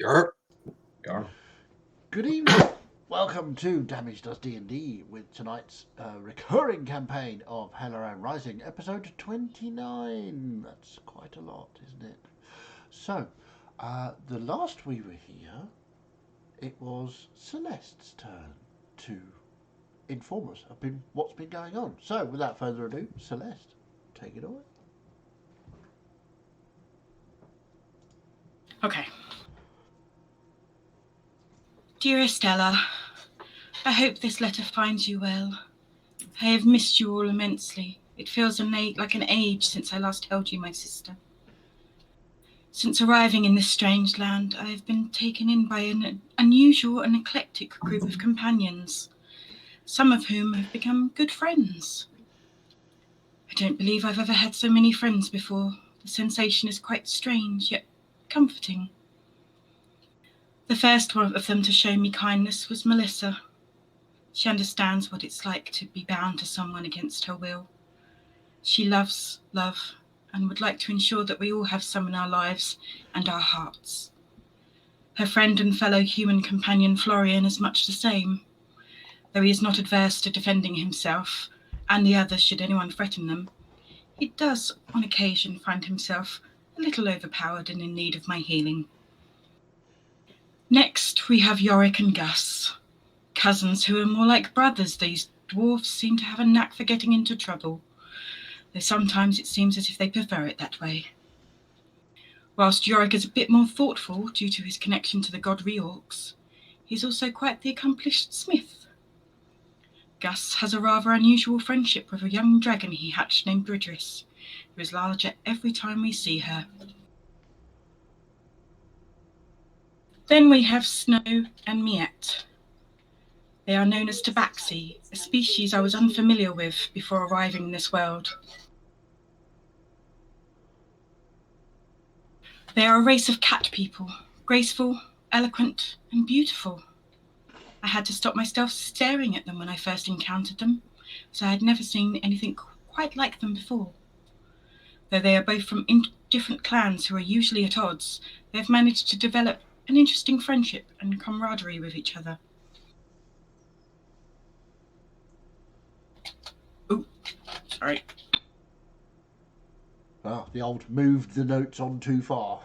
Sure. Good evening. Welcome to Damage Does D&D with tonight's recurring campaign of Helloran Rising, episode 29. That's quite a lot, isn't it? So, the last we were here, it was Celeste's turn to inform us of what's been going on. So, without further ado, Celeste, take it away. Okay. Dearest Ella, I hope this letter finds you well. I have missed you all immensely. It feels like an age since I last held you, my sister. Since arriving in this strange land, I have been taken in by an unusual and eclectic group of companions, some of whom have become good friends. I don't believe I've ever had so many friends before. The sensation is quite strange, yet comforting. The first one of them to show me kindness was Melissa. She understands what it's like to be bound to someone against her will. She loves love and would like to ensure that we all have some in our lives and our hearts. Her friend and fellow human companion Florian is much the same. Though he is not adverse to defending himself and the others should anyone threaten them, he does on occasion find himself a little overpowered and in need of my healing. Next, we have Yorick and Gus, cousins who are more like brothers. These dwarfs seem to have a knack for getting into trouble, though sometimes it seems as if they prefer it that way. Whilst Yorick is a bit more thoughtful due to his connection to the god Reorx, he's also quite the accomplished smith. Gus has a rather unusual friendship with a young dragon he hatched named Bridris, who is larger every time we see her. Then we have Snow and Miette. They are known as tabaxi, a species I was unfamiliar with before arriving in this world. They are a race of cat people, graceful, eloquent, and beautiful. I had to stop myself staring at them when I first encountered them, as I had never seen anything quite like them before. Though they are both from different clans who are usually at odds, they have managed to develop an interesting friendship and camaraderie with each other. Oh, sorry. The old moved the notes on too far.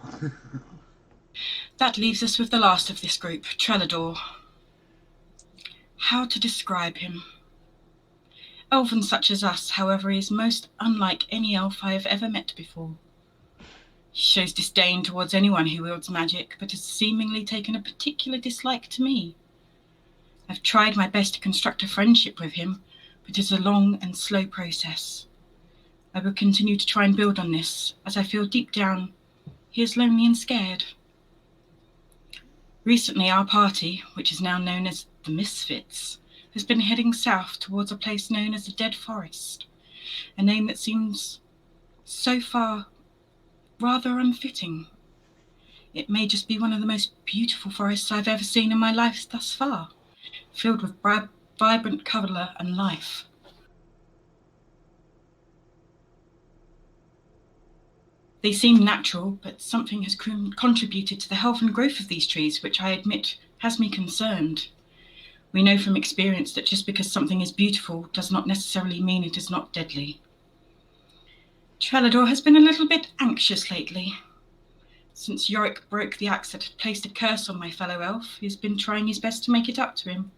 That leaves us with the last of this group, Trelador. How to describe him? Elven such as us, however, is most unlike any elf I have ever met before. He shows disdain towards anyone who wields magic, but has seemingly taken a particular dislike to me. I've tried my best to construct a friendship with him, but it's a long and slow process. I will continue to try and build on this, as I feel deep down he is lonely and scared. Recently, our party, which is now known as the Misfits, has been heading south towards a place known as the Dead Forest, a name that seems so far rather unfitting. It may just be one of the most beautiful forests I've ever seen in my life thus far, filled with vibrant colour and life. They seem natural, but something has contributed to the health and growth of these trees, which I admit has me concerned. We know from experience that just because something is beautiful does not necessarily mean it is not deadly. Trelador has been a little bit anxious lately. Since Yorick broke the axe that had placed a curse on my fellow elf, he has been trying his best to make it up to him.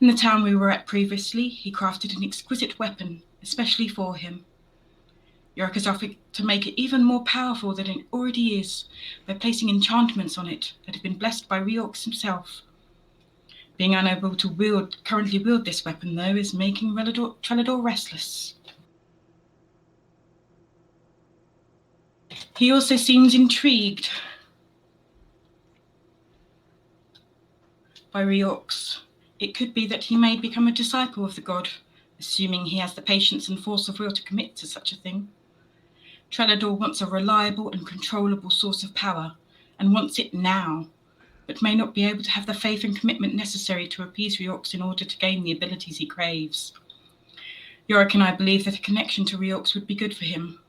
In the town we were at previously, he crafted an exquisite weapon, especially for him. Yorick has offered to make it even more powerful than it already is by placing enchantments on it that have been blessed by Reorx himself. Being unable to currently wield this weapon, though, is making Trelador restless. He also seems intrigued by Reorx. It could be that he may become a disciple of the god, assuming he has the patience and force of will to commit to such a thing. Trelador wants a reliable and controllable source of power, and wants it now, but may not be able to have the faith and commitment necessary to appease Reorx in order to gain the abilities he craves. Yorick and I believe that a connection to Reorx would be good for him,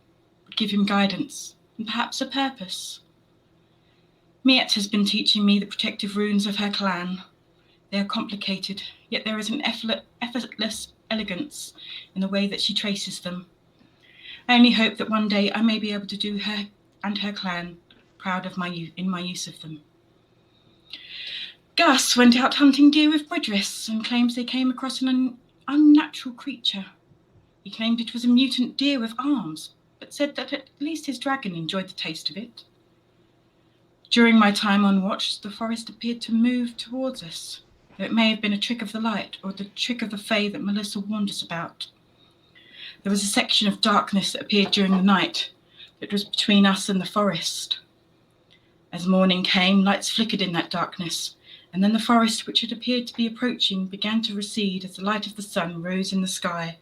would give him guidance, and perhaps a purpose. Miette has been teaching me the protective runes of her clan. They are complicated, yet there is an effortless elegance in the way that she traces them. I only hope that one day I may be able to do her and her clan proud of my use of them. Gus went out hunting deer with Bridris and claims they came across an unnatural creature. He claimed it was a mutant deer with arms, but said that at least his dragon enjoyed the taste of it. During my time on watch, the forest appeared to move towards us, though it may have been a trick of the light or the trick of the Fae that Melissa warned us about. There was a section of darkness that appeared during the night that was between us and the forest. As morning came, lights flickered in that darkness, and then the forest, which had appeared to be approaching, began to recede as the light of the sun rose in the sky.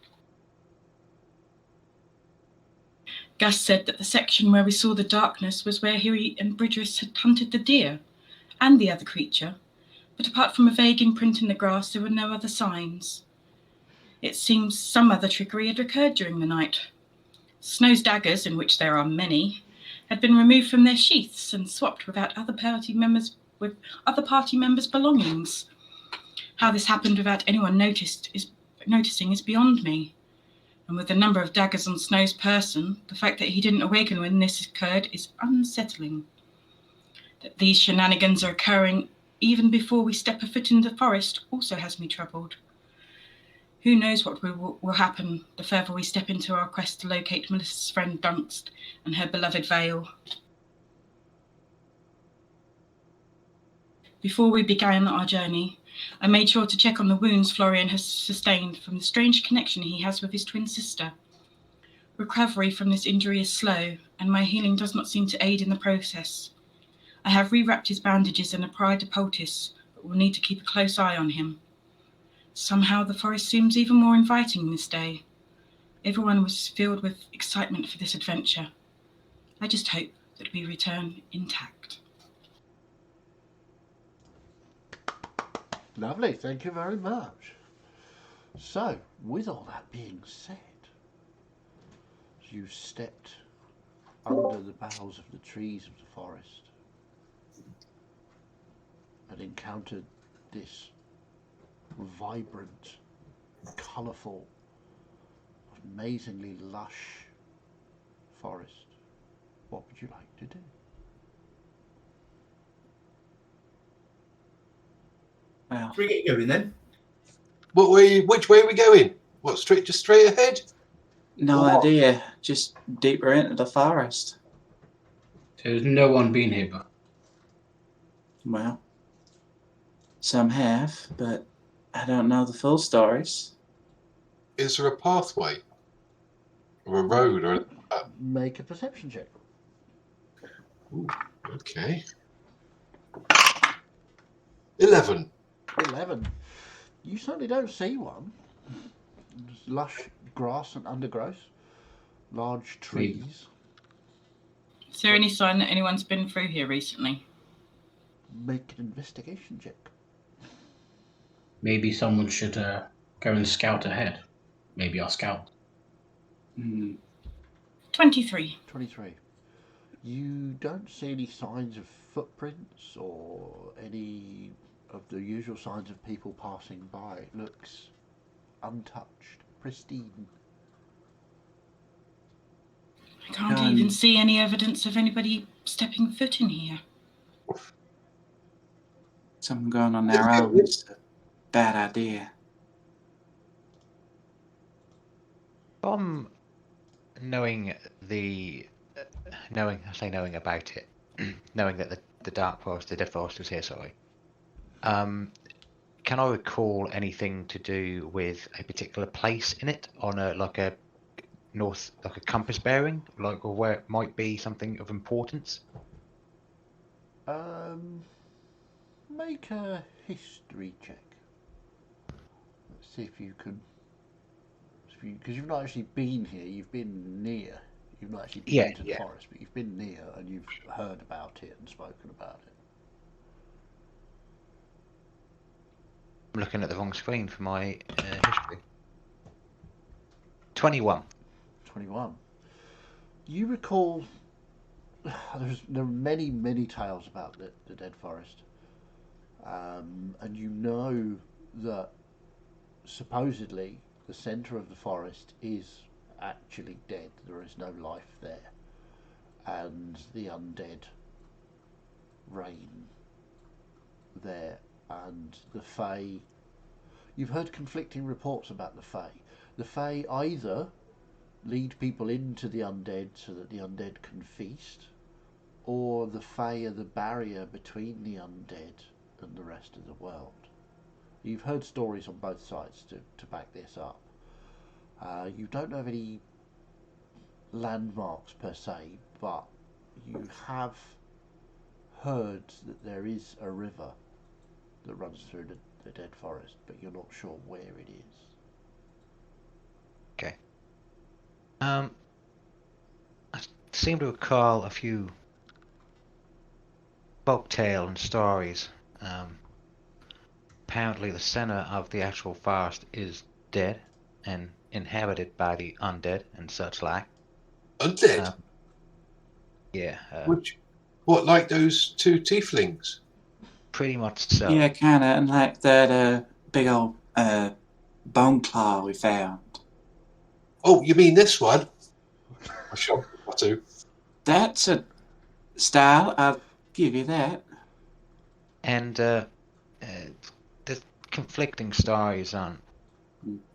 Gus said that the section where we saw the darkness was where he and Bridris had hunted the deer and the other creature, but apart from a vague imprint in the grass, there were no other signs. It seems some other trickery had occurred during the night. Snow's daggers, in which there are many, had been removed from their sheaths and swapped with other party members' belongings. How this happened without anyone noticing is beyond me. And with the number of daggers on Snow's person, the fact that he didn't awaken when this occurred is unsettling. That these shenanigans are occurring even before we step a foot in the forest also has me troubled. Who knows what will happen the further we step into our quest to locate Melissa's friend Dunst and her beloved Vale. Before we began our journey, I made sure to check on the wounds Florian has sustained from the strange connection he has with his twin sister. Recovery from this injury is slow, and my healing does not seem to aid in the process. I have rewrapped his bandages and applied a poultice, but will need to keep a close eye on him. Somehow the forest seems even more inviting this day. Everyone was filled with excitement for this adventure. I just hope that we return intact. Lovely, thank you very much. So, with all that being said, you stepped under the boughs of the trees of the forest and encountered this vibrant, colourful, amazingly lush forest. What would you like to do? Wow. Should we get going then? Which way are we going? What, just straight ahead? No idea. Just deeper into the forest. There's no one been here, but Well, some have, but I don't know the full stories. Is there a pathway? Or a road? Or Make a perception check. Ooh, okay. 11. 11. You certainly don't see one. There's lush grass and undergrowth, large trees. Is there any sign that anyone's been through here recently? Make an investigation check. maybe someone should go and scout ahead. Maybe I'll scout. 23. 23. You don't see any signs of footprints or any of the usual signs of people passing by. It looks untouched, pristine. I can't even see any evidence of anybody stepping foot in here. Someone going on their own is a bad idea. From knowing about it, knowing that the Dark Forest, the Dead Forest was here, sorry. Can I recall anything to do with a particular place in it on a north, like a compass bearing, or where it might be something of importance? Make a history check. Let's see if you can. Because you've not actually been here, you've been near. You've not actually been to the forest, but you've been near and you've heard about it and spoken about it. I'm looking at the wrong screen for my history. 21. 21. You recall there are many tales about the Dead Forest, and you know that supposedly the centre of the forest is actually dead. There is no life there, and the undead reign there, and the Fae. You've heard conflicting reports about the Fae. The Fae either lead people into the undead so that the undead can feast, or the Fae are the barrier between the undead and the rest of the world. You've heard stories on both sides to back this up. You don't know of any landmarks per se, but you have heard that there is a river that runs through the Dead Forest, but you're not sure where it is. Okay. I seem to recall a few folktale and stories. Apparently, the center of the actual forest is dead and inhabited by the undead and such like. Undead? Um, yeah, What, like those two tieflings? pretty much so. Yeah, kinda, and like that big old bone claw we found. Oh, you mean this one? I shot or two. That's a style, I'll give you that. And there's conflicting stories on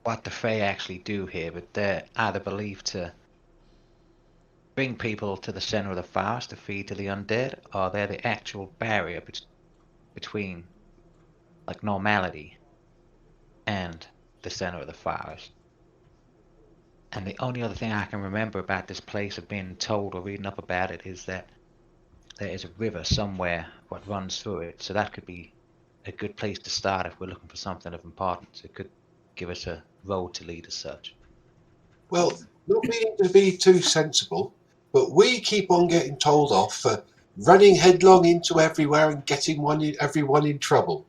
what the Fae actually do here, but they're either believed to bring people to the center of the forest to feed to the undead, or they're the actual barrier between like normality and the center of the forest. And the only other thing I can remember about this place of being told or reading up about it is that there is a river somewhere what runs through it, so that could be a good place to start if we're looking for something of importance. It could give us a road to lead as such. Well, not meaning to be too sensible, but we keep on getting told off for running headlong into everywhere and getting everyone in trouble.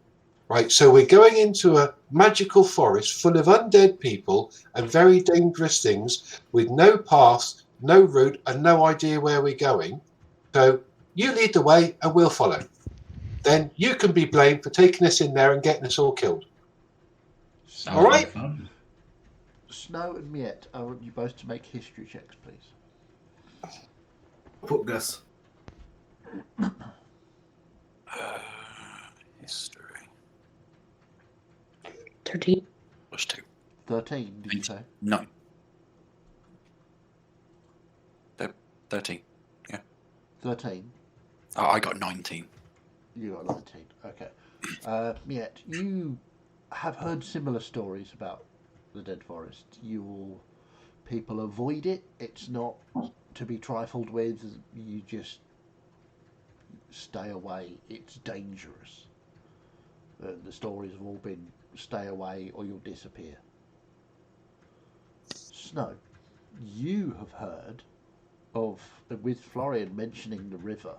Right, so we're going into a magical forest full of undead people and very dangerous things with no path, no route, and no idea where we're going. So you lead the way and we'll follow. Then you can be blamed for taking us in there and getting us all killed. Sounds All like right? fun. Snow and Miette, I want you both to make history checks, please. Put Gus. History. 13. Plus 2. 13, did you say? 9. 13. 13. Oh, I got 19. You got 19. Okay. Miette, you have heard similar stories about the Dead Forest. People avoid it. It's not to be trifled with. You just stay away. It's dangerous. The stories have all been stay away or you'll disappear. Snow, you have heard of, with Florian mentioning the river,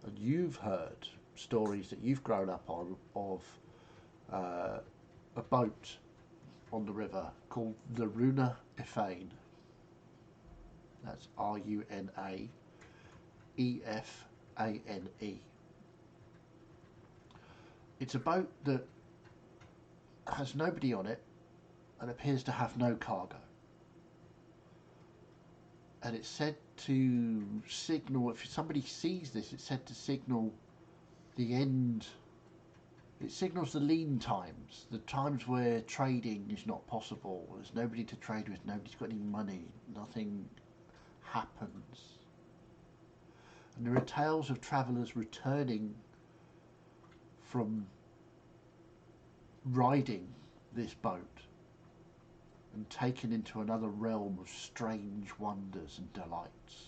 and you've heard stories that you've grown up on of a boat on the river called the Runa Efane. That's Runaefane. It's a boat that has nobody on it and appears to have no cargo. And it's said to signal, if somebody sees this, it's said to signal the end. It signals the lean times, the times where trading is not possible. There's nobody to trade with, nobody's got any money, nothing happens. And there are tales of travellers returning from riding this boat and taken into another realm of strange wonders and delights.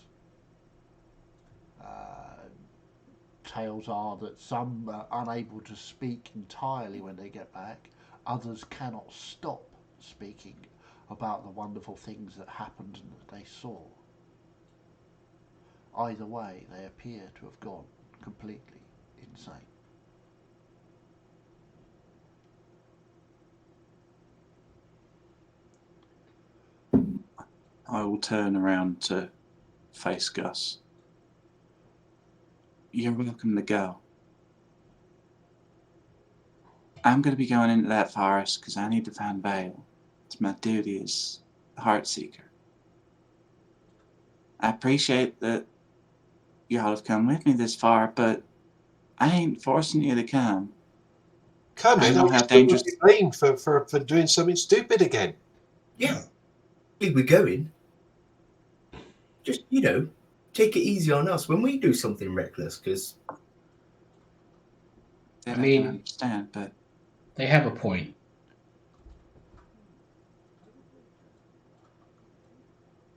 Tales are that some are unable to speak entirely when they get back, others cannot stop speaking about the wonderful things that happened and that they saw. Either way, they appear to have gone completely insane. I will turn around to face Gus. you're welcome to go. I'm going to be going into that forest because I need to find Vale. It's my duty as a heart seeker. I appreciate that y'all have come with me this far, but I ain't forcing you to come. Come I in, know I'm how just going to dangerous. be blamed for doing something stupid again. Yeah. If we're going, just, take it easy on us when we do something reckless, because... That I I mean- can understand, but They have a point.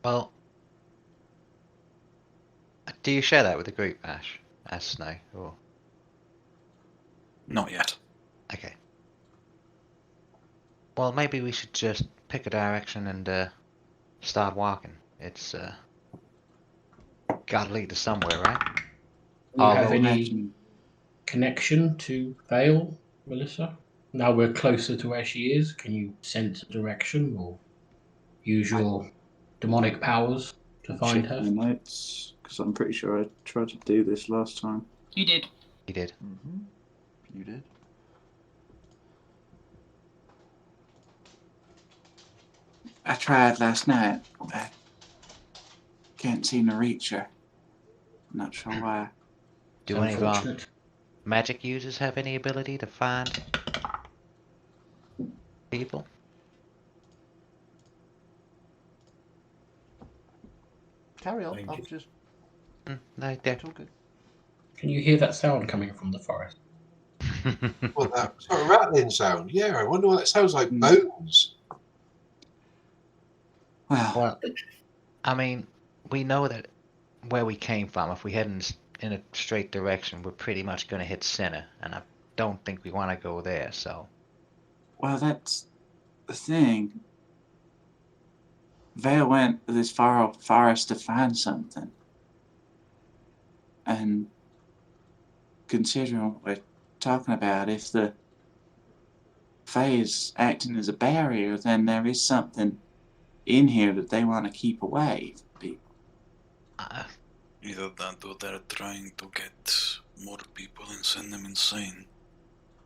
Well, do you share that with the group, Ash? As Snow? Or... Not yet. Okay. Well, maybe we should just pick a direction and start walking. It's gotta lead to somewhere, right? Do you I'll have go any imagine connection to Vale, Melissa? Now we're closer to where she is, can you sense a direction or use your demonic powers to find check her? my notes because I'm pretty sure I tried to do this last time. You did. He did. Mm-hmm. You did. I tried last night. I can't seem to reach her. Not sure why. Do It's any of our unfortunate. magic users have any ability to find people? Carry on. Thank I'm you. just. No, It's all good. Can you hear that sound coming from the forest? Well, that sort of rattling sound. Yeah, I wonder what that sounds like. Mm. Bones. Well, I mean, we know that where we came from, if we head in a straight direction, we're pretty much going to hit center, and I don't think we want to go there, so... well, that's the thing. Vale went to this far forest to find something. And considering what we're talking about, if the Fae is acting as a barrier, then there is something in here that they want to keep away from people. Either that or they're trying to get more people and send them insane.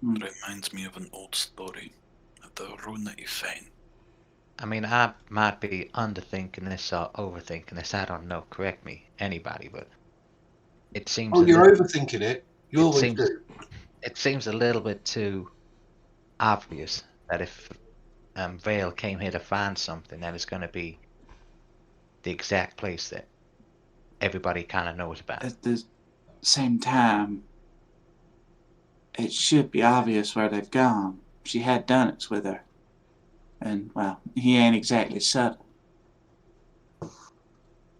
Hmm. Reminds me of an old story. The Rune Ifein. I mean, I might be underthinking this or overthinking this, I don't know, correct me, anybody, but it seems Oh, a you're little, overthinking it. You always seems- do. it seems a little bit too obvious that if Vale came here to find something, that it's going to be the exact place that everybody kind of knows about. At the same time, it should be obvious where they've gone. She had done it with her. And, well, he ain't exactly subtle.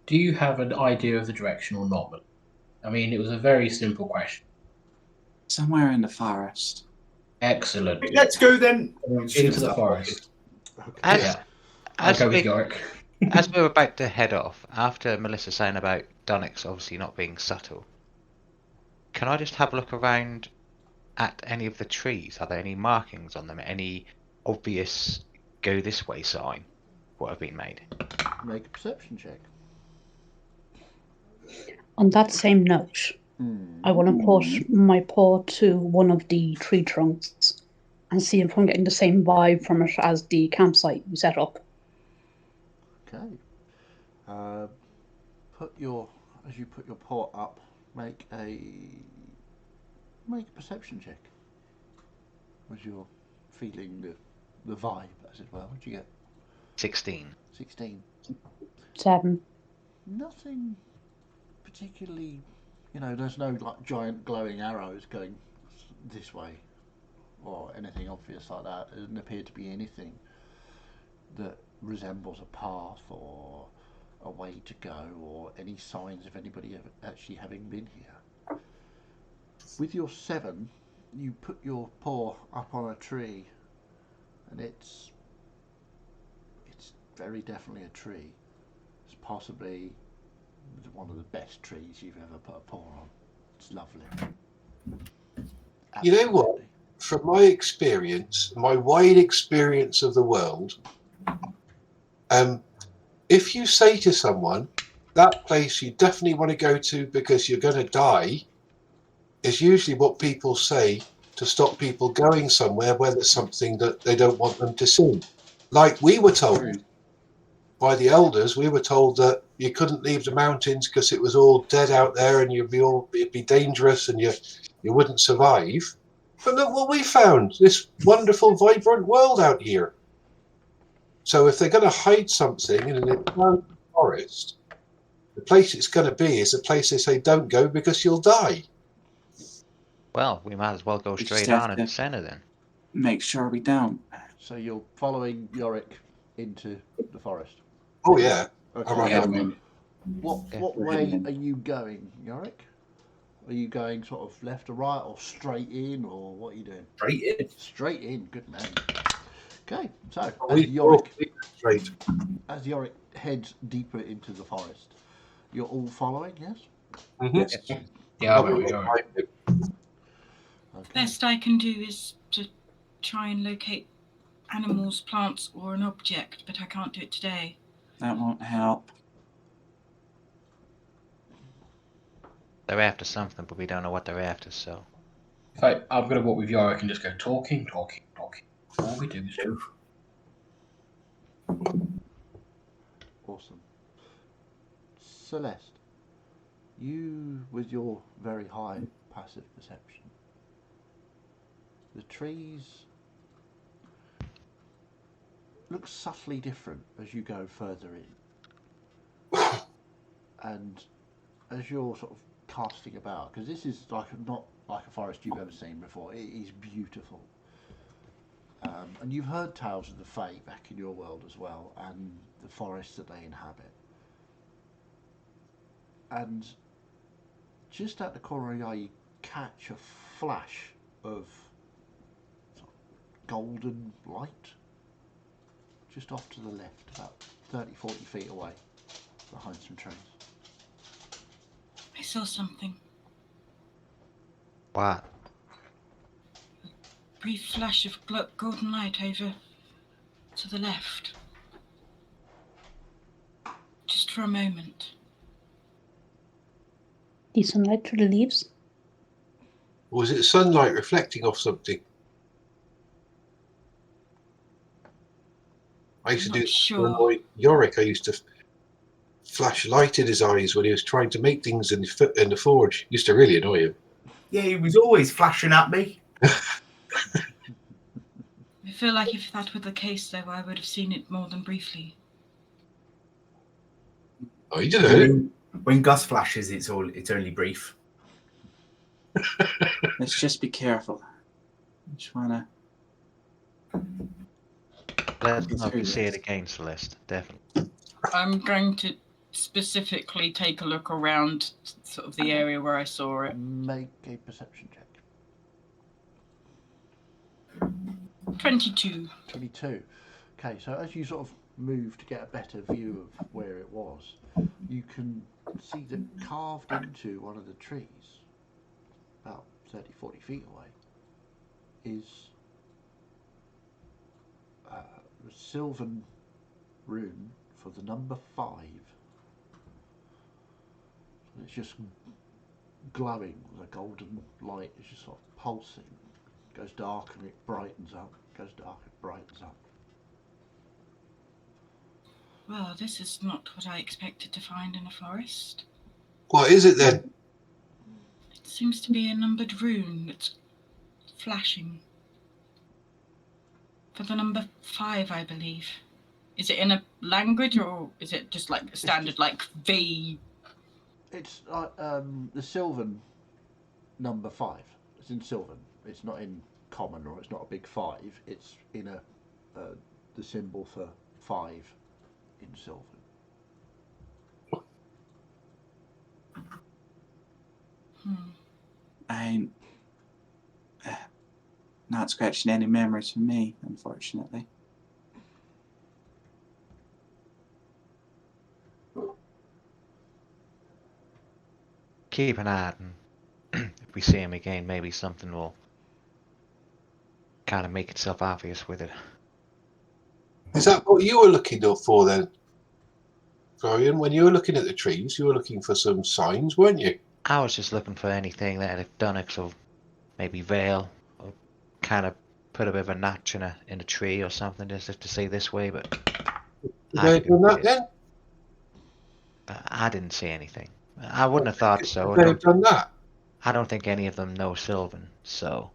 Do you have an idea of the direction or not? I mean, it was a very simple question. Somewhere in the forest. Excellent. Let's go then. Into the forest. As, Yeah, I'll as, go with we, Yorick. as we're about to head off, after Melissa saying about Donix obviously not being subtle, can I just have a look around at any of the trees? Are there any markings on them? Any obvious go this way sign what have been made? Make a perception check. On that same note, I want to put my paw to one of the tree trunks and see if I'm getting the same vibe from it as the campsite you set up. Okay. As you put your paw up, make a perception check. Was your feeling the vibe, as it were? What'd you get? 16. 16. 7. Nothing particularly. There's no like giant glowing arrows going this way or anything obvious like that. There doesn't appear to be anything that resembles a path or a way to go or any signs of anybody actually having been here. With your 7, you put your paw up on a tree and it's very definitely a tree. It's possibly one of the best trees you've ever put a paw on. It's lovely. You know what? Absolutely. From my experience, my wide experience of the world, if you say to someone, that place you definitely want to go to because you're going to die, is usually what people say to stop people going somewhere where there's something that they don't want them to see. Like we were told by the elders, we were told that you couldn't leave the mountains because it was all dead out there and it'd be dangerous and you wouldn't survive. But look what we found, this wonderful, vibrant world out here. So if they're going to hide something in an enclosed forest, the place it's going to be is a place they say don't go because you'll die. Well, we might as well go We just straight have on in to the center then. make sure we don't. So you're following Yorick into the forest. Oh yeah. Okay. I'm right Yeah, up. I mean, What way are you going, Yorick? Are you going sort of left or right or straight in, or what are you doing? Straight in. Straight in, good man. Okay, so We straight. as Yorick heads deeper into the forest, you're all following, yes? Yes. yeah, I went with Yorick. Okay. Best I can do is to try and locate animals, plants, or an object, but I can't do it today. That won't help. They're after something, but we don't know what they're after, so. So I'm going to walk with Yorick and just go talking. All we do is do. Awesome. Celeste, you with your very high passive perception, the trees look subtly different as you go further in. And as you're sort of casting about, because this is not like a forest you've ever seen before, it is beautiful. And you've heard tales of the Fae back in your world as well, and the forests that they inhabit. And just at the corner of your eye, you catch a flash of sort of golden light just off to the left, about 30-40 feet away, behind some trees. I saw something. What? Brief flash of golden light over to the left. Just for a moment. Decent light through the leaves. Was it sunlight reflecting off something? I used to I'm do not to sure. annoy Yorick. I used to flash light in his eyes when he was trying to make things in the forge. Used to really annoy him. Yeah, he was always flashing at me. I feel like if that were the case, though, I would have seen it more than briefly. Oh, you did it. When Gus flashes, it's only brief. Let's just be careful. Just wanna. Let's not see it again, Celeste. Definitely. I'm going to specifically take a look around sort of the area where I saw it. Make a perception check. 22. 22. Okay, so as you sort of move to get a better view of where it was, you can see that carved into one of the trees, about 30-40 feet away, is a sylvan rune for the number 5. It's just glowing with a golden light. It's just sort of pulsing. It goes dark and it brightens up. It goes dark and it brightens up. Well, this is not what I expected to find in a forest. What is it then? It seems to be a numbered rune that's flashing. For the number 5, I believe. Is it in a language or is it just like a standard like V? It's the Sylvan number 5. It's in Sylvan. It's not in common, or it's not a big 5. It's in the symbol for 5 in Sylvan. I'm not scratching any memories from me, unfortunately. Keep an eye out, and if we see him again, maybe something will kind of make itself obvious with it. Is that what you were looking for then, Florian? When you were looking at the trees, you were looking for some signs, weren't you? I was just looking for anything that had done it, so maybe veil, or kind of put a bit of a notch in a tree or something, just to see this way, but Did I they have done couldn't see that it. then? I didn't see anything. I wouldn't have thought so. Did they have done that? I don't think any of them know Sylvan, so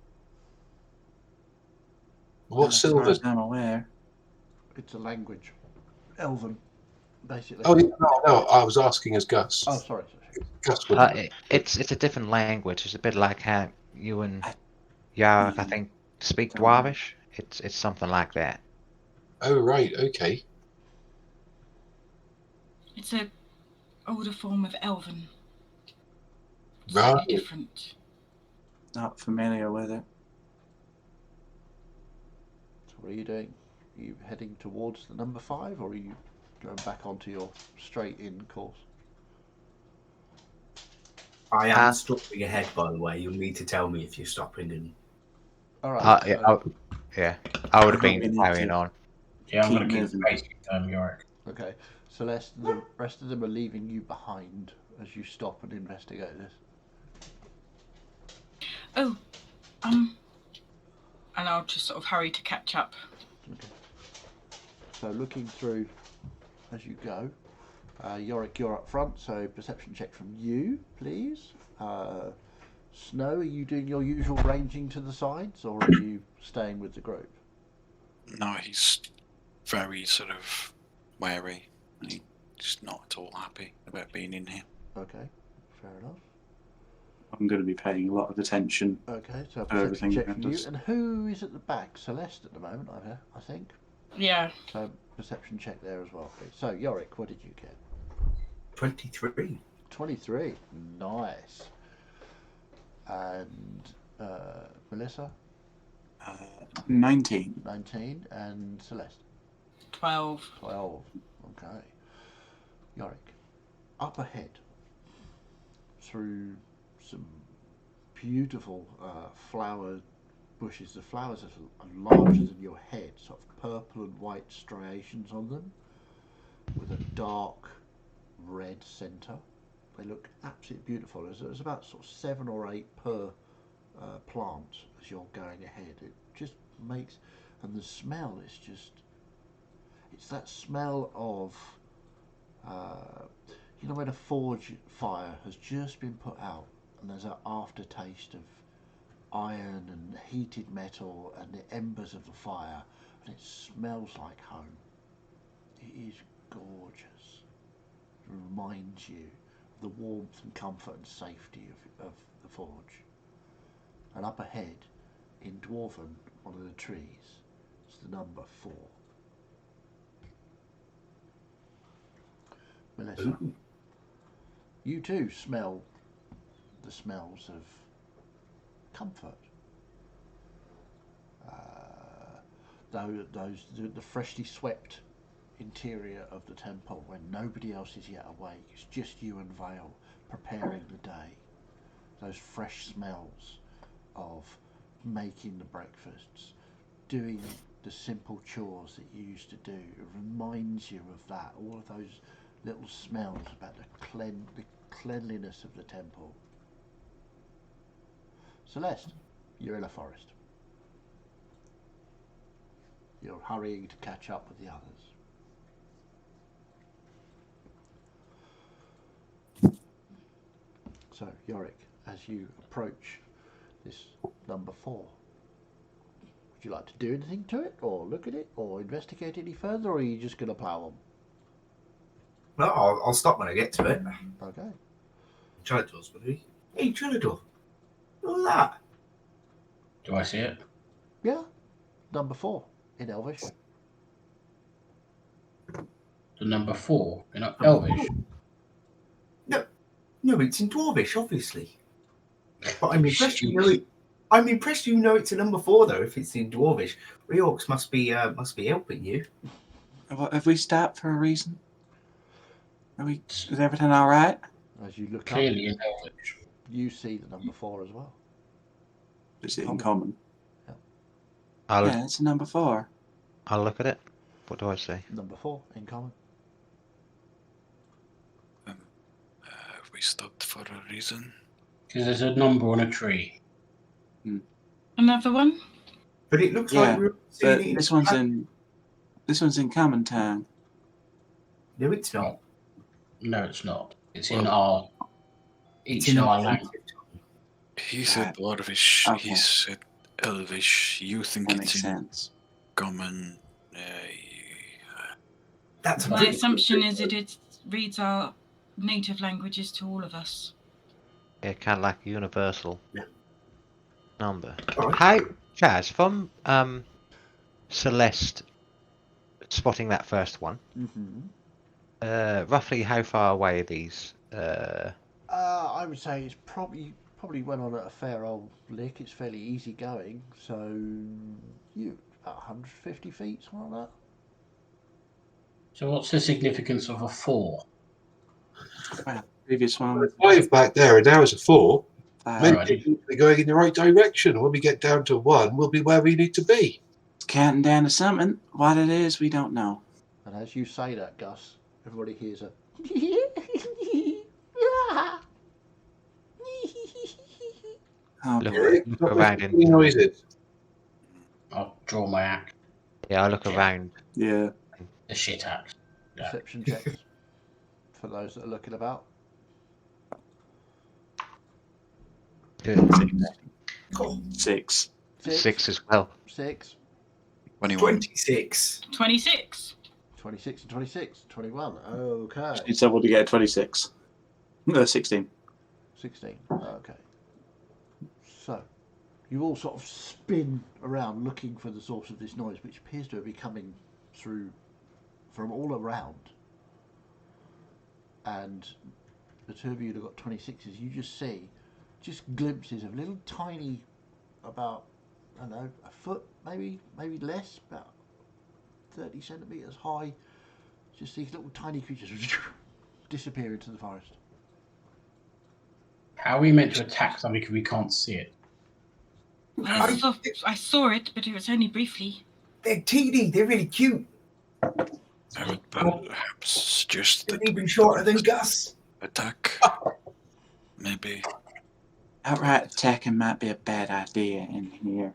What's As far as Sylvan? I'm aware. It's a language. Elven, basically. Oh, yeah, no, I was asking as Gus. Oh, sorry. Gus wouldn't know. it's a different language. It's a bit like how you and Yorick, I think, speak Don't know. Dwarvish. It's something like that. Oh, right, okay. It's a older form of Elven. Right. Slightly different. Not familiar with it. So what are you doing? Are you heading towards the number 5, or are you going back onto your straight-in course? I am stopping ahead, by the way. You'll need to tell me if you're stopping. And All right. Yeah, I would have I think been we need carrying to on. Yeah, I'm keep going to keep moving. pace with Yorick. Okay. Celeste, the rest of them are leaving you behind as you stop and investigate this. Oh, and I'll just sort of hurry to catch up. Okay. So looking through as you go, Yorick, you're up front, so perception check from you, please. Snow, are you doing your usual ranging to the sides, or are you staying with the group? No, he's very sort of wary, and he's not at all happy about being in here. Okay, fair enough. I'm going to be paying a lot of attention. Okay, so to perception everything check that from you. does. And who is at the back? Celeste at the moment, I think. Yeah. So perception check there as well, please. So Yorick, what did you get? 23. 23. Nice. And Melissa? 19. 19. And Celeste? 12. 12. Okay. Yorick, up ahead through some beautiful flower bushes. The flowers are larger than your head, sort of purple and white striations on them, with a dark red centre. They look absolutely beautiful. There's about sort of 7 or 8 per plant as you're going ahead. It just makes, and the smell is just, it's that smell of, you know, when a forge fire has just been put out and there's an aftertaste of iron and heated metal and the embers of the fire, and it smells like home. It is gorgeous. It reminds you of the warmth and comfort and safety of the forge. And up ahead, in Dwarven, one of the trees, is the number 4. Melissa, Ooh. you too smell the smells of comfort. The freshly swept interior of the temple when nobody else is yet awake. It's just you and Vale preparing the day. Those fresh smells of making the breakfasts, doing the simple chores that you used to do. It reminds you of that. All of those little smells about the cleanliness of the temple. Celeste, you're in a forest. You're hurrying to catch up with the others. So, Yorick, as you approach this number 4, would you like to do anything to it, or look at it, or investigate any further, or are you just going to plough on? Well, I'll stop when I get to it. Okay. Trinidor's with me. Hey, Trinidor. Look at that. Do I see it? Yeah. Number 4 in Elvish. The number 4 in Elvish. No, it's in Dwarvish, obviously. But I'm impressed you know it. I'm impressed you know it's a number 4 though. If it's in Dwarvish, Reorcs must be helping you. Have we stopped for a reason? Is everything all right? As you look Clearly up, in Elvish. you see the number 4 as well. Is it in common? Yeah. Yeah, it's a number 4. I'll look at it. What do I say? Number 4 in common. we stopped for a reason. Because there's a number on a tree. Another one? But it looks Yeah, like we're but seeing it. this one's in Common Town. No, it's not. No, it's not. It's Well, in our It's each in in our our language. He said Dwarvish, Okay. he said Elvish. You think That it's makes in sense. common. That's a My pretty assumption is it reads our native languages to all of us. Yeah, kind of like a universal Yeah. number. All right. How, Chaz, from Celeste spotting that first one, roughly how far away are these? I would say it's probably went on at a fair old lick. It's fairly easy going, so about 150 feet, something like that. So what's the significance of a 4? Well, previous one, 5 back there, and now it's a 4. 5. Maybe we're going in the right direction. When we get down to 1, we'll be where we need to be. It's counting down to something. What it is, we don't know. And as you say that, Gus, everybody hears a. Okay. Stop around making in, noises. I'll draw my axe. yeah, I look around. Yeah. The shit axe. Yeah. Perception checks for those that are looking about. Good. 6. 6 as well. 6, 21. 26. 26. 26 and 26, 21. Okay. Just need someone to get a 26. 16. 16. Okay. So, you all sort of spin around looking for the source of this noise, which appears to be coming through from all around. And the two of you that got 26s, you just see just glimpses of little tiny, about, I don't know, a foot, maybe less, about 30 centimetres high. Just these little tiny creatures disappear into the forest. How are we meant to attack something if we can't see it? I saw it, but it was only briefly. They're teeny. They're really cute. I would perhaps suggest They're that even we shorter than don't Gus. attack. Maybe. Outright attacking might be a bad idea in here.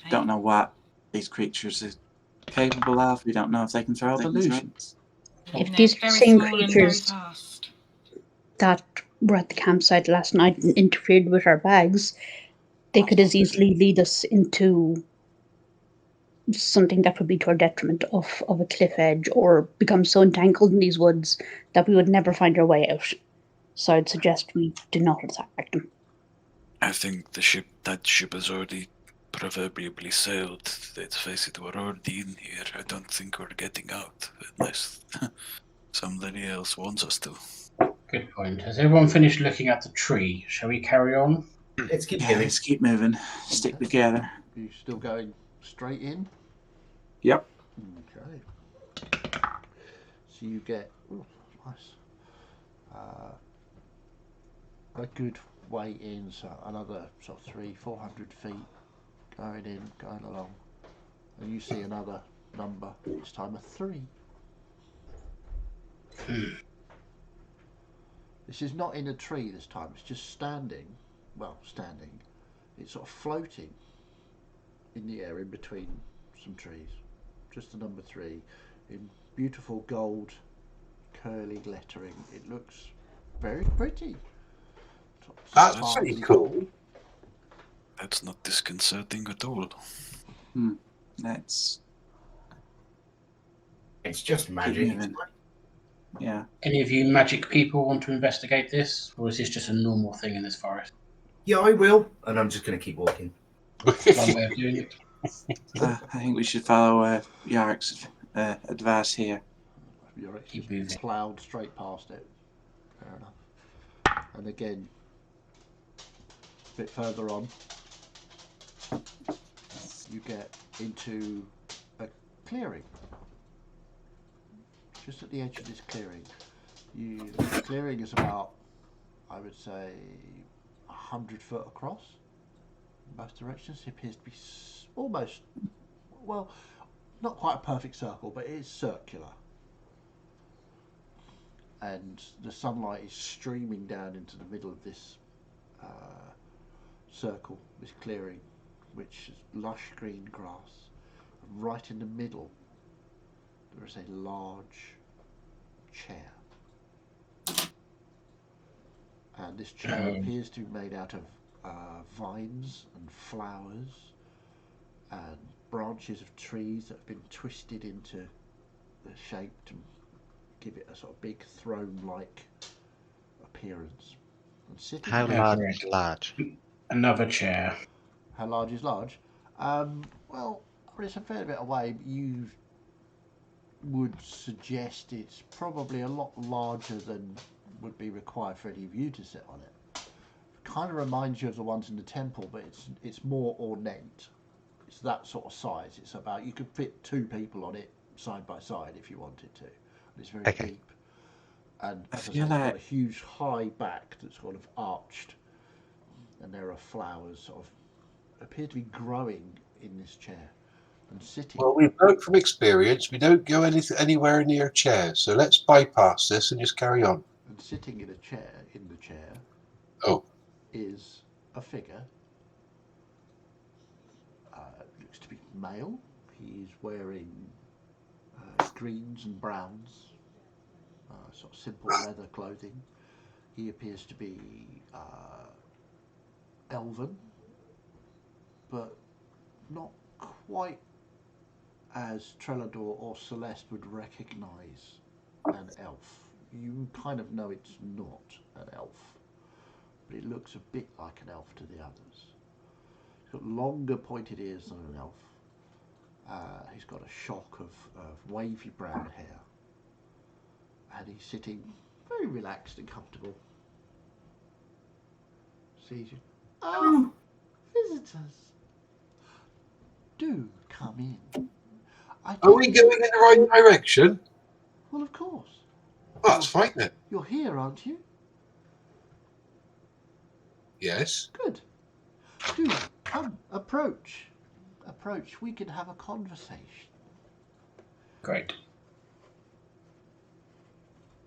Don't know what these creatures are capable of. We don't know if they can throw illusions. If And these they're very same small and very creatures fast. that were at the campsite last night and interfered with our bags, they could as easily lead us into something that would be to our detriment of a cliff edge, or become so entangled in these woods that we would never find our way out. So I'd suggest we do not attack them. I think that ship has already proverbially sailed. Let's face it, we're already in here. I don't think we're getting out unless somebody else wants us to. Good point. Has everyone finished looking at the tree? Shall we carry on? Let's keep Yeah, going. let's keep moving. Stick together. Are you still going straight in? Yep. Okay. So you get nice. A good way in, so another sort of 300-400 feet going along, and you see another number. This time a 3. This is not in a tree this time. It's just standing. Well, standing. It's sort of floating in the air in between some trees. Just the number 3 in beautiful gold curly lettering. It looks very pretty. That's pretty cool. That's not disconcerting at all. That's It's just magic. moving. Yeah. Any of you magic people want to investigate this, or is this just a normal thing in this forest? Yeah, I will. And I'm just going to keep walking. One way of doing it. I think we should follow Yorick's advice here. Yorick Keep just moving. ploughed straight past it. Fair enough. And again, a bit further on, you get into a clearing. Just at the edge of this clearing. The clearing is about, I would say, 100 foot across in both directions. It appears to be almost, well, not quite a perfect circle, but it is circular. and the sunlight is streaming down into the middle of this circle, this clearing, which is lush green grass. And right in the middle, there is a large chair. And this chair appears to be made out of vines and flowers and branches of trees that have been twisted into the shape to give it a sort of big throne-like appearance. And sitting How there, large is large? Another chair. how large is large? Well, it's a fair bit away. But you would suggest it's probably a lot larger than would be required for any of you to sit on it. Kind of reminds you of the ones in the temple, but it's more ornate. It's that sort of size. It's about, you could fit 2 people on it side by side if you wanted to. And it's very Okay. deep. And I as I say, feel it's got like- a huge high back that's kind of arched. And there are flowers sort of appear to be growing in this chair. And sitting. Well, we've learned from experience we don't go anywhere near chairs, so let's bypass this and just carry on. And sitting in the chair Oh, is a figure. Looks to be male. He's wearing greens and browns, sort of simple leather clothing. He appears to be elven, but not quite as Trelador or Celeste would recognise an elf. You kind of know it's not an elf, but it looks a bit like an elf to the others. He's got longer pointed ears than an elf. He's got a shock of wavy brown hair, and he's sitting very relaxed and comfortable. Sees you. Oh, visitors, do come in. are we going in the right direction? Well, of course. Oh, that's fine then. You're here, aren't you? Yes. Good. Do come, approach. Approach. We can have a conversation. Great.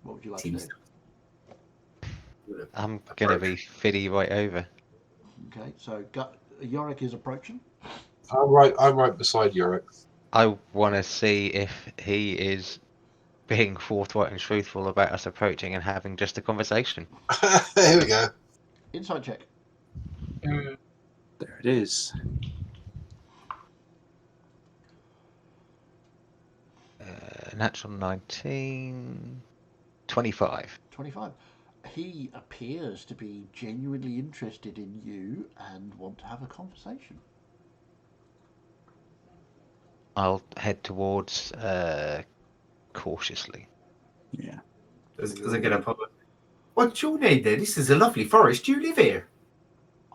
What would you like to do? I'm gonna be fiddy right over. Okay, so Yorick is approaching. I'm right beside Yorick. I want to see if he is being forthright and truthful about us approaching and having just a conversation. There we go. Insight check. There it is. Natural 19, 25. 25. He appears to be genuinely interested in you and want to have a conversation. I'll head towards cautiously. Yeah. As I get up, what's your name there? This is a lovely forest. Do you live here?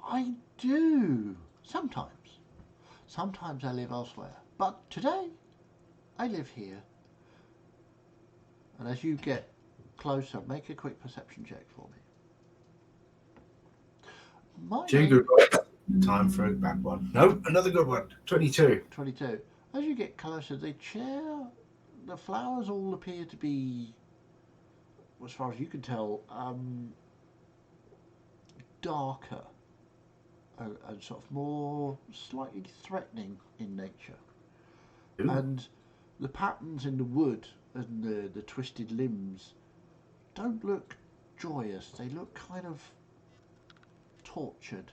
I do. Sometimes. Sometimes I live elsewhere. But today, I live here. And as you get closer, make a quick perception check for me. My Two name- good ones. Time for a bad one. No, another good one. 22. 22. As you get closer, the chair, the flowers all appear to be, as far as you can tell, darker and sort of more slightly threatening in nature. Ooh. And the patterns in the wood and the twisted limbs don't look joyous. They look kind of tortured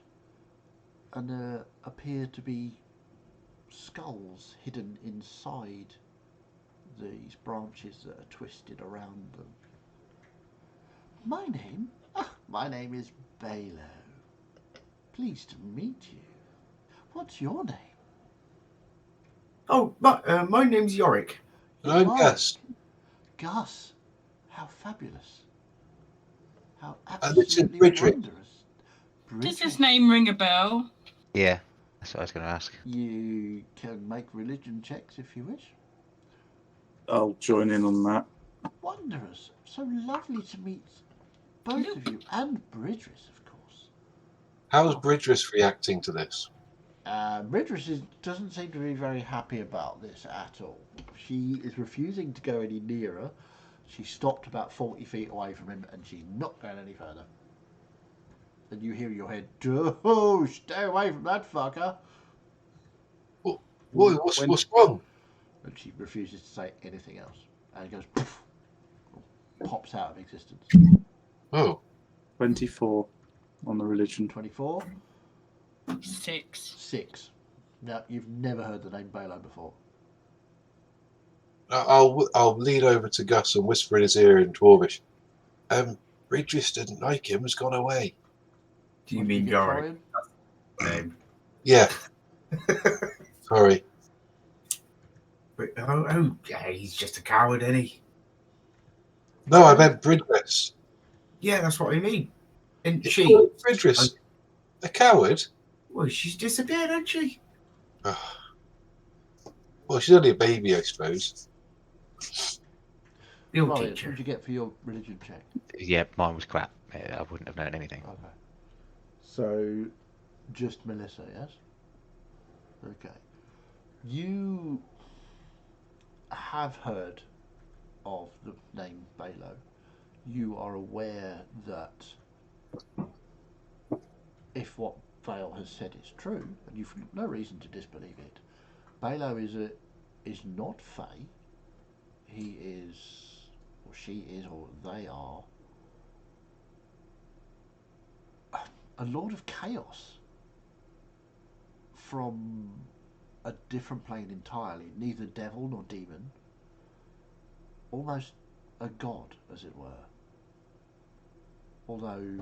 and appear to be skulls hidden inside these branches that are twisted around them. My name is Balo. Pleased to meet you. What's your name? Oh, my name's Yorick. And I'm Yorick. Gus. Gus, how fabulous. How And it's in absolutely Bridget. wondrous. Does his Bridget, name ring a bell? Yeah, that's what I was going to ask. you can make religion checks if you wish. I'll join in on that. Wondrous. So lovely to meet both of you. And Bridris, of course. How's Bridris reacting to this? Bridris doesn't seem to be very happy about this at all. She is refusing to go any nearer. She stopped about 40 feet away from him, and she's not going any further. And you hear in your head, "Oh, stay away from that fucker." Boy, what's wrong? And she refuses to say anything else. And it goes, poof, pops out of existence. Oh, 24 on the religion. 24, 6. 6. Now, you've never heard the name Balo before. I'll lean over to Gus and whisper in his ear in Dwarvish. Redris didn't like him, has gone away. Do you What did mean get, Yorick? Florian? Yeah. Sorry. But, yeah, he's just a coward, isn't he? No, I meant Bridges. Yeah, that's what I mean. And she, Bridges, a coward? well, she's disappeared, hasn't she? Well, she's only a baby, I suppose. The old Florian, what teacher. did you get for your religion check? Yeah, mine was crap. I wouldn't have known anything. Okay. So, just Melissa, yes? Okay. You have heard of the name Balo. You are aware that if what Vale has said is true, and you've no reason to disbelieve it, Balo is not Fae. He is, or she is, or they are a lord of chaos from a different plane entirely, neither devil nor demon, almost a god, as it were. Although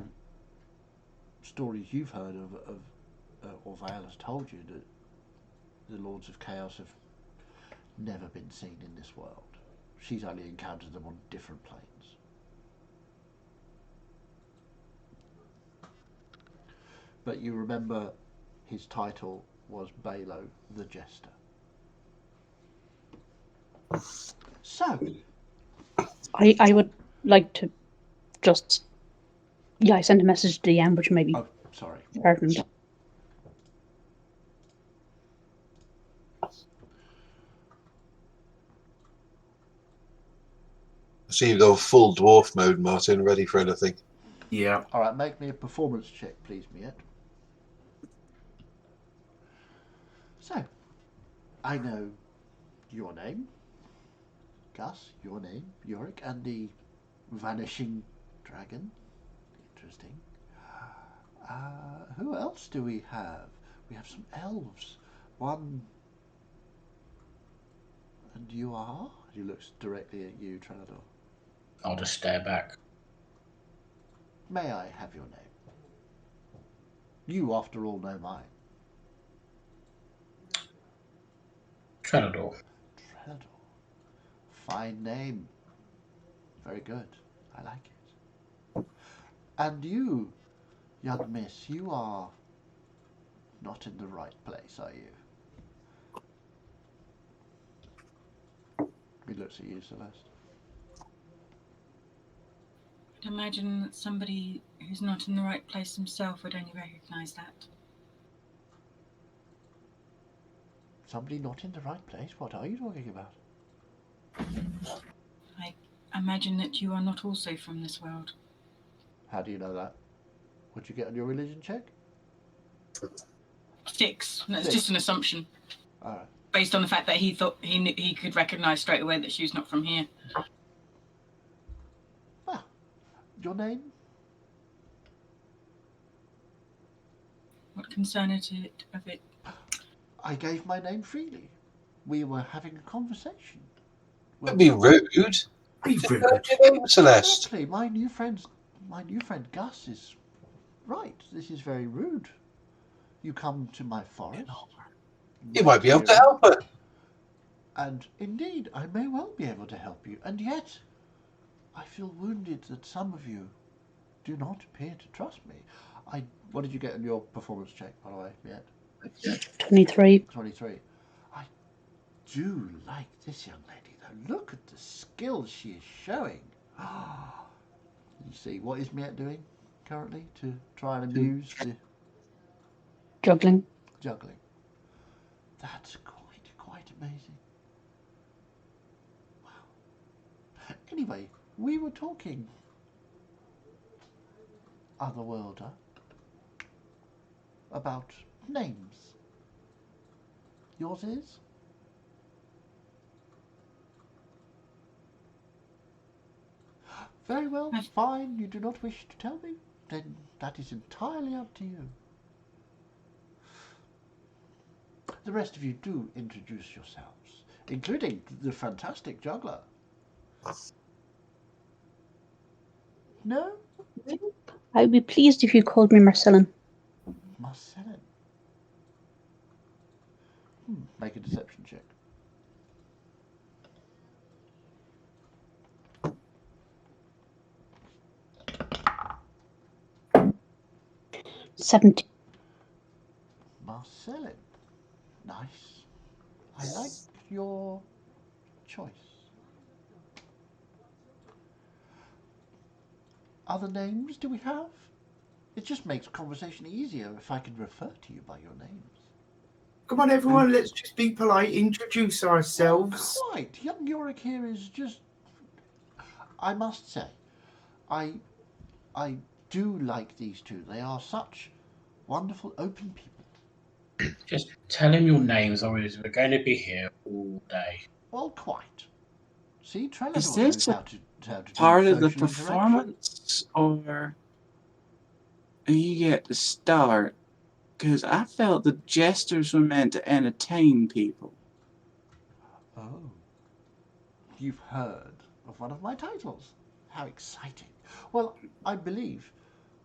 stories you've heard of or Vale has told you that the Lords of Chaos have never been seen in this world. She's only encountered them on different planes. But you remember his title was Balo the Jester. So, I would like to just. Yeah, I sent a message to DM, which maybe. oh, sorry. Pardon. I see you go full dwarf mode, Martin, ready for anything. Yeah. All right, make me a performance check, please, Miette. So, I know your name, Gus, your name, Yorick, and the vanishing dragon. Interesting. Who else do we have? We have some elves. One. And you are? He looks directly at you, Tranador. I'll just stare back. May I have your name? You, after all, know mine. Tranador. Tranador. Fine name. Very good. I like it. And you, young miss, you are not in the right place, are you? He looks at you, Celeste. I'd imagine that somebody who's not in the right place himself would only recognise that. Somebody not in the right place? What are you talking about? I imagine that you are not also from this world. How do you know that? What'd you get on your religion check? 6. That's 6. just an assumption. All right. Based on the fact that he thought he could recognise straight away that she was not from here. Ah, your name? What concern is it of it? I gave my name freely. We were having a conversation. Don't be rude. Be Just rude. learn your name, Celeste. Exactly. My new friend Gus is right. This is very rude. You come to my forest. You might be able to help her. And indeed, I may well be able to help you. And yet, I feel wounded that some of you do not appear to trust me. What did you get on your performance check, by the way, Miette? 23. 23. I do like this young lady, though. Look at the skills she is showing. You see, what is Miette doing currently to try and amuse the Juggling. juggling? That's quite amazing. Wow. Anyway, we were talking, Otherworlder, about names. Yours is? Very well, fine. You do not wish to tell me? Then that is entirely up to you. The rest of you do introduce yourselves, including the fantastic juggler. No? I'd be pleased if you called me Marcellin. Marcellin. Make a deception check. 17. Marcellin. Nice. I like your choice. Other names do we have? It just makes conversation easier if I can refer to you by your names. Come on, everyone, let's just be polite, introduce ourselves. Quite. Young Yorick here is just... I must say, I do like these two. They are such wonderful, open people. Just tell him your names, or we're going to be here all day. Well, quite. See, Is Trellador this knows a how to do part of the social interaction. performance, or you get to start? Because I felt the jesters were meant to entertain people. Oh. You've heard of one of my titles. How exciting. Well, I believe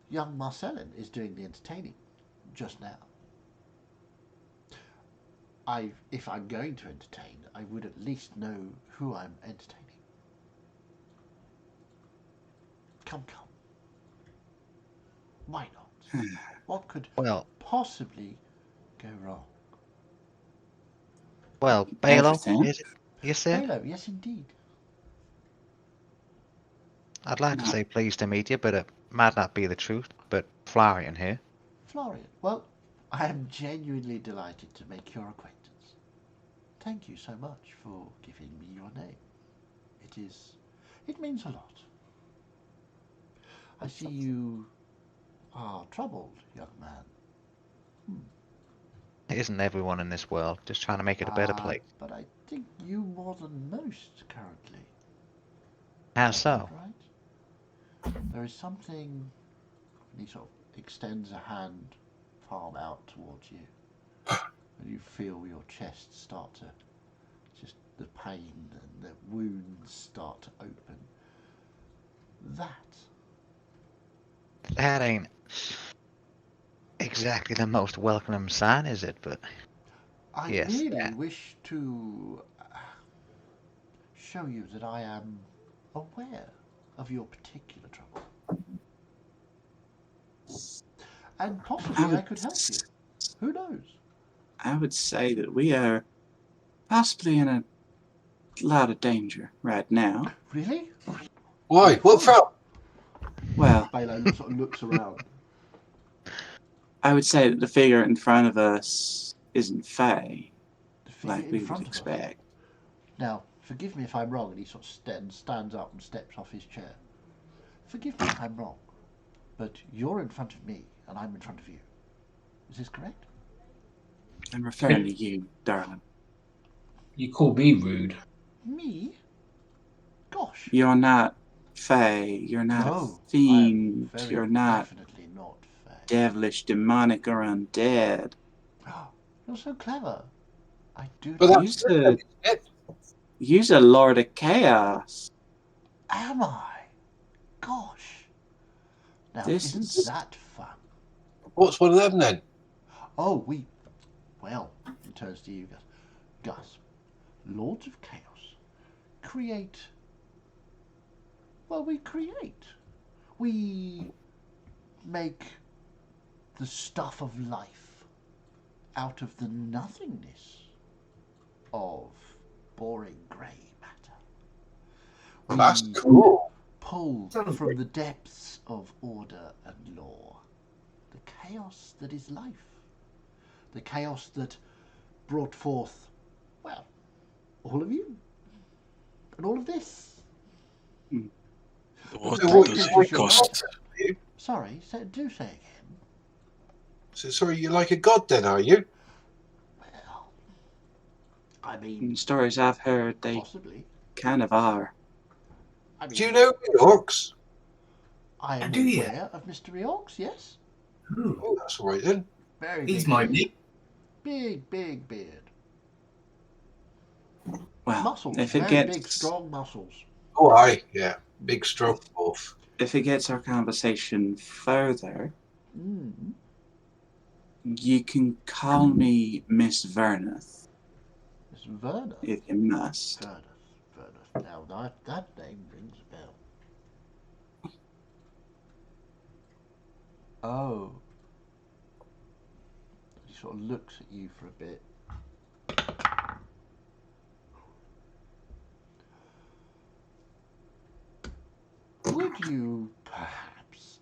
young Marcellin is doing the entertaining just now. If I'm going to entertain, I would at least know who I'm entertaining. Come. Why not? What could possibly go wrong? Well, Balo, Everything. is it? You said? Halo, yes indeed. I'd like to say pleased to meet you, but it might not be the truth. But Florian here. Florian, well, I am genuinely delighted to make your acquaintance. Thank you so much for giving me your name. It means a lot. I see you are troubled, young man. Isn't everyone in this world just trying to make it a better place? But I think you more than most currently. How so? Right? There is something, and he sort of extends a hand, palm out towards you, and you feel your chest start to, just the pain and the wounds start to open. That ain't exactly the most welcoming sign, is it? But I yes, really wish to show you that I am aware of your particular trouble. And possibly I could help you. Who knows? I would say that we are possibly in a lot of danger right now. Really? Why? What from? Well, Balo sort of looks around. I would say that the figure in front of us isn't Fae, The figure like in we would front of us. expect. Now, forgive me if I'm wrong, and he sort of stands up and steps off his chair. Forgive me if I'm wrong, but you're in front of me, and I'm in front of you. Is this correct? I'm referring to you, darling. You call me rude. Me? Gosh. You're not Fae, you're not a fiend, you're not definitely not Fae. devilish, demonic, or undead. You're so clever. I do. But that's You're a Lord of Chaos. Am I? Gosh. Now, isn't that fun? What's one of them then? Oh, well, he turns to you, Gus. Lords of Chaos create. Well, we create. We make the stuff of life out of the nothingness of boring grey matter. That's cool. Pull from the depths of order and law the chaos that is life. The chaos that brought forth, well, all of you. And all of this. What So what- does what- it cost? Sorry, do say again. So sorry, you're like a god then, are you? Well, I In mean, stories I've heard, they possibly. kind of are. I mean, Do you know orcs? I am Do you? aware of Mr. Riox, yes. Ooh, Oh, that's all right then. Very he's big my beard. mate. Big beard. Well, Muscles, if it very big, gets strong muscles. Oh, aye, yeah. Big strong wolf. if it gets our conversation further, Mm. you can call me Miss Verneth It's Verna. if you must. Verna. Now that name rings a bell. Oh. He sort of looks at you for a bit. Would you perhaps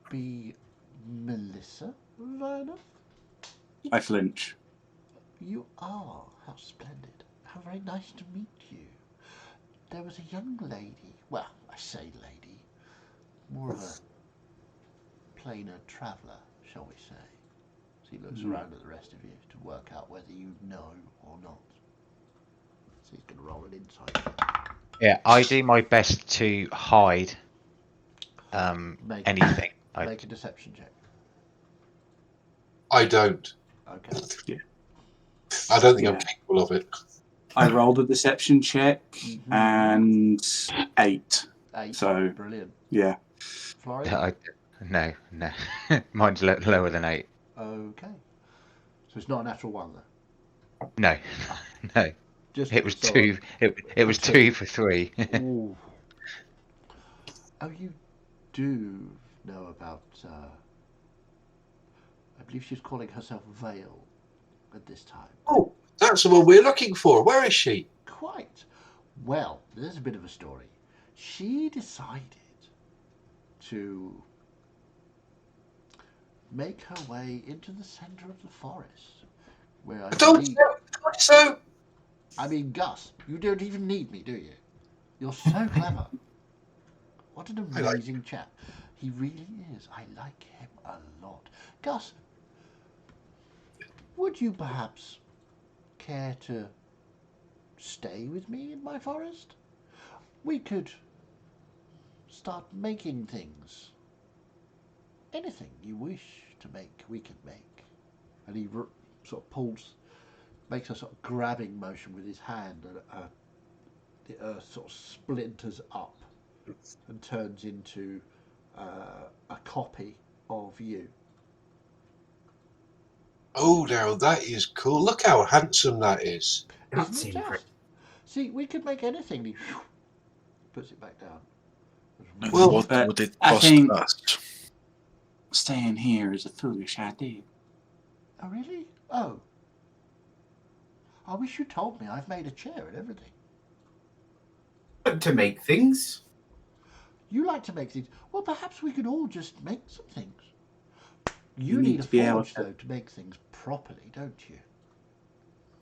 be Melissa Verna? I flinch. You are. How splendid. How very nice to meet you. There was a young lady. Well, I say lady. More of a plainer traveller, shall we say. So he looks around at the rest of you to work out whether you know or not. So he's going to roll an insight check. Yeah, I do my best to hide Make- anything. Make a deception check. I don't. Okay. I don't think I'm Yeah. capable of it. I rolled a deception check and 8. 8. So, Brilliant. yeah. Florian? No. Mine's lower than 8. Okay. So it's not a natural one, though. No. Just It was so 2. It was 2 for 3. Ooh. Oh, you do know about, I believe she's calling herself Vale at this time. Oh, that's the one we're looking for. Where is she? Quite. Well, there's a bit of a story. She decided to make her way into the centre of the forest, where I believe... So, I mean, Gus, you don't even need me, do you? You're so clever. What an amazing chap. He really is. I like him a lot. Gus, would you perhaps care to stay with me in my forest? We could start making things. Anything you wish to make, we can make. And he sort of makes a sort of grabbing motion with his hand, and the earth sort of splinters up and turns into a copy of you. oh, now that is cool. Look how handsome that is. That's Isn't it impressive. just? See, we could make anything. He puts it back down. And Well, what but would it I cost think- us? Staying here is a foolish idea. Oh, really? Oh. I wish you told me. I've made a chair and everything. But to make things. You like to make things. Well, perhaps we could all just make some things. You You need need a to be able forge, to- though, to make things properly, don't you?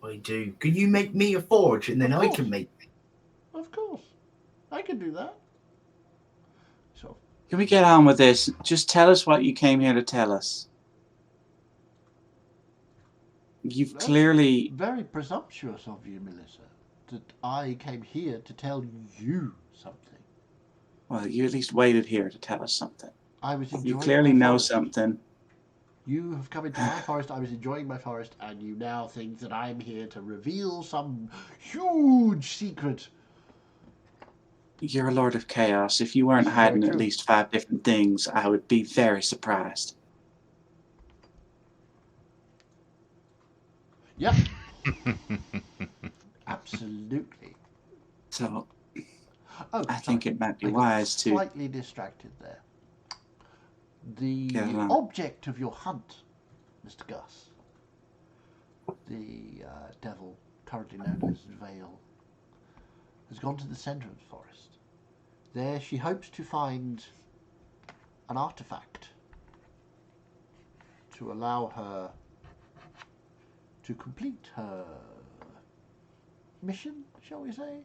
I do. Can you make me a forge and then Of I course. can make... Of course. I can do that. So, Can we get on with this? Just tell us what you came here to tell us. You've That's clearly... very presumptuous of you, Melissa, that I came here to tell you something. Well, you at least waited here to tell us something. I was enjoying You clearly my know forest. something. You have come into my forest, I was enjoying my forest, and you now think that I'm here to reveal some huge secret. You're a Lord of Chaos. If you weren't This is very hiding at true. least 5 different things, I would be very surprised. Yep. Absolutely. So, Oh, I think sorry. it might be I got wise to... slightly distracted there. The Get along. object of your hunt, Mr. Gus, the devil currently known as Vale, has gone to the centre of the forest. There she hopes to find an artifact to allow her to complete her mission, shall we say?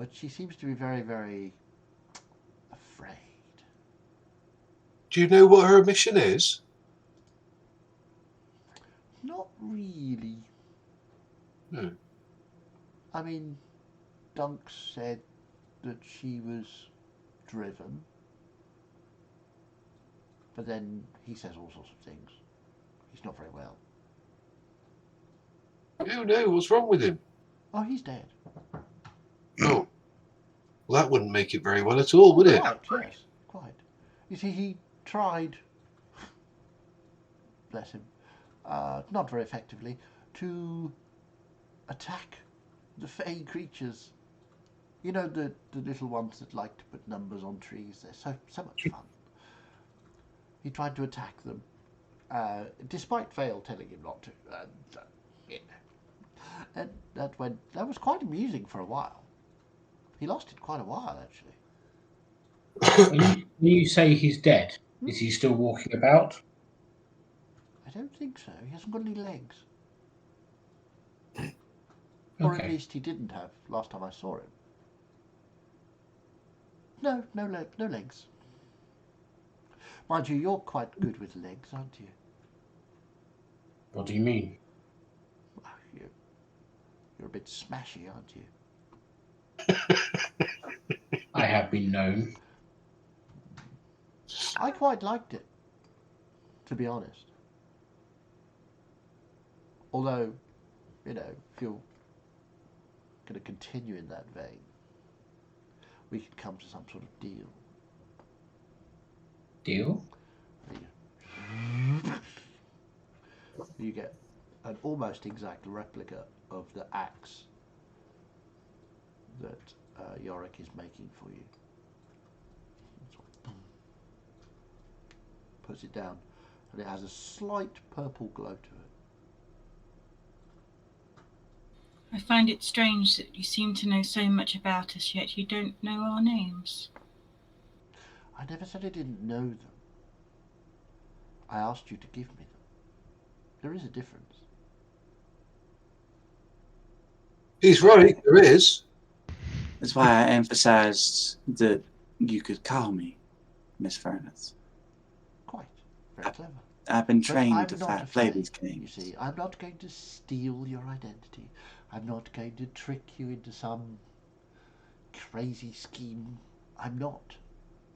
but she seems to be very, very afraid. Do you know what her mission is? Not really. Hmm. I mean, Dunk said that she was driven, but then he says all sorts of things. He's not very well. Oh no, what's wrong with him? Oh, he's dead. Oh, well, that wouldn't make it very well at all, would it? Quite, yes, quite. You see, he tried, bless him, not very effectively, to attack the fey creatures. You know, the little ones that like to put numbers on trees. They're so much fun. He tried to attack them, despite Vale telling him not to. And that was quite amusing for a while. He lasted quite a while, actually. When you say he's dead, is he still walking about? I don't think so. He hasn't got any legs. Or at Okay. least he didn't have last time I saw him. No legs. Mind you, you're quite good with legs, aren't you? What do you mean? Well, you're a bit smashy, aren't you? I have been known. I quite liked it, to be honest. Although, if you're going to continue in that vein, we could come to some sort of deal. Deal? You get an almost exact replica of the axe that Yorick is making for you. Puts it down, and it has a slight purple glow to it. I find it strange that you seem to know so much about us, yet you don't know our names. I never said I didn't know them. I asked you to give me them. There is a difference. He's right, there is. That's why I emphasized that you could call me Miss Furness. Quite. Very clever. I've been But trained I'm to not play afraid, these games. You see, I'm not going to steal your identity. I'm not going to trick you into some crazy scheme. I'm not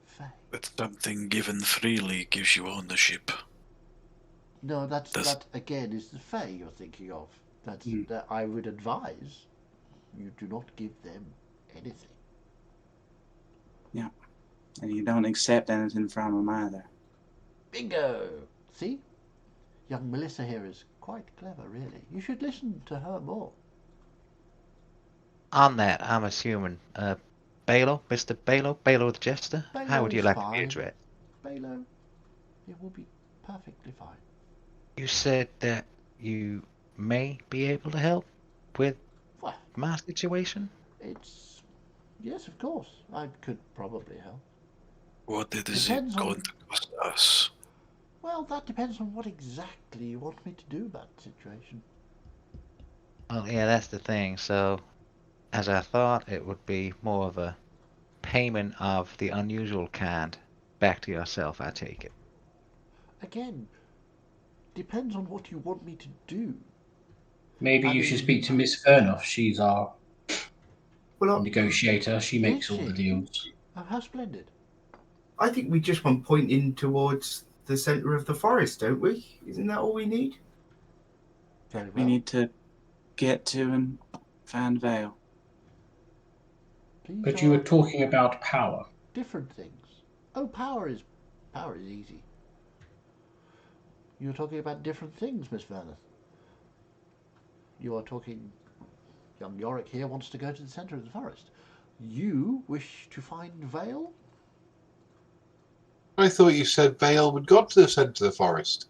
Fae. But something given freely gives you ownership. No, that again is the Fae you're thinking of. That I would advise you do not give them anything. Yeah. And you don't accept anything from them either. Bingo! See? Young Melissa here is quite clever, really. You should listen to her more. On that, I'm assuming, Balo, Mr. Balo the Jester, how would you like to be addressed? Balo, it will be perfectly fine. You said that you may be able to help with Well, my situation? yes, of course. I could probably help. What is it Depends going on- to cost us? Well, that depends on what exactly you want me to do about the situation. Well, yeah, that's the thing. So, as I thought, it would be more of a payment of the unusual kind back to yourself, I take it. Again, depends on what you want me to do. Maybe I you should mean- speak to Miss Vernoff. She's our Well, negotiator. She makes all she? the deals. Oh, how splendid. I think we just want pointing towards the centre of the forest, don't we? Isn't that all we need? Very We well. need to get to and find Vale. These But you were are talking about power. different things. Oh, power is easy. You're talking about different things, Miss Vernon. You are talking. Young Yorick here wants to go to the centre of the forest. You wish to find Vale? I thought you said Vale would go to the centre of the forest.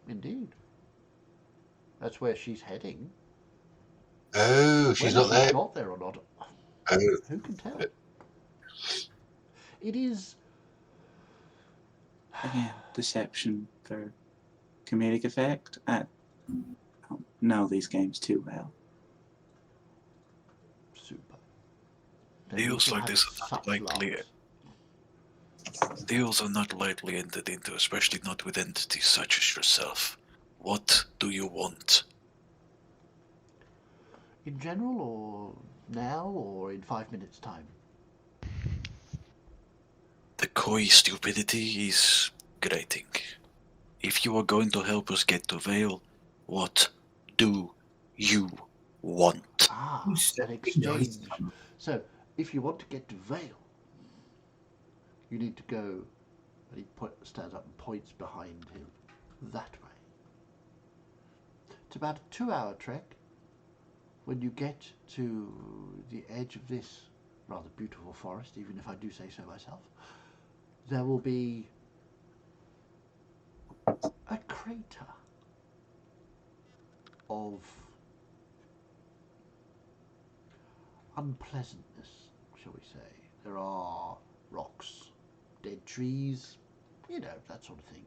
Indeed. That's where she's heading. Oh, she's Whether not there. got there or not, Oh, who can tell? It is. Again, deception for comedic effect. I don't know these games too well. Super. Then you Deals shall like have this are not such likely. larks. Deals are not lightly entered into, especially not with entities such as yourself. What do you want? In general, or now, or in 5 minutes' time? The coy stupidity is grating. If you are going to help us get to Vale, what do you want? Ah, You said an it nice. exchange. So, if you want to get to Vale, you need to go, and he stands up and points behind him, that way. It's about a 2-hour trek. When you get to the edge of this rather beautiful forest, even if I do say so myself, there will be a crater of unpleasantness, shall we say. There are rocks, dead trees, that sort of thing.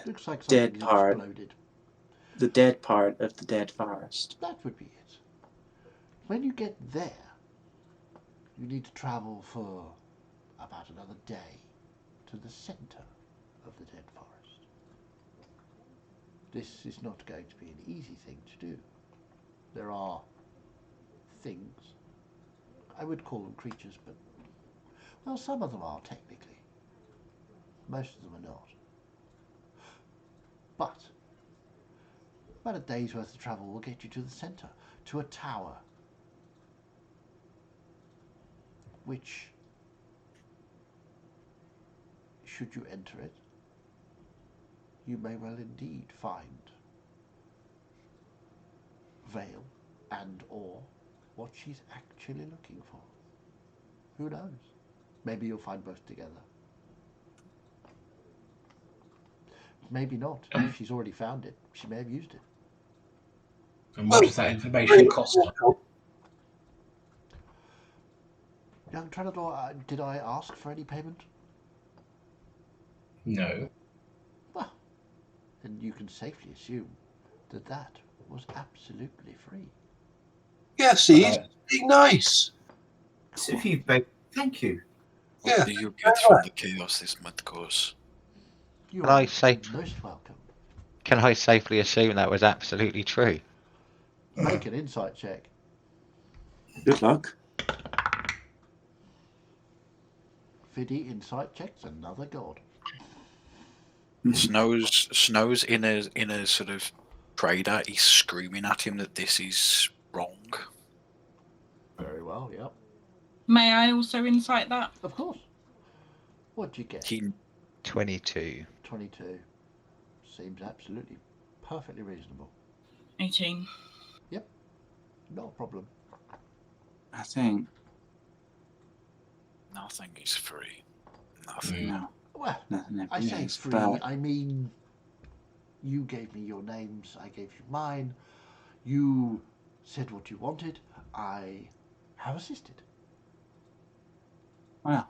Looks like Dead something's part. exploded. The dead part of the dead forest. That would be it. When you get there, you need to travel for about another day to the centre of the dead forest. This is not going to be an easy thing to do. There are things, I would call them creatures, but, well, some of them are technically. Most of them are not. But about a day's worth of travel will get you to the centre, to a tower, which, should you enter it, you may well indeed find Vale and or what she's actually looking for. Who knows? Maybe you'll find both together. Maybe not. If she's already found it, she may have used it. And what does that information cost us? Young Trenador, did I ask for any payment? No. Well, then you can safely assume that that was absolutely free. Yes, he's being nice. So if you beg, thank you. What Yeah. do you get from the chaos this might cause? You Can are I say- most welcome. Can I safely assume that was absolutely true? Make an insight check. Good luck. Fiddy insight checks another god. Snow's in a sort of trader. He's screaming at him that this is wrong. Very well, yep. May I also incite that? Of course. What'd you get? 22. 22. Seems absolutely perfectly reasonable. 18. Not a problem. I think. Nothing is free. Nothing. No. Well, Nothing ever I say is, free, but I mean, you gave me your names, I gave you mine. You said what you wanted. I have assisted. well,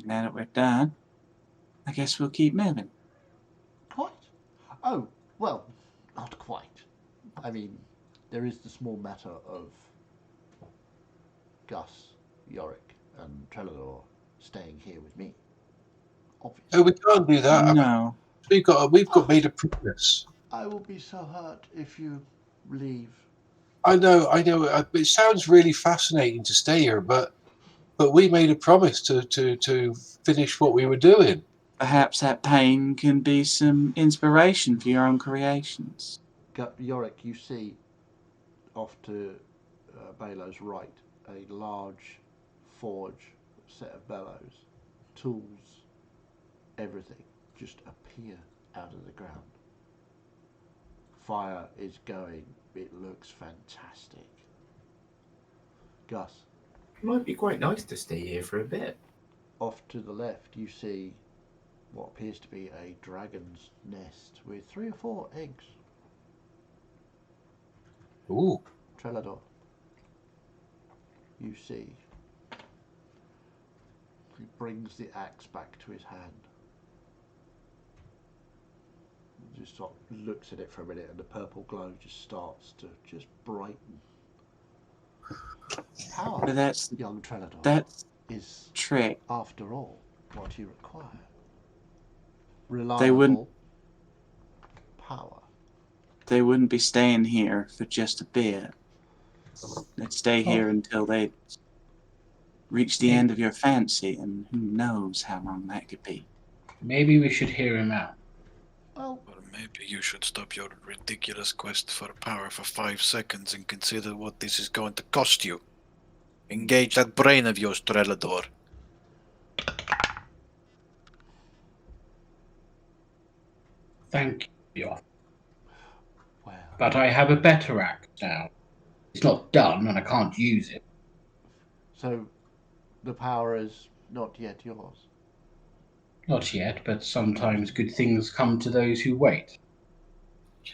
now that we're done, I guess we'll keep moving. Quite. Oh, well, not quite. I mean, there is the small matter of Gus, Yorick, and Trellador staying here with me. Obviously. Oh, we can't do that. No. We've got made a promise. I will be so hurt if you leave. I know. It sounds really fascinating to stay here, but we made a promise to finish what we were doing. Perhaps that pain can be some inspiration for your own creations. Yorick, you see off to Balo's right a large forge, set of bellows, tools, everything just appear out of the ground. Fire is going. It looks fantastic. Gus, It might be quite nice to stay here for a bit. off to the left you see what appears to be a dragon's nest with 3 or 4 eggs. Ooh. Trellador, you see he brings the axe back to his hand. He just sort of looks at it for a minute and the purple glow just starts to just brighten. Power, But that's young Trelador, that's is, trick. after all, what you require. They wouldn't Reliable power. they wouldn't be staying here for just a bit. They'd stay Oh. here until they reach the end of your fancy, and who knows how long that could be. Maybe we should hear him out. Well, Or maybe you should stop your ridiculous quest for power for 5 seconds and consider what this is going to cost you. Engage that brain of yours, Trelador. Thank you. well, But I have a better axe now. It's not done and I can't use it. so the power is not yet yours. Not yet, but sometimes good things come to those who wait.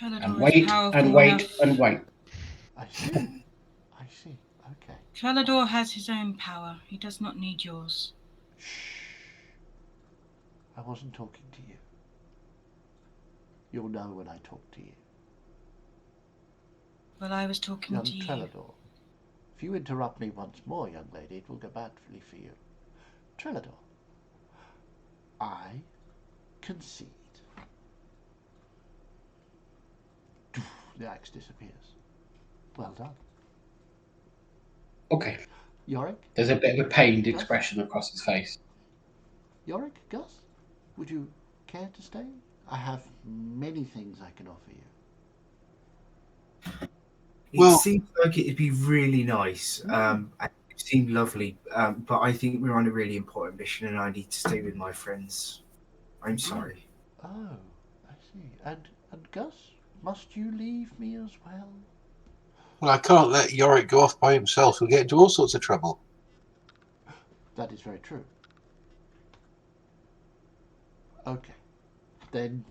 And Trelador is wait, powerful and wait, enough. and wait. I see. I see. Okay. Trelador has his own power. He does not need yours. Shh. I wasn't talking to you. You'll know when I talk to you. Well, I was talking Young to you. Trelador. If you interrupt me once more, young lady, it will go badly for you. Trelador. I concede. The axe disappears. Well done. Okay. Yorick? There's a bit of a pained expression across his face. Yorick, Gus? Would you care to stay? I have many things I can offer you. It seems like it'd be really nice. And it seemed lovely. But I think we're on a really important mission and I need to stay with my friends. I'm sorry. Oh, I see. And Gus, must you leave me as well? Well, I can't let Yorick go off by himself. He'll get into all sorts of trouble. That is very true. Okay. Then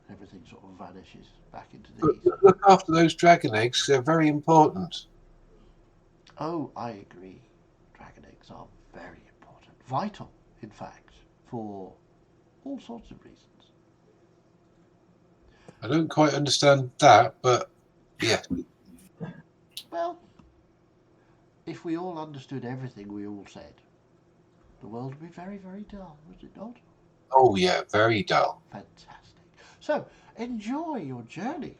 everything sort of vanishes back into the ether. Look after those dragon eggs. They're very important. Oh, I agree. Dragon eggs are very important. Vital, in fact, for all sorts of reasons. I don't quite understand that, but yeah. Well, if we all understood everything we all said, the world would be very, very dull, would it not? Oh, yeah, very dull. Fantastic. So, enjoy your journey.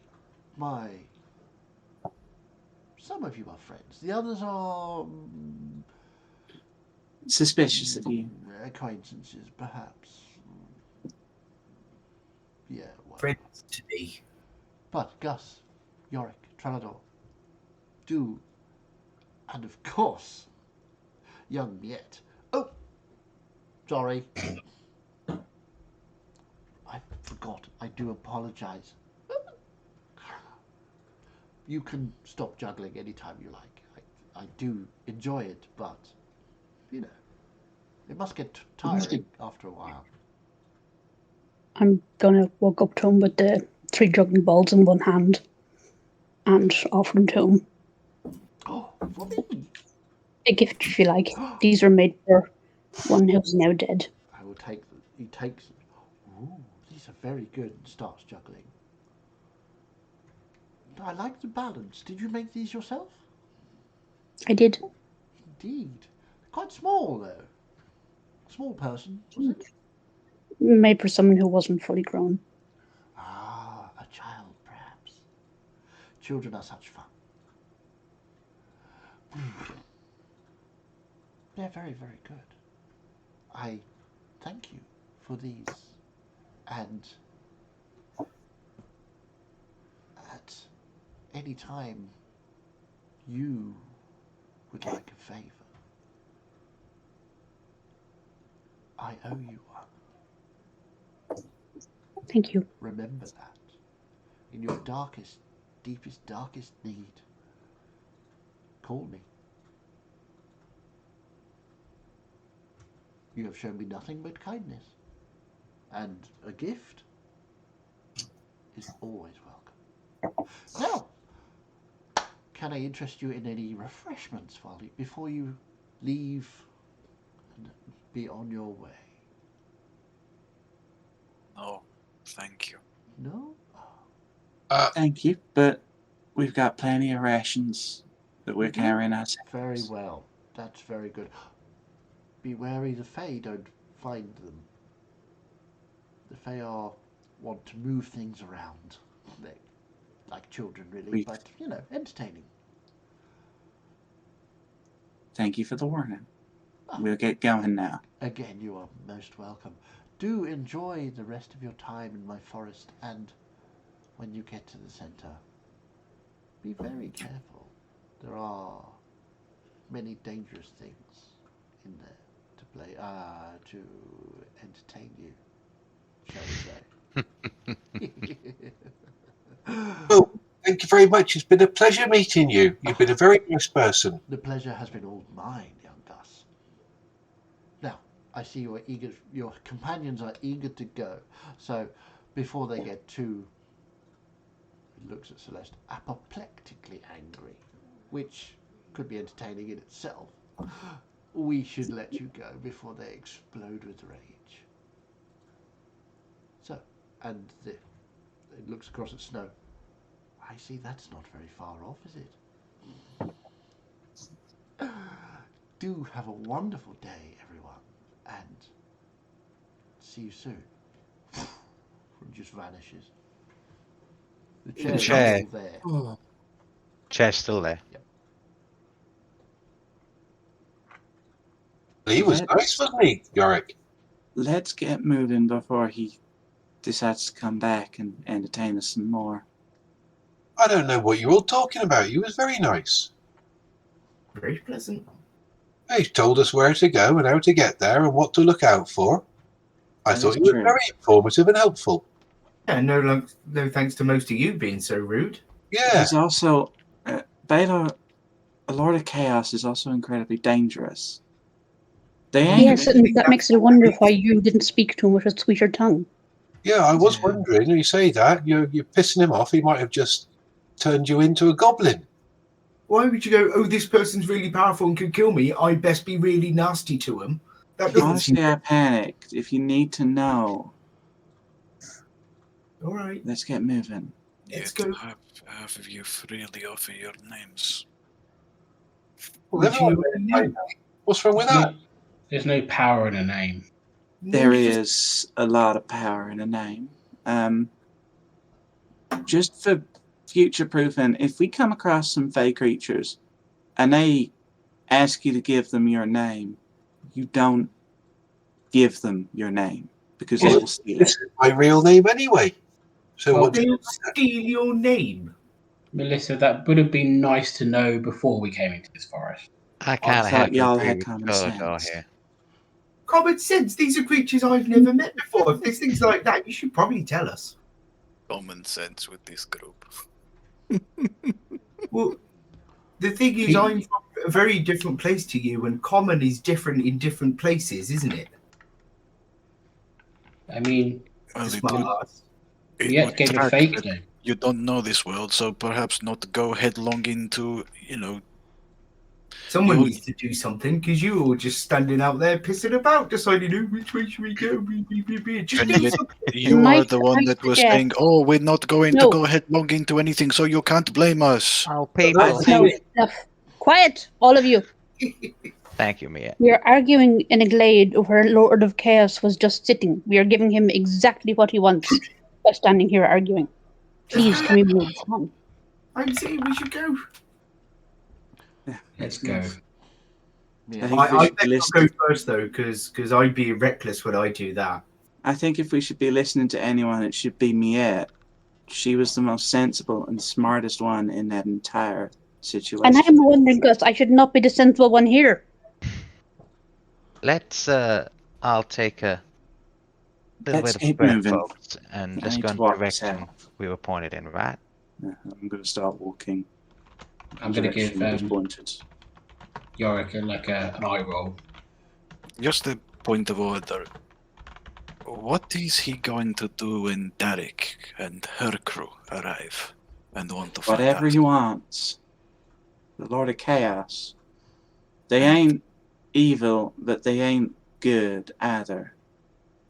Some of you are friends. The others are Suspicious of you. acquaintances, perhaps. Yeah, well. Friends to me. But Gus, Yorick, Trelador, do, and of course, young Miette. Oh, sorry. I forgot. I do apologize. You can stop juggling anytime you like. I do enjoy it, but, you know, it must get tiring after a while. I'm gonna walk up to him with the 3 juggling balls in one hand and offer them to him. Oh, for me? A gift, if you like. These are made for one who's now dead. I will take them. He takes them. Ooh, these are very good, and starts juggling. I like the balance. Did you make these yourself? I did. Indeed. Quite small, though. Small person, was it? Made for someone who wasn't fully grown. Ah, a child, perhaps. Children are such fun. They're very, very good. I thank you for these. And at any time you would like a favour, I owe you one. Thank you. Remember that. In your darkest, deepest, darkest need, call me. You have shown me nothing but kindness, and a gift is always welcome. Now, can I interest you in any refreshments before you leave and be on your way? No, thank you. No? Thank you, but we've got plenty of rations that we're carrying ourselves. Very well. That's very good. Be wary the Fae don't find them. The Fae want to move things around. They like children, really, but, entertaining. Thank you for the warning. Ah. We'll get going now. Again, you are most welcome. Do enjoy the rest of your time in my forest, and when you get to the center, be very careful. There are many dangerous things in there to play, to entertain you, shall we say. Well, thank you very much. It's been a pleasure meeting you. You've been a very nice person. The pleasure has been all mine, young Gus. Now, I see your companions are eager to go. So, before they get too, he looks at Celeste, apoplectically angry, which could be entertaining in itself, we should let you go before they explode with rage. So, and it looks across at Snow. I see that's not very far off, is it? Do have a wonderful day, everyone, and see you soon. And just vanishes. The chair is chair. still there. Oh, Chair's still there. He was nice, wasn't he, Yorick? let's get moving before he decides to come back and entertain us some more. I don't know what you're all talking about. He was very nice. Very pleasant. He told us where to go and how to get there and what to look out for. I That thought is he was true. very informative and helpful. Yeah, no thanks to most of you being so rude. Yeah. He's also, Bela, a Lord of Chaos, is also incredibly dangerous. They ain't. Yes, and that makes me wonder why you didn't speak to him with a sweeter tongue. Yeah, I was wondering, when you say that, you're pissing him off. He might have just turned you into a goblin. Why would you go, oh, this person's really powerful and could kill me, I best be really nasty to him? That doesn't Honestly, seem... I panicked. If you need to know, All right, let's get moving. let's Yet go. half of you freely offer your names. Well, Would everyone you knows my name. What's wrong with that? There's no power in a name. There is a lot of power in a name. Just for future proofing, if we come across some fey creatures and they ask you to give them your name, you don't give them your name because they will steal This it. is my real name anyway. So Well, what do you They'll steal your name. Melissa, that would have been nice to know before we came into this forest. I I kind of thought have to y'all agree had with common Skeletor sense. here. Common sense. These are creatures I've never met before. If there's things like that, you should probably tell us. Common sense with this group. Well, the thing is, I'm from a very different place to you, and common is different in different places, isn't it? I mean, Well, it Smart would, ass. it we had would to give a track fake that name. you don't know this world, so perhaps not go headlong into, Someone You- needs to do something because you all just standing out there pissing about, deciding, oh, which way should we go? Just And do yet something. you are the one that was suggest- saying, "Oh, we're not going to No. go headlong into anything, so you can't blame us." Oh, I people. think No, enough. Quiet, all of you. Thank you, Mia. We are arguing in a glade where Lord of Chaos was just sitting. We are giving him exactly what he wants by standing here arguing. Please, can we move on? I'm saying we should go. Let's go. I think if we I should be bet I'll listening. go first, though, because I'd be reckless when I do that. I think if we should be listening to anyone, it should be Miette. She was the most sensible and smartest one in that entire situation. And I'm wondering, Gus, I should not be the sensible one here. Let's, I'll take a little Let's bit of keep breath, moving. folks, and I just need go to in walk the direction myself. we were pointed in, right? Yeah, I'm going to start walking. I'm going to give Direction that was pointed. Yorick an eye roll. Just a point of order. What is he going to do when Derek and her crew arrive and want to find Whatever out? he wants. The Lord of Chaos. They ain't evil, but they ain't good either.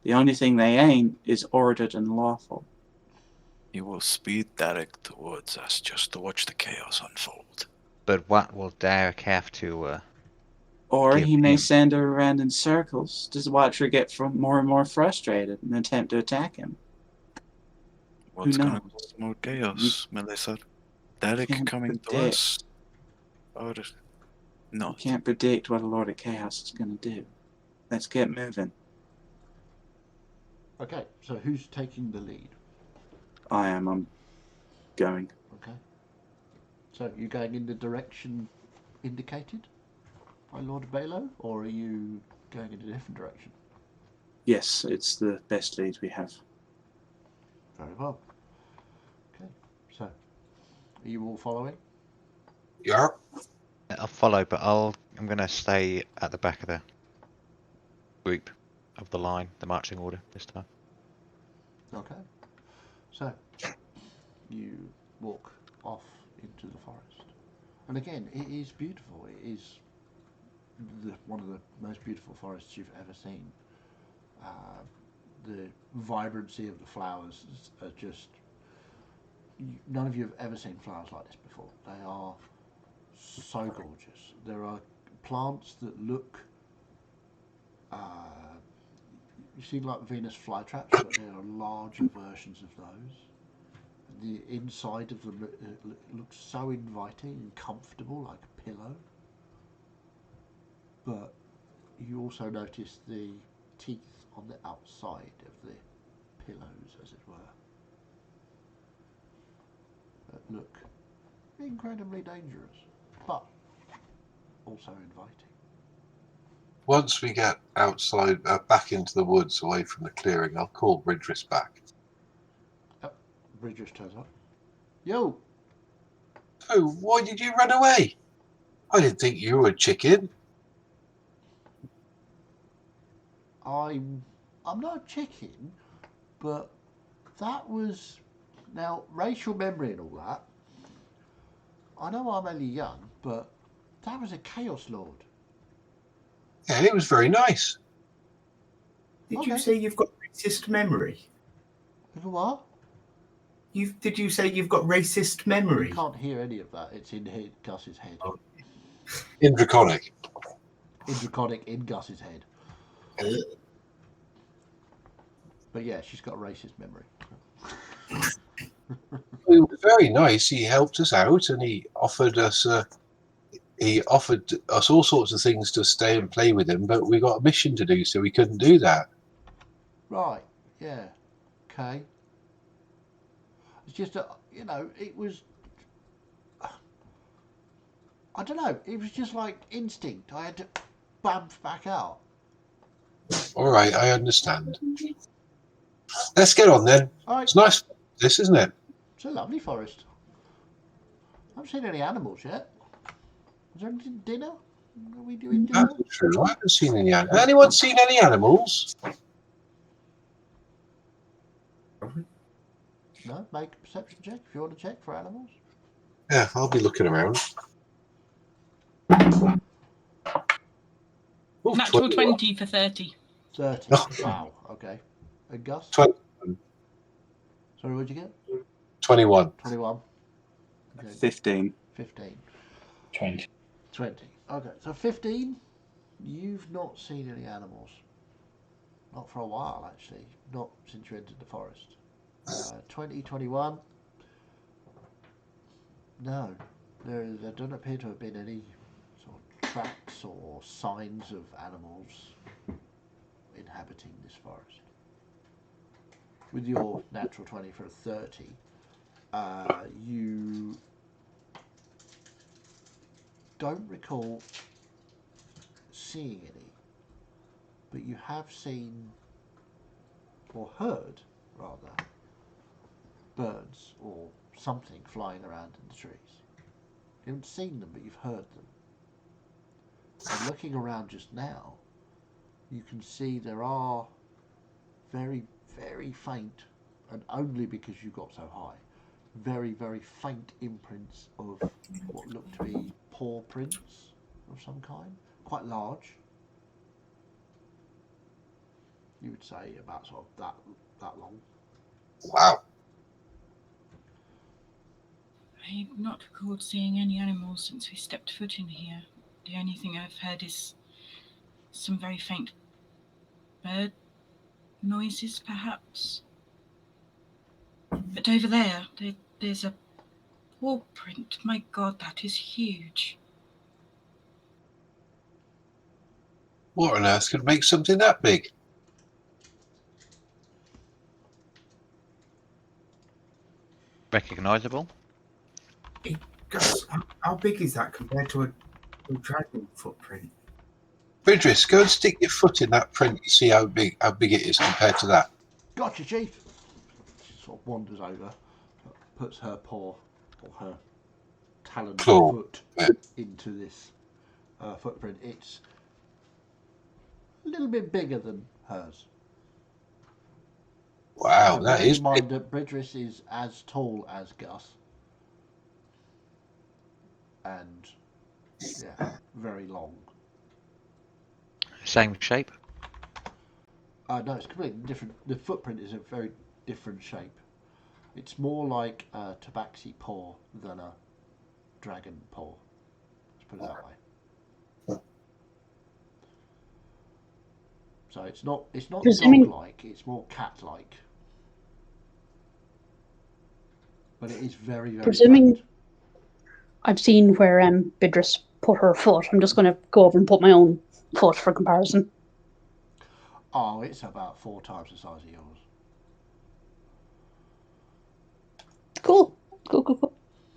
The only thing they ain't is ordered and lawful. He will speed Derek towards us just to watch the chaos unfold. But what will Derek have to Or give he may him? send her around in circles to watch her get more and more frustrated and attempt to attack him. What's gonna knows? cause more chaos, Melissa? Derek can't coming to predict. us? Or You not? can't predict what a Lord of Chaos is going to do. Let's get moving. Okay, so who's taking the lead? I am. I'm going. Okay. So you're going in the direction indicated by Lord Balo, or are you going in a different direction? Yes, it's the best lead we have. Very well. Okay, so are you all following? Yeah. I'll follow, but I'm going to stay at the back of the group of the line, the marching order this time. Okay. So you walk off into the forest, and again, it is beautiful. It is one of the most beautiful forests you've ever seen. The vibrancy of the flowers are just. None of you have ever seen flowers like this before. They are so gorgeous. There are plants that look. You see, like Venus flytraps, but there are larger versions of those. The inside of them looks so inviting and comfortable, like a pillow. But you also notice the teeth on the outside of the pillows, as it were, that look incredibly dangerous, but also inviting. Once we get outside, back into the woods, away from the clearing, I'll call Bridris back. Yep, Bridges turns up. Yo! Oh, why did you run away? I didn't think you were a chicken. I'm not a chicken, but that was... Now, racial memory and all that, I know I'm only young, but that was a Chaos Lord. Yeah, it was very nice. Did Okay. you say you've got racist memory? What? Did you say you've got racist memory? You can't hear any of that. It's in Gus's head. Oh. In Draconic. In Draconic, in Gus's head. But yeah, she's got racist memory. He was very nice. He helped us out, and he offered us all sorts of things to stay and play with him. But we got a mission to do, so we couldn't do that. Right, yeah. Okay. It's just that, it was... I don't know. It was just like instinct. I had to bamf back out. All right, I understand. Let's get on then. All right. It's nice, this, isn't it? It's a lovely forest. I haven't seen any animals yet. Is there anything dinner? Are we doing dinner? That's true. I haven't seen any animals. Anyone seen any animals? No? Make a perception check if you want to check for animals. Yeah, I'll be looking around. Ooh, Natural 21. 20 for 30. 30. Oh. Wow, okay. And Gus? 21. Sorry, what'd you get? 21. 21. Okay. 15. 15. 20. 20. Okay, so 15, you've not seen any animals. Not for a while, actually. Not since you entered the forest. 20, 21. No, there don't appear to have been any sort of tracks or signs of animals inhabiting this forest. With your natural 20 for a 30, you don't recall seeing any, but you have seen, or heard rather, birds or something flying around in the trees. You haven't seen them, but you've heard them. And looking around just now, you can see there are very, very faint, and only because you got so high, very, very faint imprints of what look to be paw prints of some kind, quite large. You would say about sort of that long. Wow. I've not recalled seeing any animals since we stepped foot in here. The only thing I've heard is some very faint bird noises, perhaps. But over there's a paw print. My God, that is huge. What on earth could make something that big? Recognisable? Gus, how big is that compared to a dragon footprint? Bridris, go and stick your foot in that print. You see how big it is compared to that. Gotcha, Chief. She sort of wanders over, puts her paw or her taloned Claw. foot Yeah. into this footprint. It's a little bit bigger than hers. Wow, So that bearing is in big. mind that Bridris is as tall as Gus, and yeah, very long. Same shape? No, it's completely different. The footprint is a very different shape. It's more like a tabaxi paw than a dragon paw. Let's put it that way. So it's not Presuming- dog-like. It's more cat-like. But it is very, very Presuming- faint. I've seen where Bidris put her foot. I'm just going to go over and put my own foot for comparison. Oh, it's about 4 times the size of yours. Cool. Cool.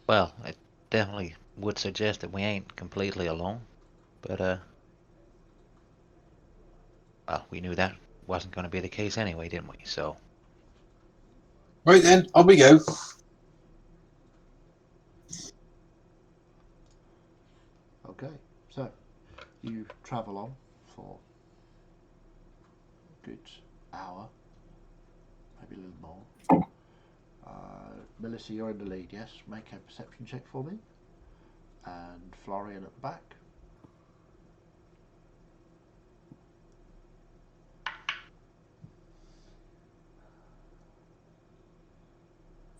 Well, it definitely would suggest that we ain't completely alone. But, well, we knew that wasn't going to be the case anyway, didn't we? So, Right then, on we go. Okay, so you travel on for a good hour, maybe a little more. Melissa, you're in the lead, yes? Make a perception check for me. And Florian at the back.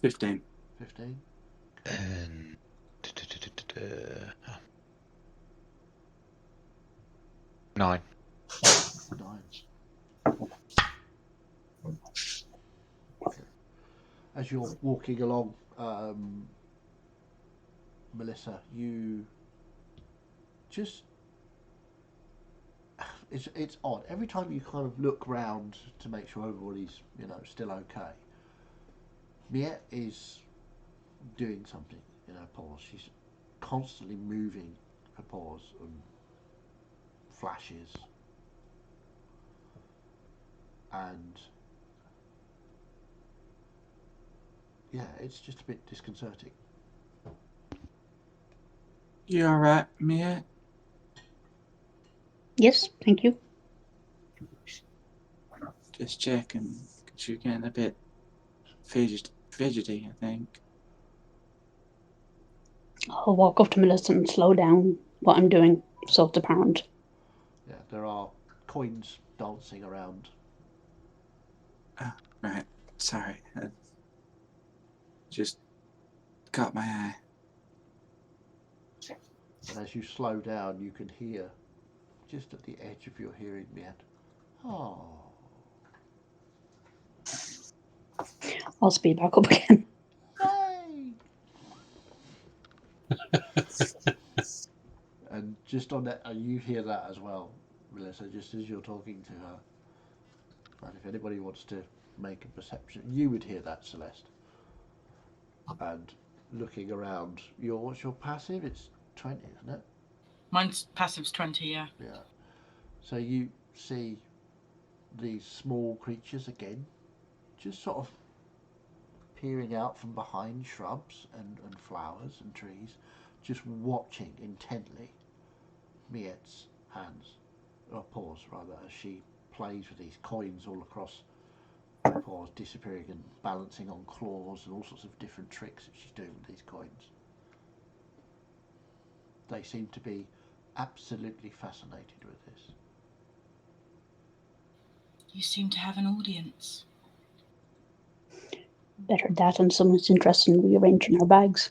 $15. 15. and 9. 9. Okay. As you're walking along, Melissa, you just it's odd. Every time you kind of look round to make sure everybody's still okay, Miette is doing something in her paws. She's constantly moving her paws and flashes, and yeah, it's just a bit disconcerting. You alright, Mia? Yes, thank you. Just checking, because you're getting a bit fidgety, I think. I'll walk up to Melissa and slow down what I'm doing, so it's apparent. Yeah, there are coins dancing around. Oh, right. Sorry. Just caught my eye. And as you slow down, you can hear, just at the edge of your hearing, Miette, oh. I'll speed back up again. Yay! And just on that, you hear that as well, Melissa, just as you're talking to her. And if anybody wants to make a perception, you would hear that, Celeste. And looking around, what's your passive? It's 20, isn't it? Mine's passive's 20, yeah. Yeah. So you see these small creatures again, just sort of peering out from behind shrubs and flowers and trees, just watching intently Miette's hands, or paws rather, as she plays with these coins all across her paws, disappearing and balancing on claws and all sorts of different tricks that she's doing with these coins. They seem to be absolutely fascinated with this. You seem to have an audience. Better that and someone's interested in rearranging our bags.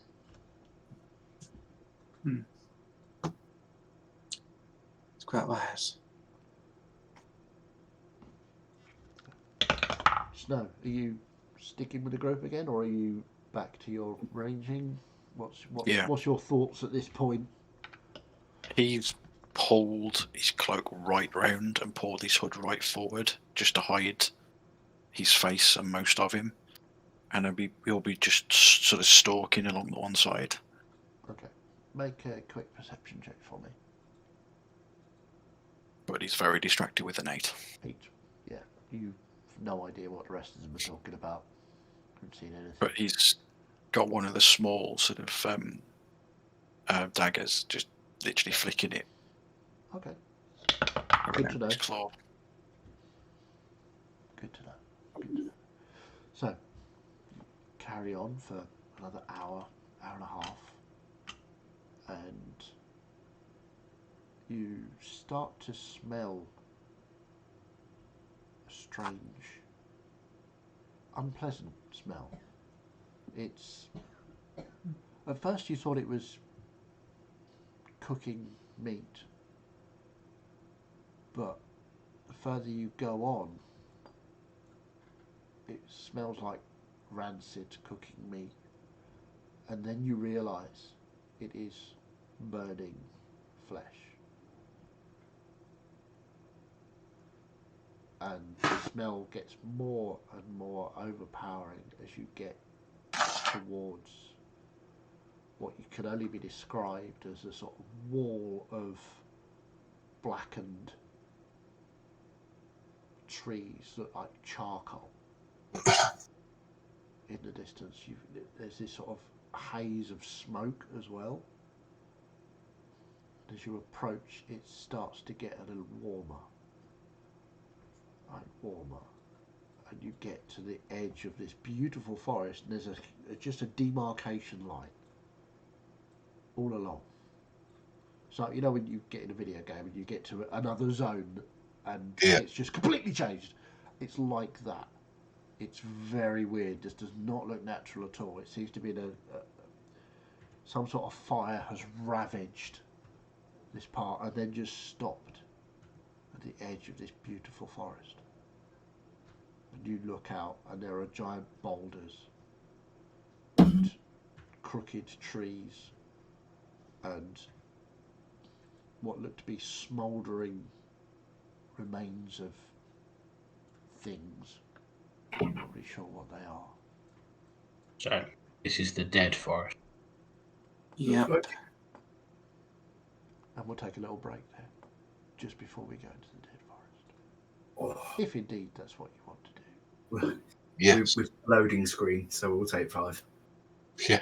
quite wise. Snow, are you sticking with the group again, or are you back to your ranging? Yeah. What's your thoughts at this point? He's pulled his cloak right round and pulled his hood right forward just to hide his face and most of him. And he'll be just sort of stalking along the one side. Okay. Make a quick perception check for me. But he's very distracted with an 8. 8. Yeah. You've no idea what the rest of them are talking about. Haven't seen anything. But he's got one of the small sort of daggers, just literally flicking it. Okay. Good to know. His claw. Good to know. Good to know. So, carry on for another hour and a half, and you start to smell a strange, unpleasant smell. It's... At first you thought it was cooking meat, but the further you go on, it smells like rancid cooking meat, and then you realise it is burning flesh, and the smell gets more and more overpowering as you get towards what can only be described as a sort of wall of blackened trees that look like charcoal. In the distance, there's this sort of haze of smoke as well. As you approach, it starts to get a little warmer and warmer, and you get to the edge of this beautiful forest, and there's just a demarcation line all along. So you know when you get in a video game and you get to another zone and it's just completely changed. It's like that. It's very weird. This does not look natural at all. It seems to be some sort of fire has ravaged this part and then just stopped at the edge of this beautiful forest. And you look out and there are giant boulders and crooked trees and what look to be smouldering remains of things. I'm not really sure what they are. So, this is the dead forest. Yep. And we'll take a little break there, just before we go into the dead forest. Oh, If indeed that's what you want to do. well, Yes. with loading screen, so we'll take 5. Yeah.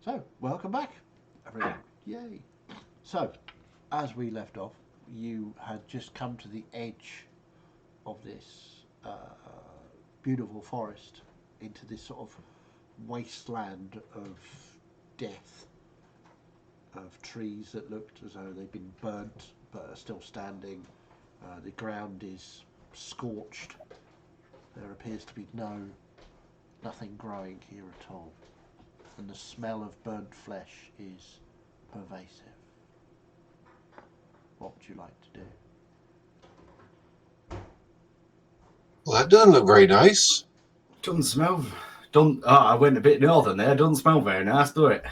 So, welcome back, everyone. Yay. So, as we left off, you had just come to the edge of this beautiful forest into this sort of wasteland of death, of trees that looked as though they'd been burnt but are still standing. The ground is scorched. There appears to be nothing growing here at all, and the smell of burnt flesh is pervasive. What would you like to do? Well, that doesn't look very nice. Doesn't smell. Don't. I went a bit northern there. Doesn't smell very nice, do it?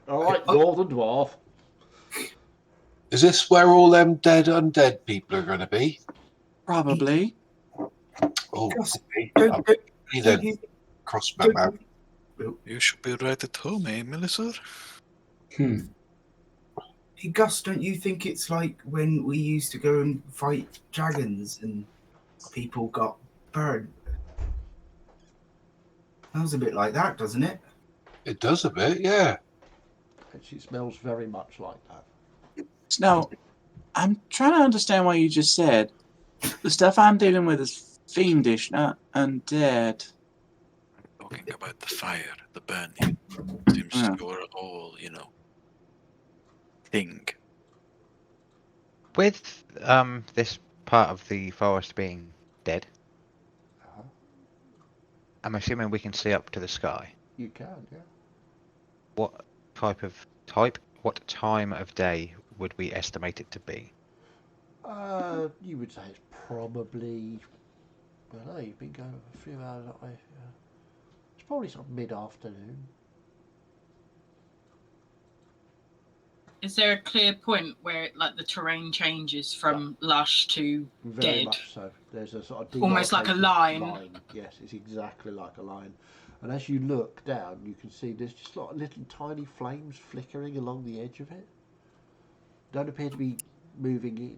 All right, Northern Dwarf. Is this where all them undead people are going to be? Probably. Oh, Gus, okay. don't Me then. you- Cross my mouth. You should be right at home, eh, Melissa? Hey, Gus, don't you think it's like when we used to go and fight dragons and people got burned? Smells a bit like that, doesn't it? It does a bit, yeah. Actually, it smells very much like that. Snow, I'm trying to understand what you just said. The stuff I'm dealing with is fiendish, not undead. Talking about the fire, the burning. Seems Yeah. you're all, thing. With this part of the forest being dead, Uh-huh. I'm assuming we can see up to the sky. You can, yeah. What what time of day would we estimate it to be? You would say it's probably. I don't know, you've been going a few hours that way. Yeah. It's probably sort of mid-afternoon. Is there a clear point where like the terrain changes from lush to Very dead? much so. There's a sort of Almost like a demarcated line. Yes, it's exactly like a line. And as you look down, you can see there's just like little tiny flames flickering along the edge of it. Don't appear to be moving in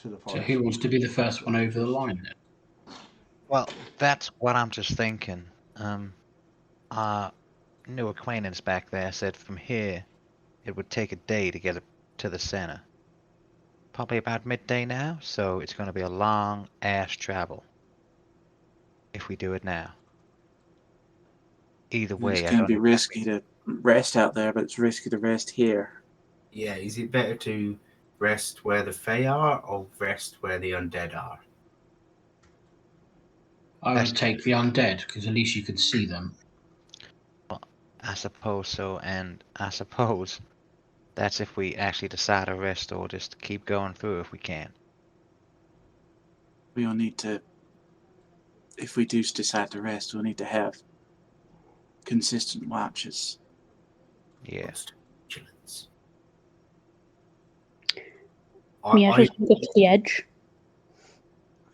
to the So forest. who wants to be the first one over the line then? Well, that's what I'm just thinking. Our new acquaintance back there said from here it would take a day to get up to the center. Probably about midday now, so it's going to be a long ass travel if we do it now. Either It's way, I going to don't be know. risky to rest out there, but it's risky to rest here. Yeah, is it better to rest where the Fae are or rest where the undead are? I That's would take the undead because at least you could see them. I suppose so, and I suppose that's if we actually decide to rest or just keep going through if we can. We'll need to, if we do decide to rest, we'll need to have consistent watches. Yeah. Vigilance. Yeah, just go to the edge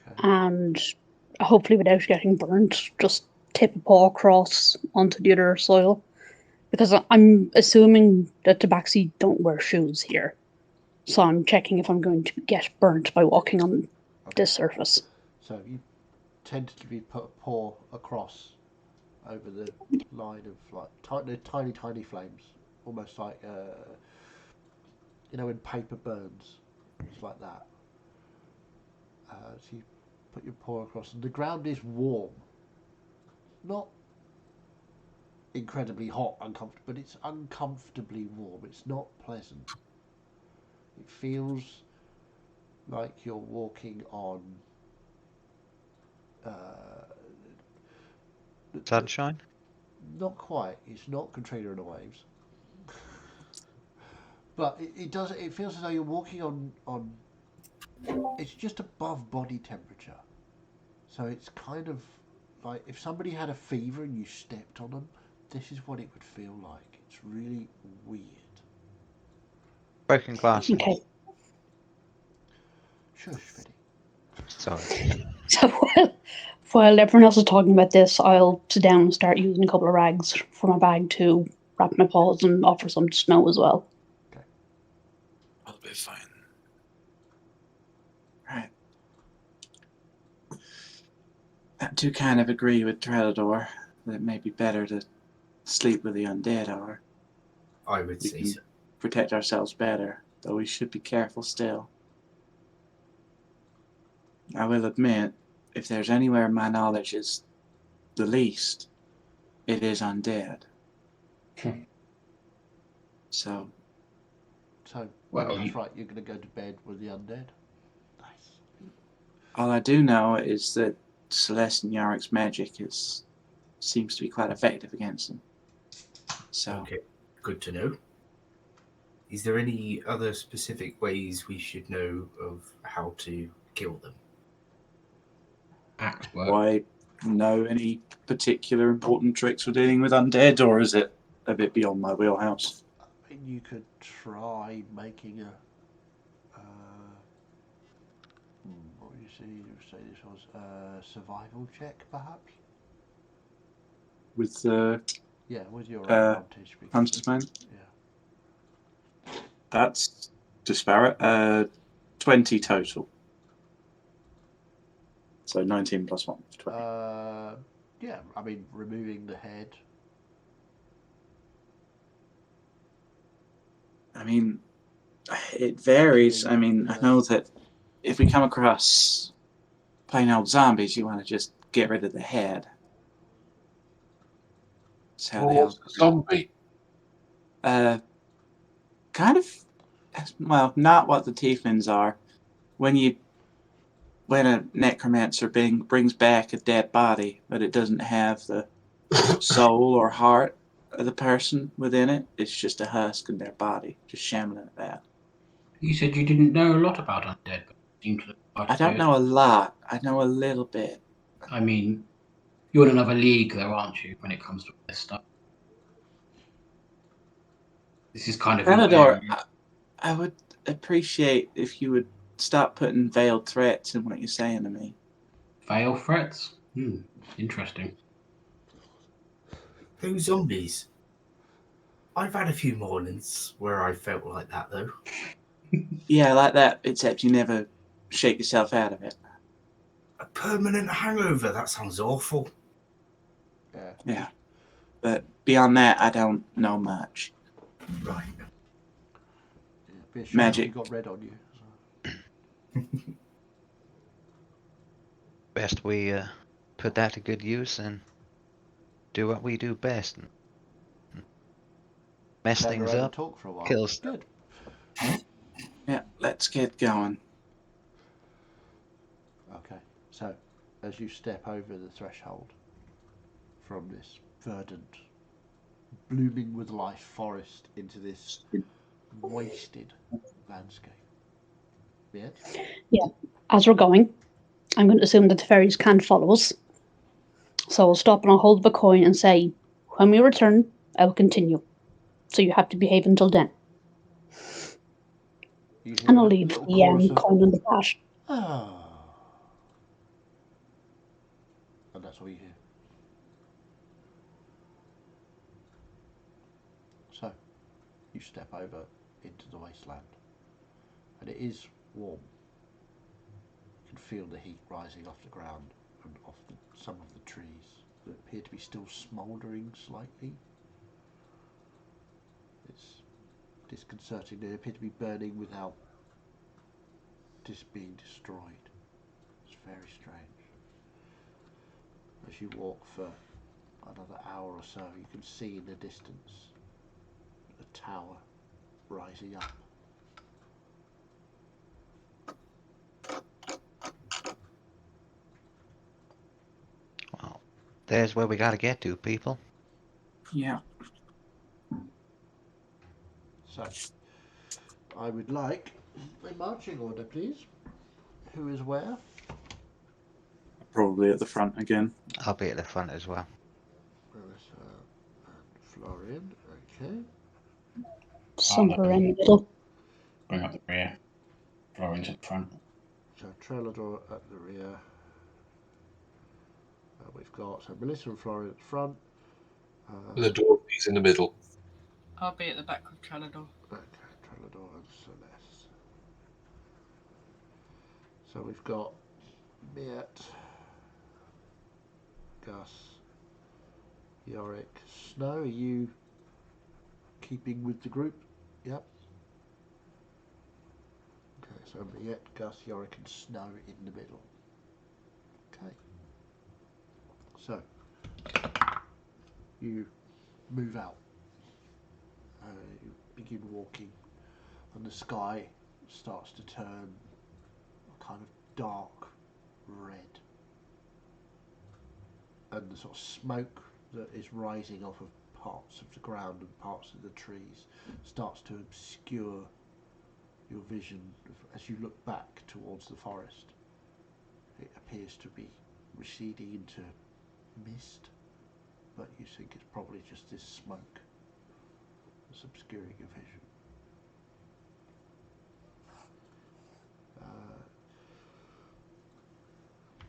Okay. and hopefully without getting burnt, just tip a paw across onto the other soil. Because I'm assuming that Tabaxi don't wear shoes here. So I'm checking if I'm going to get burnt by walking on this surface. So you tentatively put a paw across over the line of like tiny flames, almost like when paper burns. It's like that. So you put your paw across, and the ground is warm. Not incredibly hot, uncomfortable, but it's uncomfortably warm. It's not pleasant. It feels like you're walking on Sunshine? not quite. It's not Katrina and the Waves, but it does. It feels as though you're walking on. It's just above body temperature, so it's kind of like if somebody had a fever and you stepped on them. This is what it would feel like. It's really weird. Broken glasses. Okay. Shush, Freddy. Sorry. So while everyone else is talking about this, I'll sit down and start using a couple of rags from my bag to wrap my paws and offer some to Snow as well. I'll be fine. Right. I do kind of agree with Trelador that it may be better to sleep with the undead are, I would we say can so. protect ourselves better, though we should be careful still. I will admit, if there's anywhere my knowledge is the least, it is undead. So, Well, that's you- right, you're going to go to bed with the undead. Nice. all I do know is that Celeste and Yorick's magic seems to be quite effective against them. So, Okay, good to know. Is there any other specific ways we should know of how to kill them? axe work. why know any particular important tricks for dealing with undead, or is it a bit beyond my wheelhouse? I mean, you could try making a. What would you say? You say this was a survival check, perhaps? With the Yeah, with your Uh, advantage. Because Hunter's Man? Yeah. That's disparate. 20 total. So 19 plus 1 is 20. Yeah, I mean, removing the head. I mean, it varies. I mean, I know that if we come across plain old zombies, you want to just get rid of the head. That's how they all. What's a zombie? Kind of, well, not what the tieflings are. When a necromancer brings back a dead body, but it doesn't have the soul or heart of the person within it, it's just a husk in their body, just shambling about. You said you didn't know a lot about undead, but you seem to know I don't know a lot. I know a little bit. I mean, you're in another league, though, aren't you, when it comes to this stuff? This is kind of your Canador, area. I would appreciate if you would stop putting veiled threats in what you're saying to me. Fail threats? Interesting. Those zombies. I've had a few mornings where I felt like that, though. Yeah, like that, except you never shake yourself out of it. A permanent hangover. That sounds awful. Yeah. Yeah. But beyond that, I don't know much. Right. Yeah, be a shame Magic. you got red on you. So. Best we put that to good use and do what we do best. Mess Stand things around and up, talk for a while. kill stuff. Good. Yeah, let's get going. Okay, so as you step over the threshold from this verdant, blooming with life forest into this wasted landscape. Yes? Yeah. As we're going, I'm going to assume that the fairies can't follow us. So I'll stop and I'll hold the coin and say, when we return, I will continue. So you have to behave until then. You hear And I'll a leave little the chorus of, coin on the path. ah. And that's all you hear. So, you step over into the wasteland. And it is warm. You can feel the heat rising off the ground and off some of the trees that appear to be still smouldering slightly. It's disconcerting. They appear to be burning without being destroyed. It's very strange. As you walk for another hour or so, you can see in the distance a tower rising up. Well, there's where we gotta get to, people. Yeah. So, I would like a marching order, please. Who is where? Probably at the front again. I'll be at the front as well. Melissa and Florian. Okay. Somewhere in the middle. Bring up the rear. Throw into the front. So Trelador at the rear. We've got Melissa and Florian at the front. The dwarf is in the middle. I'll be at the back with Trellador. Okay, Trelador and Celeste. So we've got Miet, Gus, Yorick, Snow, are you keeping with the group? Yep. Okay, so Miette, Gus, Yorick and Snow in the middle. Okay. So, you move out. You begin walking and the sky starts to turn a kind of dark red. And the sort of smoke that is rising off of parts of the ground and parts of the trees starts to obscure your vision as you look back towards the forest. It appears to be receding into mist, but you think it's probably just this smoke that's obscuring your vision.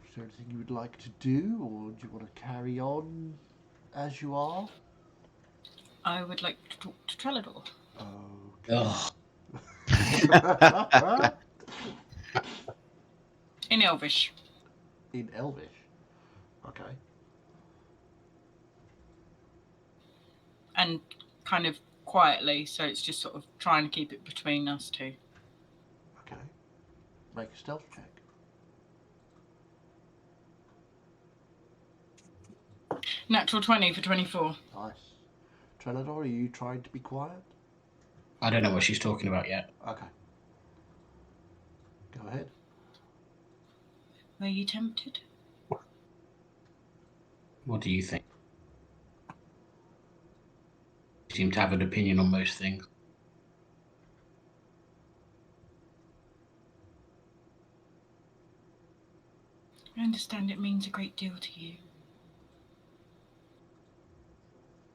Is there anything you would like to do, or do you want to carry on as you are? I would like to talk to Trellador. Ugh. Okay. In Elvish. In Elvish? Okay. And kind of quietly, so it's just sort of trying to keep it between us two. Okay. Make a stealth check. Natural 20 for 24. Nice. Trellador, are you trying to be quiet? I don't know what she's talking about yet. Okay. Go ahead. Were you tempted? What do you think? You seem to have an opinion on most things. I understand it means a great deal to you.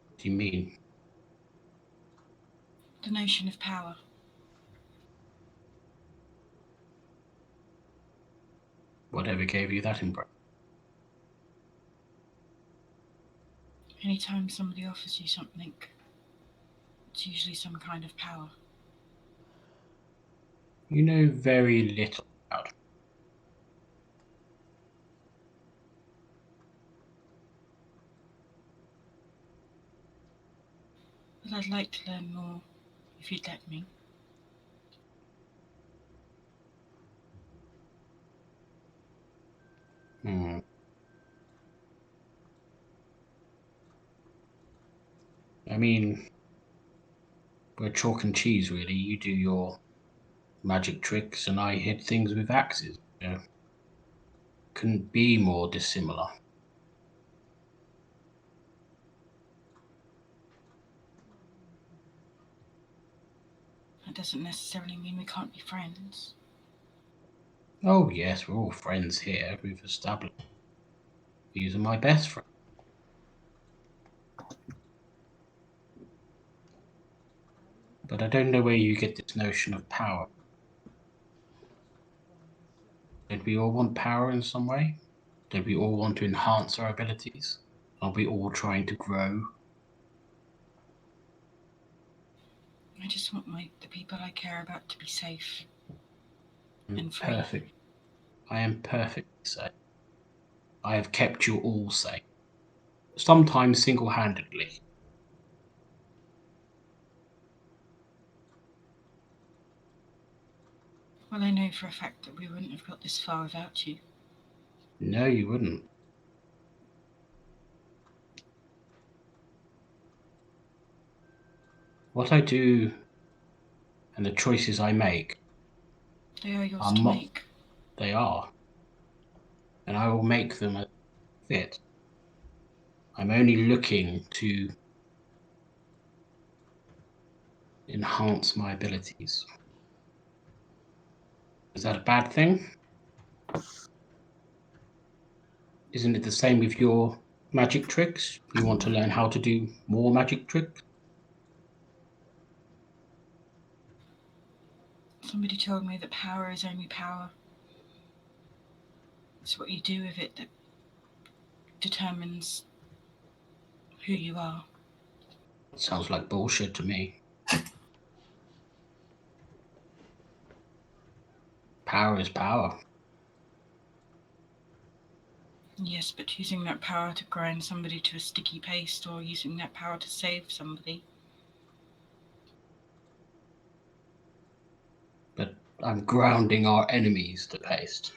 What do you mean? The notion of power. Whatever gave you that impression? Anytime somebody offers you something, it's usually some kind of power. You know very little about it. But I'd like to learn more, if you'd let me. I mean, we're chalk and cheese, really. You do your magic tricks, and I hit things with axes. You know, couldn't be more dissimilar. That doesn't necessarily mean we can't be friends. Oh, yes, we're all friends here. We've established these are my best friends. But I don't know where you get this notion of power. Don't we all want power in some way? Don't we all want to enhance our abilities? Are we all trying to grow? I just want the people I care about to be safe and free. Perfect. I am perfectly safe. I have kept you all safe. Sometimes single-handedly. Well, I know for a fact that we wouldn't have got this far without you. No, you wouldn't. What I do and the choices I make They are yours are to make. They are. And I will make them as fit. I'm only looking to enhance my abilities. Is that a bad thing? Isn't it the same with your magic tricks? You want to learn how to do more magic tricks? Somebody told me that power is only power. It's what you do with it that determines who you are. Sounds like bullshit to me. Power is power. Yes, but using that power to grind somebody to a sticky paste, or using that power to save somebody. But I'm grounding our enemies to paste.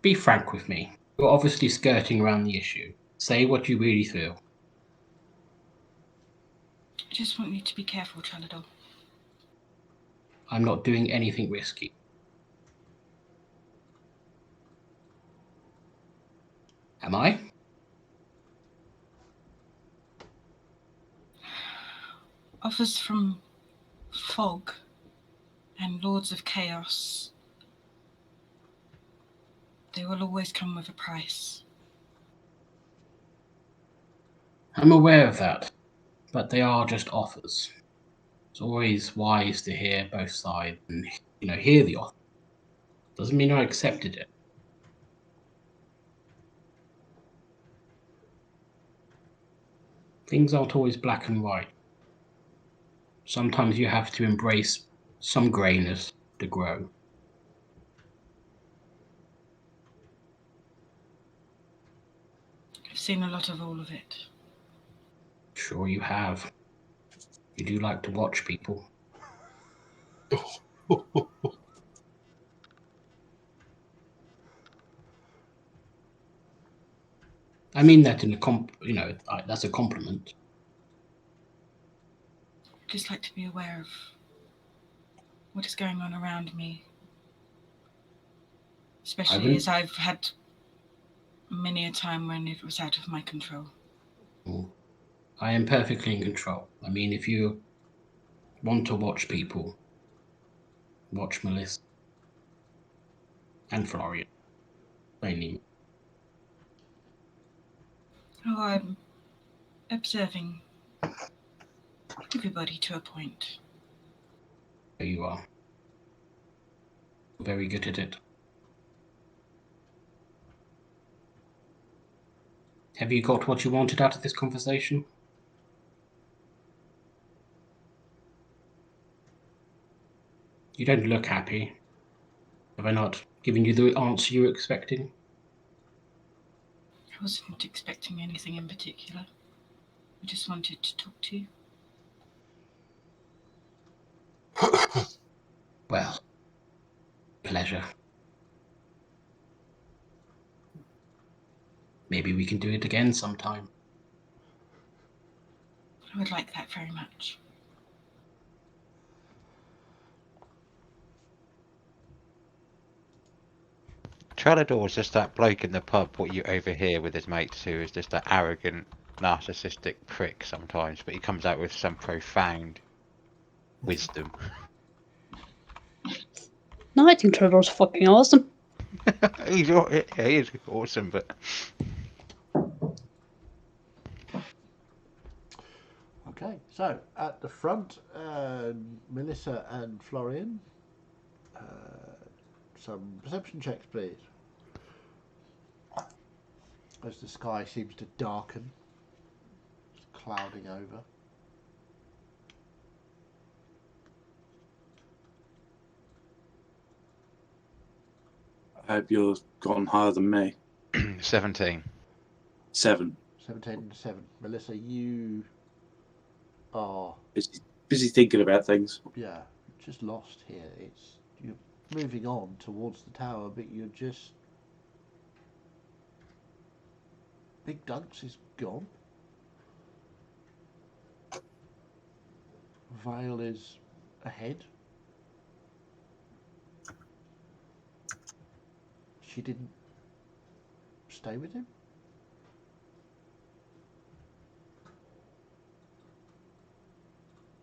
Be frank with me. You're obviously skirting around the issue. Say what you really feel. I just want you to be careful, Trallador. I'm not doing anything risky. Am I? Offers from Fog and Lords of Chaos, they will always come with a price. I'm aware of that, but they are just offers. It's always wise to hear both sides and, hear the offer. Doesn't mean I accepted it. Things aren't always black and white. Sometimes you have to embrace some greyness to grow. I've seen a lot of all of it. Sure you have. You do like to watch people. I mean that in a that's a compliment. I'd just like to be aware of what is going on around me. Especially as I've had many a time when it was out of my control. I am perfectly in control. I mean, if you want to watch people, watch Melissa and Florian. Mainly. Oh, I'm observing everybody to a point. There you are. Very good at it. Have you got what you wanted out of this conversation? You don't look happy. Have I not given you the answer you were expecting? I wasn't expecting anything in particular. I just wanted to talk to you. Well, pleasure. Maybe we can do it again sometime. I would like that very much. Trallador is just that bloke in the pub what you overhear with his mates who is just that arrogant, narcissistic prick sometimes, but he comes out with some profound wisdom. No, I think Turtle's fucking awesome. He is awesome, but Okay, so at the front, Melissa and Florian, some perception checks, please. As the sky seems to darken, it's clouding over. I hope you've gone higher than me. 17. 7. 17 to 7. Melissa, you are Busy thinking about things. just lost here. You're moving on towards the tower, but you're just Big Dunks is gone. Vale is ahead. She didn't stay with him.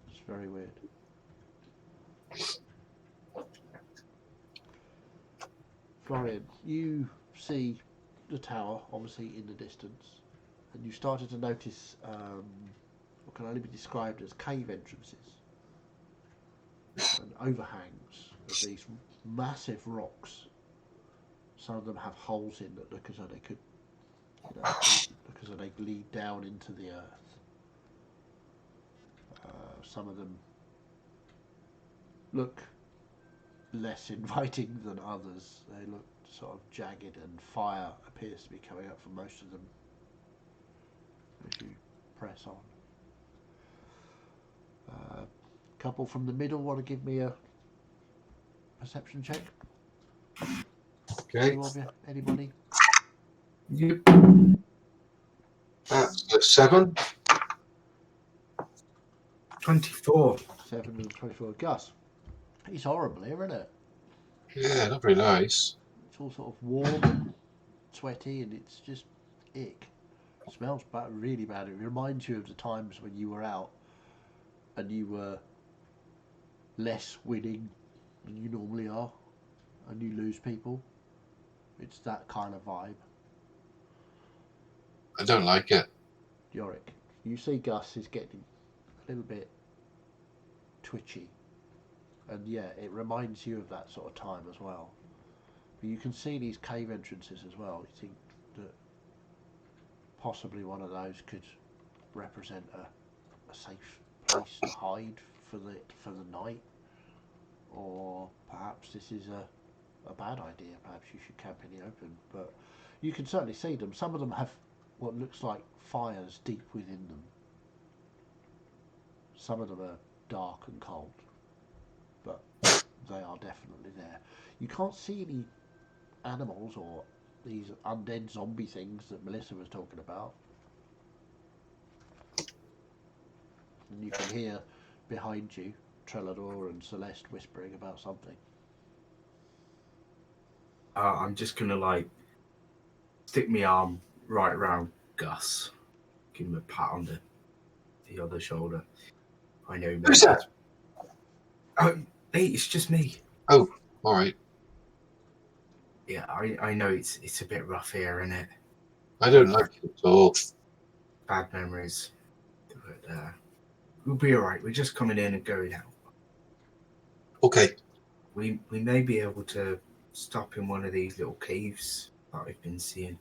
It's very weird. Florian, you see the tower, obviously in the distance, and you started to notice what can only be described as cave entrances and overhangs of these massive rocks. Some of them have holes in that look as though they could, look as though they lead down into the earth. Some of them look less inviting than others. They look sort of jagged, and fire appears to be coming up from most of them as you press on. Couple from the middle want to give me a perception check? Okay, Two of you? Anybody? Yep. that's a 7. 24. 7 and 24. Gus, it's horrible here, isn't it? Yeah, not very nice. It's all sort of warm and sweaty, and it's just ick. It smells really bad. It reminds you of the times when you were out and you were less winning than you normally are, and you lose people. It's that kind of vibe. I don't like it. Yorick, you see Gus is getting a little bit twitchy, and yeah, it reminds you of that sort of time as well. But you can see these cave entrances as well. You think that possibly one of those could represent a safe place to hide for the night, or perhaps this is a bad idea. Perhaps you should camp in the open. But you can certainly see them. Some of them have what looks like fires deep within them. Some of them are dark and cold, but they are definitely there. You can't see any animals or these undead zombie things that Melissa was talking about. And you can hear behind you Trelador and Celeste whispering about something. I'm just gonna like stick my arm right around Gus, give him a pat on the other shoulder. I know. Who's that? Oh, hey, it's just me. Oh, all right. Yeah, I know it's a bit rough here, isn't it? I don't like it at all. Bad memories, but we'll be all right. We're just coming in and going out. Okay. We may be able to stop in one of these little caves that I've been seeing.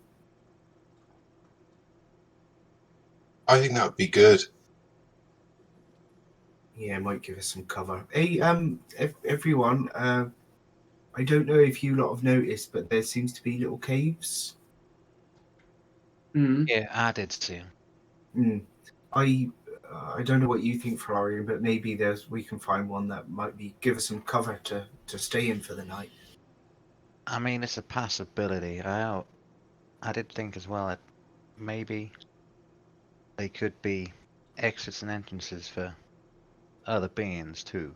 I think that would be good. Yeah, it might give us some cover. Hey, everyone. I don't know if you lot have noticed, but there seems to be little caves. Mm. Yeah, I did see him. I don't know what you think, Florian, but maybe we can find one that might give us some cover to stay in for the night. I mean, it's a possibility. I did think as well that maybe they could be exits and entrances for other beings too.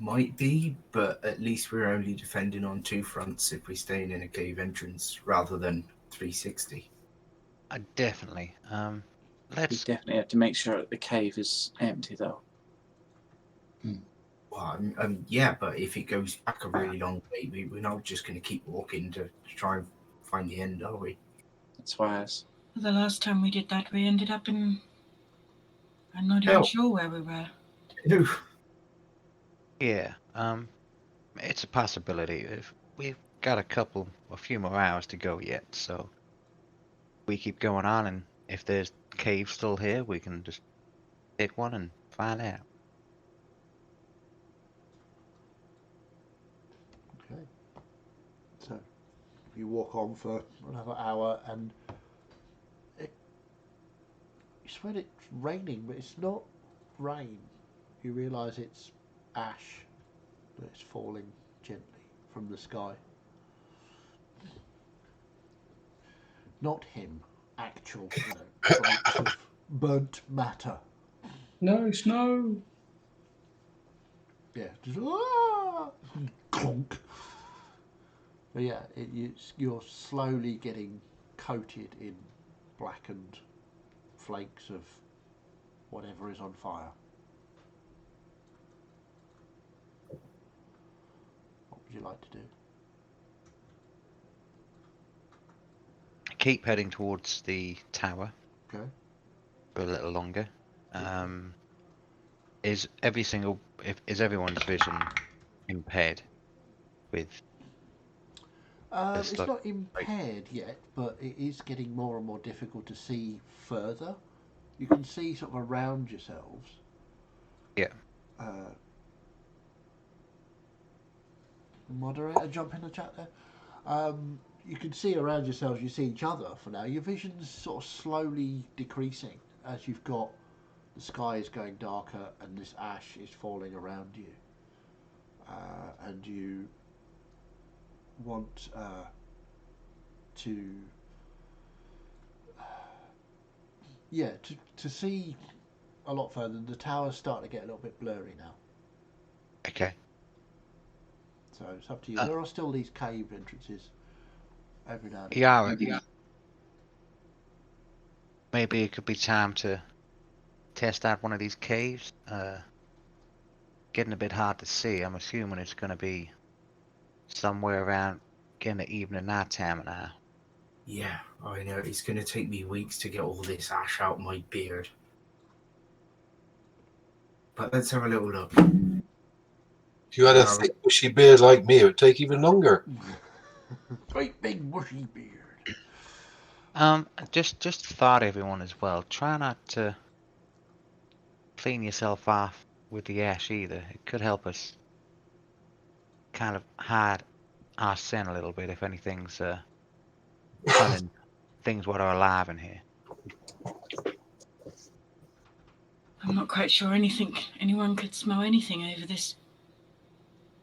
Might be, but at least we're only defending on 2 fronts if we're staying in a cave entrance rather than 360. Definitely. We Let's. definitely have to make sure that the cave is empty, though. Well, yeah, but if it goes back a really long way, we're not just going to keep walking to try and find the end, are we? That's wise. The last time we did that, we ended up in... I'm not even sure where we were. No. Yeah. It's a possibility. If we've got a few more hours to go yet, so we keep going on, and if there's caves still here, we can just pick one and find out. Okay. So you walk on for another hour, and you swear it's raining, but it's not rain. You realise it's ash that's falling gently from the sky. Not him, actual, flakes of burnt matter. No snow. Yeah, just clonk. But yeah, you're slowly getting coated in blackened flakes of whatever is on fire. What would you like to do? Keep heading towards the tower. Okay. For a little longer. Is everyone's vision impaired with? It's not impaired yet, but it is getting more and more difficult to see further. You can see sort of around yourselves, Yeah. Moderator, jump in the chat there. You can see around yourselves, you see each other for now. Your vision's sort of slowly decreasing as you've got the sky is going darker and this ash is falling around you. And you want to see a lot further. The tower's starting to get a little bit blurry now. Okay. So it's up to you. There are still these cave entrances every now and Yeah. again. Maybe it could be time to test out one of these caves. Getting a bit hard to see. I'm assuming it's going to be somewhere around getting the evening night time now. Yeah, I know. It's going to take me weeks to get all this ash out my beard. But let's have a little look. If you had a thick, bushy beard like me, it would take even longer. Great big bushy beard. Just thought, everyone, as well. Try not to clean yourself off with the ash either. It could help us kind of hide our scent a little bit if anything's hunting things what are alive in here. I'm not quite sure anyone could smell anything over this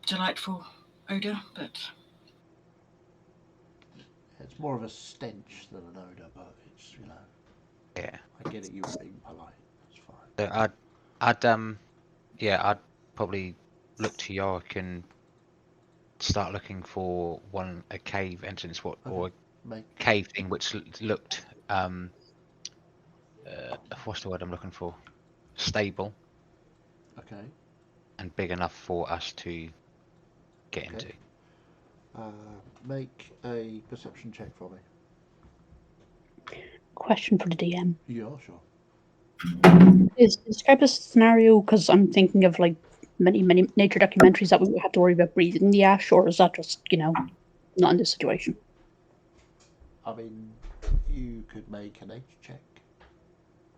delightful odour, but It's more of a stench than an odour, but it's, you know. Yeah. I get it, you were being polite. That's fine. So I'd probably look to Yorick and start looking for a cave entrance or a cave thing which looked what's the word I'm looking for? Stable. Okay. And big enough for us to get into. Make a perception check for me. Question for the DM. Yeah, sure. Is this type of scenario, because I'm thinking of like many nature documentaries that we would have to worry about breathing the ash, or is that just, not in this situation? I mean, you could make a nature check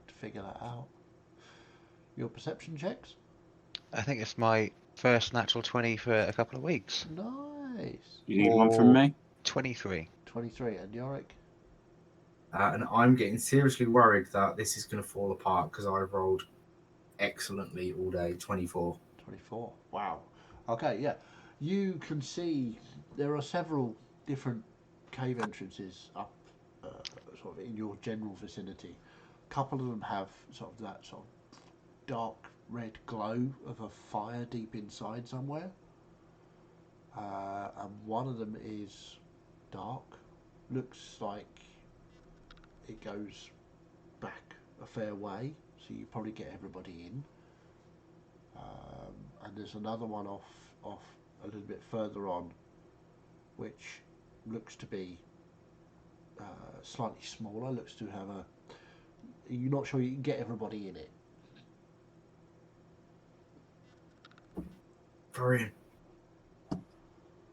to figure that out. Your perception checks? I think it's my first natural 20 for a couple of weeks. Nice. You need one from me? 23. 23. And Yorick? And I'm getting seriously worried that this is going to fall apart because I rolled excellently all day. 24. 24. Wow. Okay, yeah. You can see there are several different cave entrances up sort of in your general vicinity. A couple of them have sort of that sort of dark red glow of a fire deep inside somewhere. And one of them is dark. Looks like it goes back a fair way, so you probably get everybody in. And there's another one off a little bit further on, which looks to be slightly smaller. Looks to have a. You're not sure you can get everybody in it. Brilliant.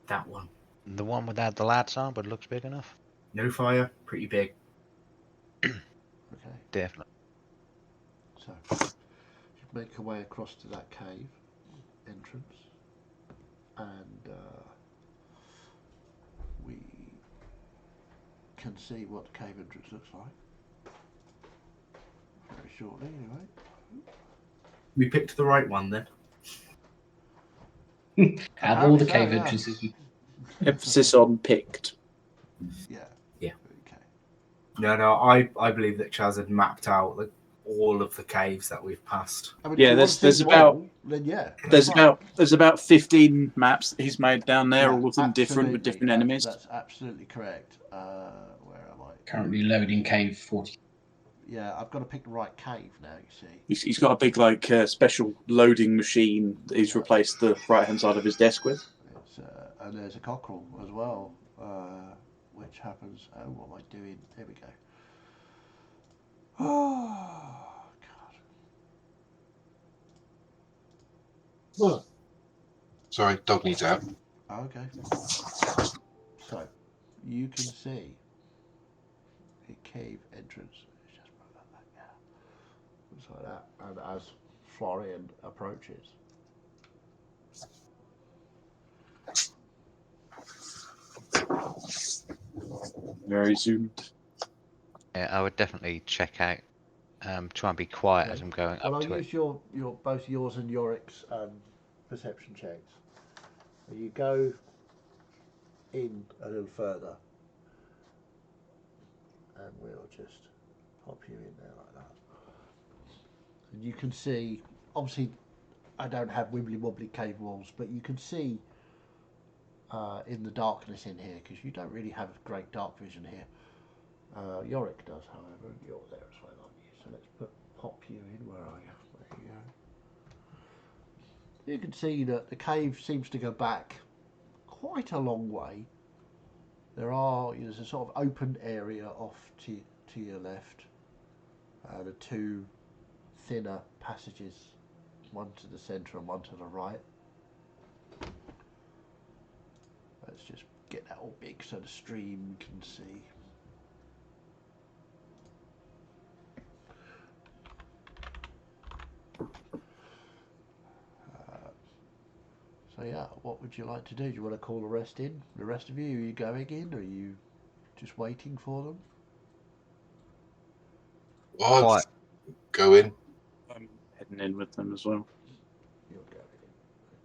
That one. The one without the lights on, but looks big enough. No fire, pretty big. Okay. Definitely. So you make your way across to that cave entrance, and we can see what the cave entrance looks like very shortly. Anyway. We picked the right one then. Have all the Apparently so, cave yeah. entrances. Emphasis on picked. Yeah. Yeah. Okay. No, I believe that Chaz had mapped out all of the caves that we've passed. I mean, Yeah, if you want to there's see them about all, then yeah. there's about 15 maps that he's made down there, all of them different with different enemies. That's absolutely correct. Where am I? Currently loading cave 40. Yeah, I've got to pick the right cave now. You see. He's got a big special loading machine that he's replaced the right hand side of his desk with. It's, and there's a cockerel as well, which happens. Oh, what am I doing? There we go. Oh God. Oh. Sorry, dog needs out. Okay. So, you can see a cave entrance. It's just like that, yeah. Looks like that. And as Florian approaches. Very zoomed. Yeah, I would definitely check out. Try and be quiet Okay. as I'm going Well, up I'll to it. use your both yours and Yorick's perception checks. You go in a little further, and we'll just pop you in there like that. And you can see, obviously, I don't have wibbly wobbly cave walls, but you can see in the darkness in here, because you don't really have great dark vision here. Yorick does, however, and you're there as well, aren't you? So let's pop you in. Where are you? There you go. You can see that the cave seems to go back quite a long way. There's a sort of open area off to your left. The two thinner passages, one to the centre and one to the right. Let's just get that all big so the stream can see. So yeah, what would you like to do? Do you want to call the rest in? The rest of you, are you going in, or are you just waiting for them? I'll Quiet. go in. I'm heading in with them as well. You're going in.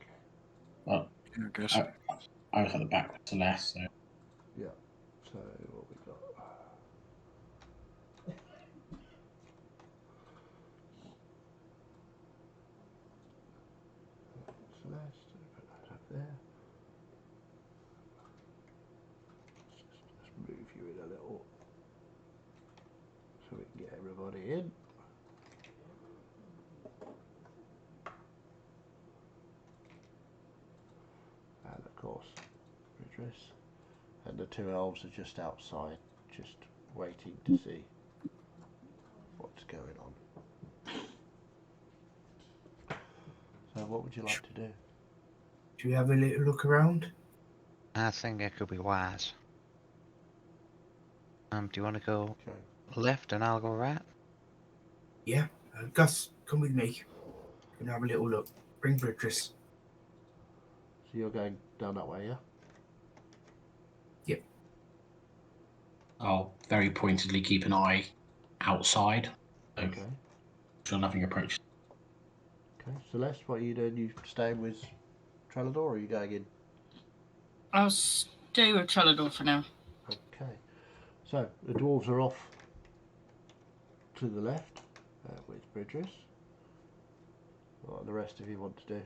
Okay. Well, Yeah, I guess. I was at the back with Celeste, so Yeah. So what we got? Celeste, put that up there. Let's move you in a little so we can get everybody in. And of course, Idris. And the two elves are just outside, just waiting to see what's going on. So what would you like to do? Do you have a little look around? I think it could be wise. Do you want to go Okay. left and I'll go right? Yeah. Gus, come with me. Can have a little look. Bring Beatrice. So you're going down that way, yeah? Yep. I'll very pointedly keep an eye outside. So Okay. sure nothing approaches. Okay. Celeste, what are you doing? You staying with Trellador, or are you going in? I'll stay with Trellador for now. Okay. So the dwarves are off to the left with Bridges. What do the rest of you want to do?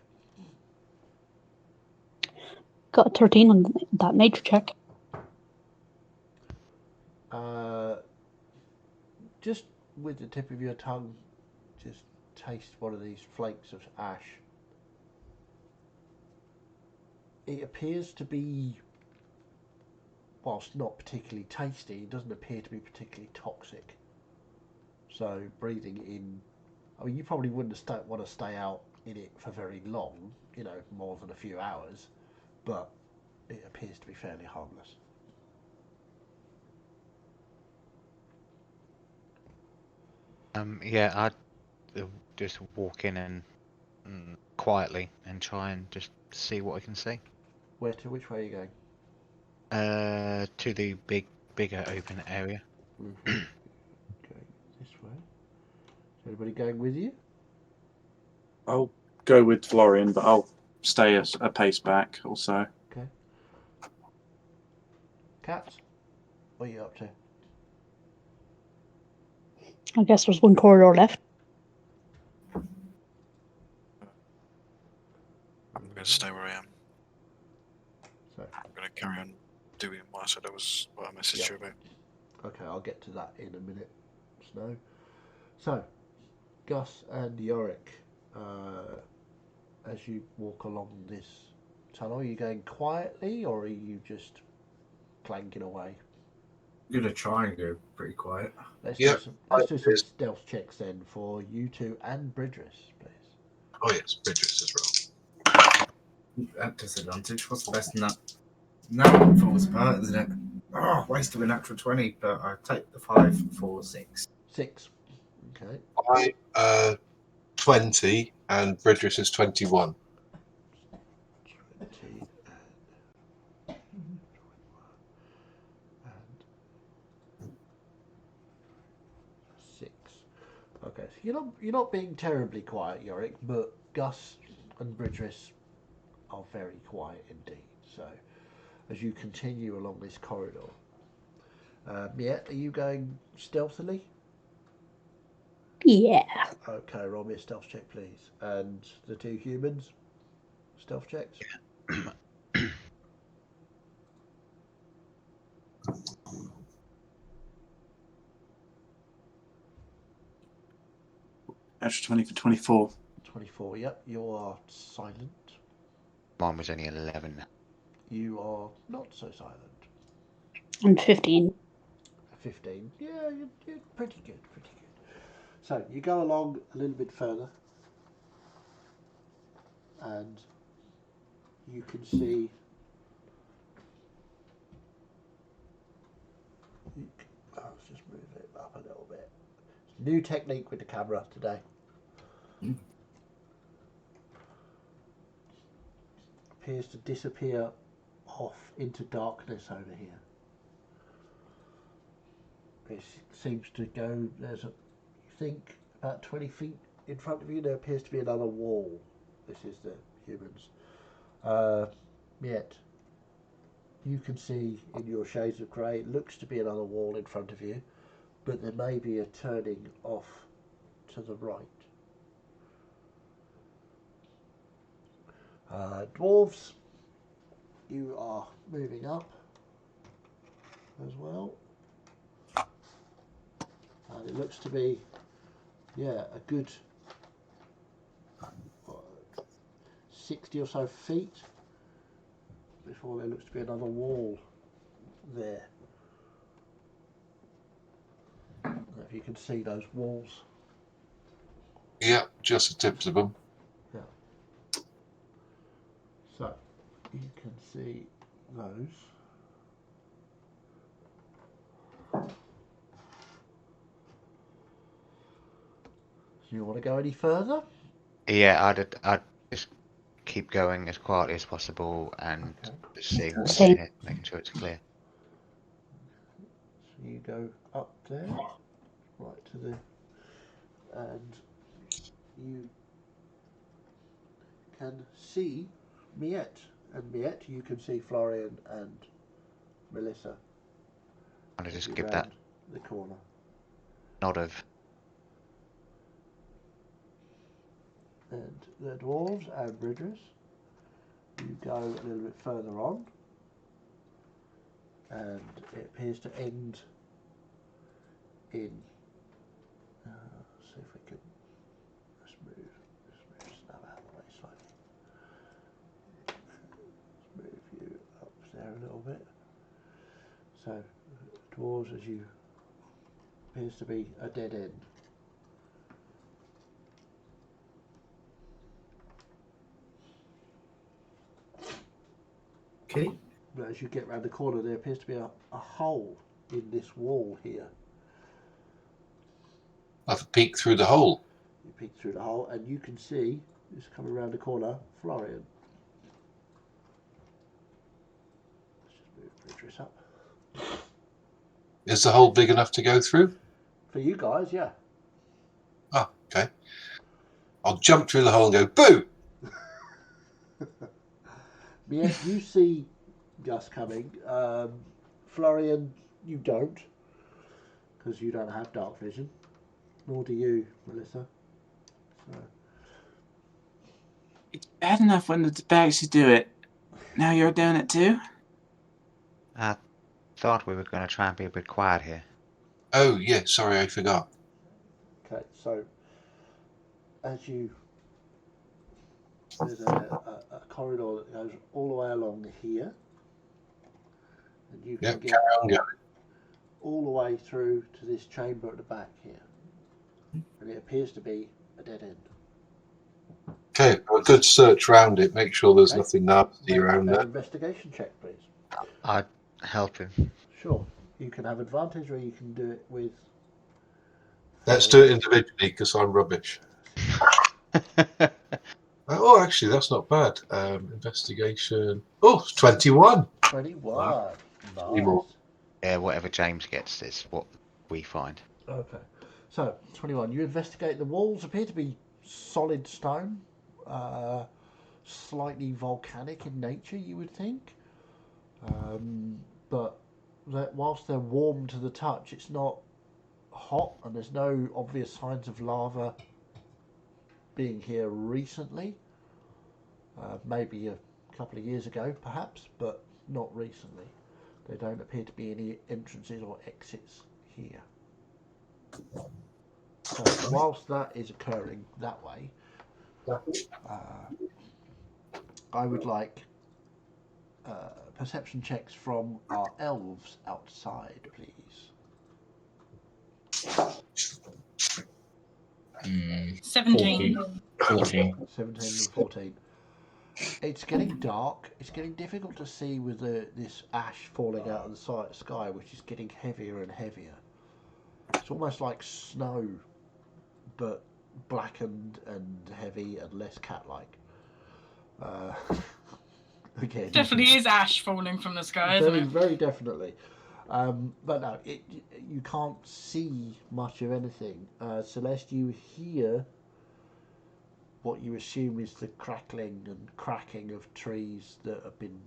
Got a 13 on that nature check. Just with the tip of your tongue, just taste one of these flakes of ash. It appears to be, whilst not particularly tasty, it doesn't appear to be particularly toxic. So breathing in, I mean, you probably wouldn't want to stay out in it for very long, more than a few hours, but it appears to be fairly harmless. Yeah, I'd just walk in and quietly and try and just see what I can see. Which way are you going? To the bigger open area. Okay, this way. Is anybody going with you? I'll go with Florian, but I'll stay a pace back also. Okay. Cats, what are you up to? I guess there's one corridor left. I'm going to stay where I am. So, I'm going to carry on doing what I said I messaged you about. okay, I'll get to that in a minute, Snow. So, Gus and Yorick, as you walk along this tunnel, are you going quietly or are you just clanking away? I'm gonna try and go pretty quiet. Let's Yep, do some stealth checks then for you two and Bridris, please. Oh yes, Beatrice as well. At disadvantage. What's the best in that? Now it falls apart, isn't it? Oh, waste of a natural 20, but I take the 5 for 6. 6. Okay. I 20 and Bridris is 21. 20 and 6. Okay, so you're not being terribly quiet, Yorick, but Gus and Bridris are very quiet indeed. So, as you continue along this corridor, Miette, are you going stealthily? Yeah. Okay, roll me a stealth check, please. And the two humans, stealth checks. Extra 20 for 24. 24. Yep, you are silent. Mine was only 11. You are not so silent. And 15. 15. Yeah, you're pretty good, pretty good. So you go along a little bit further, and you can see. Let's just move it up a little bit. New technique with the camera today. Appears to disappear off into darkness over here. It seems to go, you think, about 20 feet in front of you, there appears to be another wall. This is the humans. Yet, you can see in your shades of grey, it looks to be another wall in front of you, but there may be a turning off to the right. Dwarves, you are moving up as well. And it looks to be, yeah, a good 60 or so feet before there looks to be another wall there. If you can see those walls. Yeah, just the tips of them. Yeah. So you can see those. Do you want to go any further? Yeah, I'd just keep going as quietly as possible and just seeing what's Same. in it, making sure it's clear. So you go up there, right to the, and you can see Miette. And Miette, you can see Florian and Melissa. I'm gonna just as you give that round the corner. nod of And the dwarves and bridges, you go a little bit further on, and it appears to end in. See if we can just move stuff out of the way slightly. Let's move you up there a little bit. So, dwarves, as you appears to be a dead end. Okay. But as you get round the corner, there appears to be a hole in this wall here. Have a peek through the hole. You peek through the hole, and you can see, just coming around the corner, Florian. Let's just move Bridges up. Is the hole big enough to go through? For you guys, yeah. Oh, okay. I'll jump through the hole and go, boo! Yeah, you see Gus coming. Florian, you don't, because you don't have dark vision. Nor do you, Melissa. So. It's bad enough when the Tabaxi do it. Now you're doing it too? I thought we were going to try and be a bit quiet here. Oh, yeah, sorry, I forgot. Okay, so as you, there's a corridor that goes all the way along here, and you can get carry on going. all the way through to this chamber at the back here, and it appears to be a dead end. Okay, a good search round it. Make sure there's nothing nasty Make around an there. investigation check, please. I'd help him. Sure. You can have advantage, or you can do it with. Let's do it individually because I'm rubbish. Oh, actually, that's not bad. Investigation. Oh, it's 21. 21. Wow. Nice. Anymore. Yeah, whatever James gets is what we find. Okay. So, 21. You investigate. The walls appear to be solid stone, slightly volcanic in nature, you would think. But whilst they're warm to the touch, it's not hot, and there's no obvious signs of lava being here recently. Maybe a couple of years ago, perhaps, but not recently. There don't appear to be any entrances or exits here. So, whilst that is occurring that way, I would like perception checks from our elves outside, please. 17. 14. 17 and 14. It's getting dark. It's getting difficult to see with this ash falling out of the sky, which is getting heavier and heavier. It's almost like snow, but blackened and heavy and less cat-like. Again, Definitely is ash falling from the sky, isn't very, it? very definitely. But no, you can't see much of anything. Celeste, you hear what you assume is the crackling and cracking of trees that have been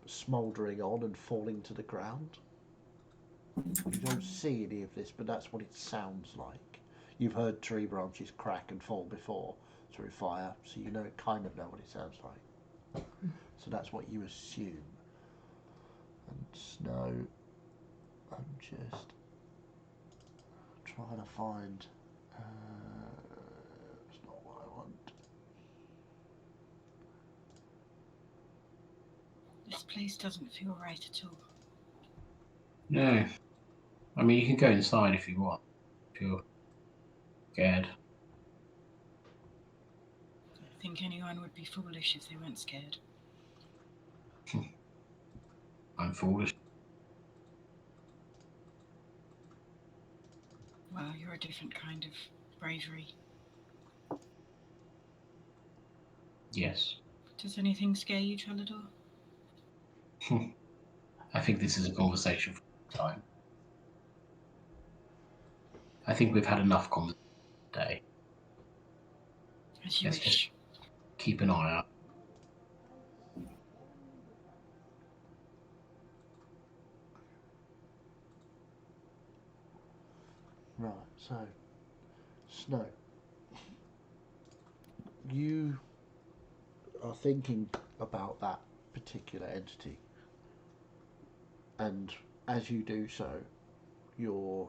smouldering on and falling to the ground. You don't see any of this, but that's what it sounds like. You've heard tree branches crack and fall before through fire, so you kind of know what it sounds like. So that's what you assume. And snow, I'm just trying to find. It's not what I want. This place doesn't feel right at all. No. I mean, you can go inside if you want. If you're scared. I think anyone would be foolish if they weren't scared. I'm foolish. Well, you're a different kind of bravery. Yes. Does anything scare you, Trellador? I think this is a conversation for time. I think we've had enough conversation today. As you Let's wish. just keep an eye out. Right, so Snow, you are thinking about that particular entity, and as you do so, your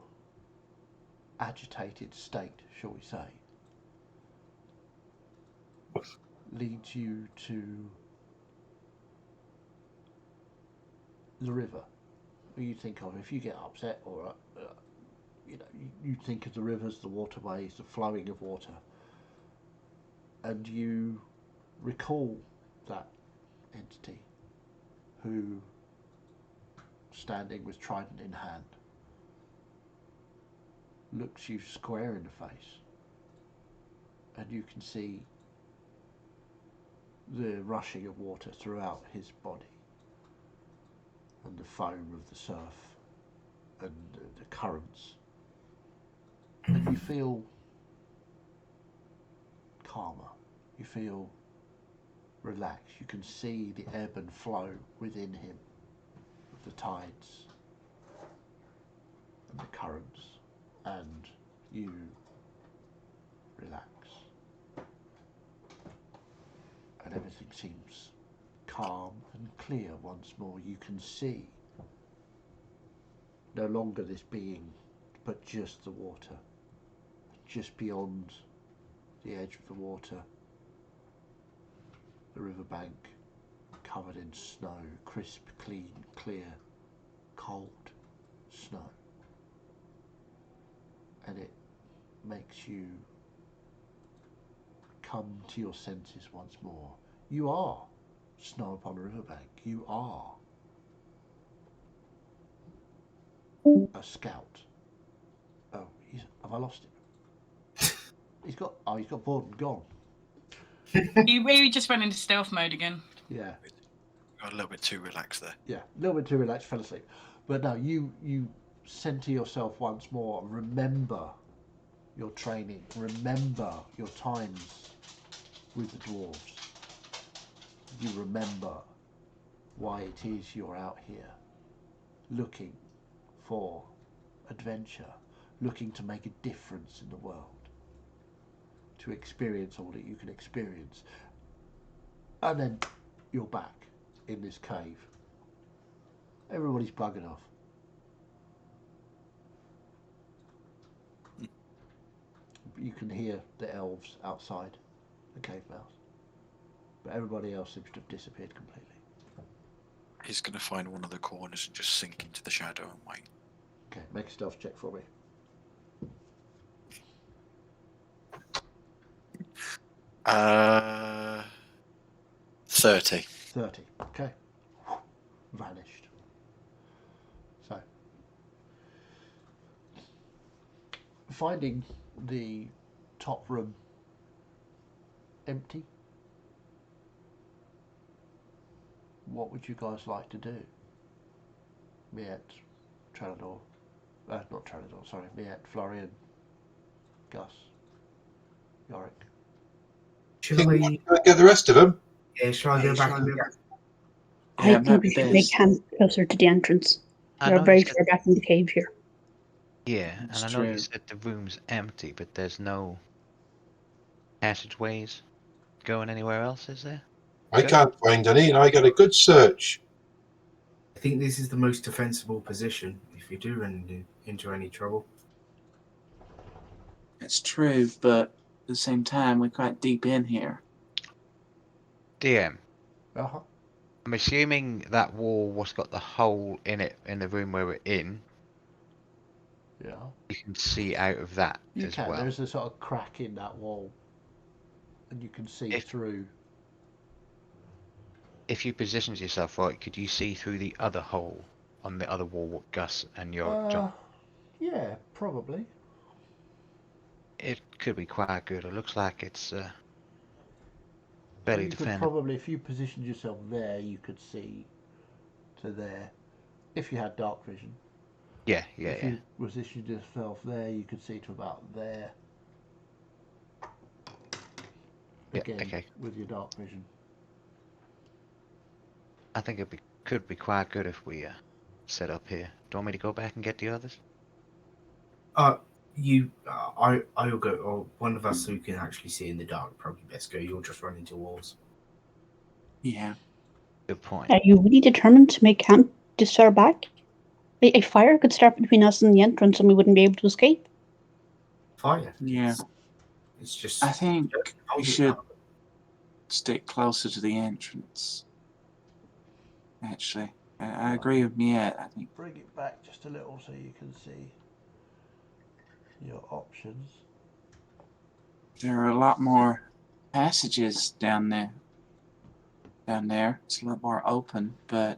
agitated state, shall we say, leads you to the river. You think of, if you get upset or you think of the rivers, the waterways, the flowing of water, and you recall that entity who, standing with trident in hand, looks you square in the face, and you can see the rushing of water throughout his body, and the foam of the surf, and the currents, and you feel calmer, you feel relaxed, you can see the ebb and flow within him of the tides and the currents, and you relax, and everything seems calm and clear once more. You can see no longer this being, but just the water, just beyond the edge of the water, the riverbank covered in snow, crisp, clean, clear, cold snow, and it makes you come to your senses once more. You are snow upon a riverbank. You are a scout. Oh, have I lost him? He's got bored and gone. We just went into stealth mode again. Yeah. Got a little bit too relaxed there. Yeah, a little bit too relaxed, fell asleep. But no, you center yourself once more. Remember your training. Remember your times with the dwarves. You remember why it is you're out here, looking for adventure, looking to make a difference in the world, to experience all that you can experience. And then you're back in this cave. Everybody's bugging off. You can hear the elves outside the cave mouth, but everybody else seems to have disappeared completely. He's going to find one of the corners and just sink into the shadow and wait. Okay, make a stealth check for me. 30. 30. Okay. Vanished. So, finding the top room empty, what would you guys like to do? Miette, Tranador, not Tranador, sorry, Miette, Florian, Gus, Yorick. I think we should get the rest of them. Yeah, shall I go back? I think we should make camp closer to the entrance. I We're know very you said, far back in the cave here. yeah, It's and I know you true. said the room's empty, but there's no passageways going anywhere else, is there? I Good. can't find any, and I got a good search. I think this is the most defensible position if you do run into any trouble. It's true, but at the same time, we're quite deep in here. DM, Uh-huh. I'm assuming that wall what's got the hole in it in the room where we're in, Yeah. you can see out of that You as can. well. There's a sort of crack in that wall, and you can see through. If you positioned yourself right, could you see through the other hole on the other wall what Gus and your John? Yeah, probably. It could be quite good. It looks like it's So fairly you could defendable. probably, if you positioned yourself there, you could see to there. If you had dark vision. Yeah. If you positioned yourself there, you could see to about there. Again, okay. with your dark vision. I think could be quite good if we set up here. Do you want me to go back and get the others? I'll go, or one of us who can actually see in the dark, probably best go. You'll just run into walls. Yeah. Good point. Are you really determined to make camp this far back? A fire could start between us and the entrance and we wouldn't be able to escape. Fire. Yeah. It's just. I think we hold it should up. stick closer to the entrance. Actually, I agree with Miette. I think Bring it back just a little so you can see your options. there are a lot more passages down there. It's a lot more open, but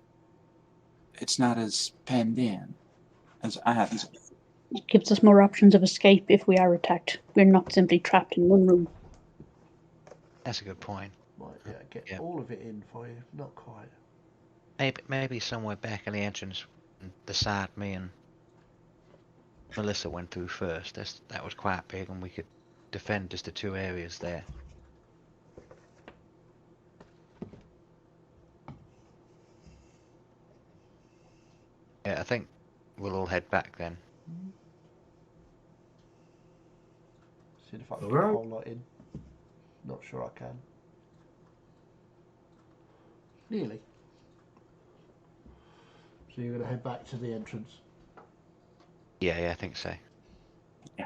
it's not as penned in as I have. It gives us more options of escape if we are attacked. We're not simply trapped in one room. That's a good point. Might get Yeah. all of it in for you. Not quite. Maybe somewhere back in the entrance, the side me and Melissa went through first. That was quite big, and we could defend just the two areas there. Yeah, I think we'll all head back then. See if I can get a whole lot in. Not sure I can. Nearly. So you're going to head back to the entrance. Yeah, I think so. Yeah.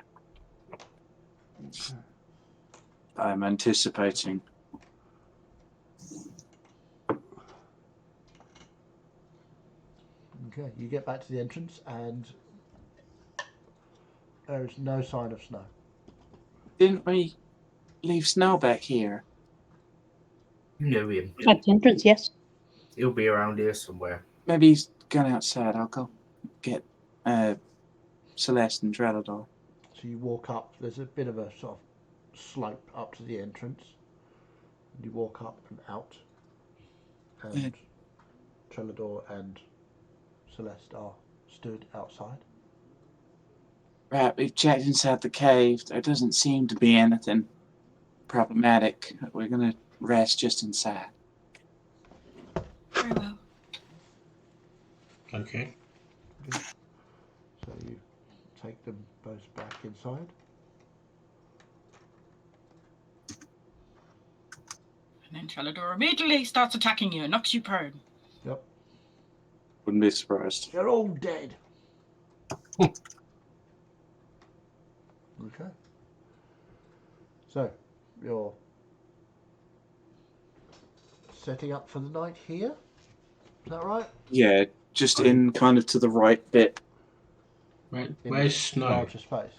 I'm anticipating. Okay, you get back to the entrance and there is no sign of snow. Didn't we leave Snow back here? You know him. At the entrance, yes. He'll be around here somewhere. Maybe he's gone outside. I'll go get Celeste and Dradador. So you walk up. There's a bit of a sort of slope up to the entrance. And you walk up and out. And Trelador and Celeste are stood outside. Right, we've checked inside the cave. There doesn't seem to be anything problematic. We're gonna rest just inside. Very well. Okay. So you take them both back inside. And then Trelador immediately starts attacking you and knocks you prone. Yep. Wouldn't be surprised. You're all dead. Okay. So, you're setting up for the night here? Is that right? Yeah, just in kind of to the right bit. Right. In Where's Snow? larger space.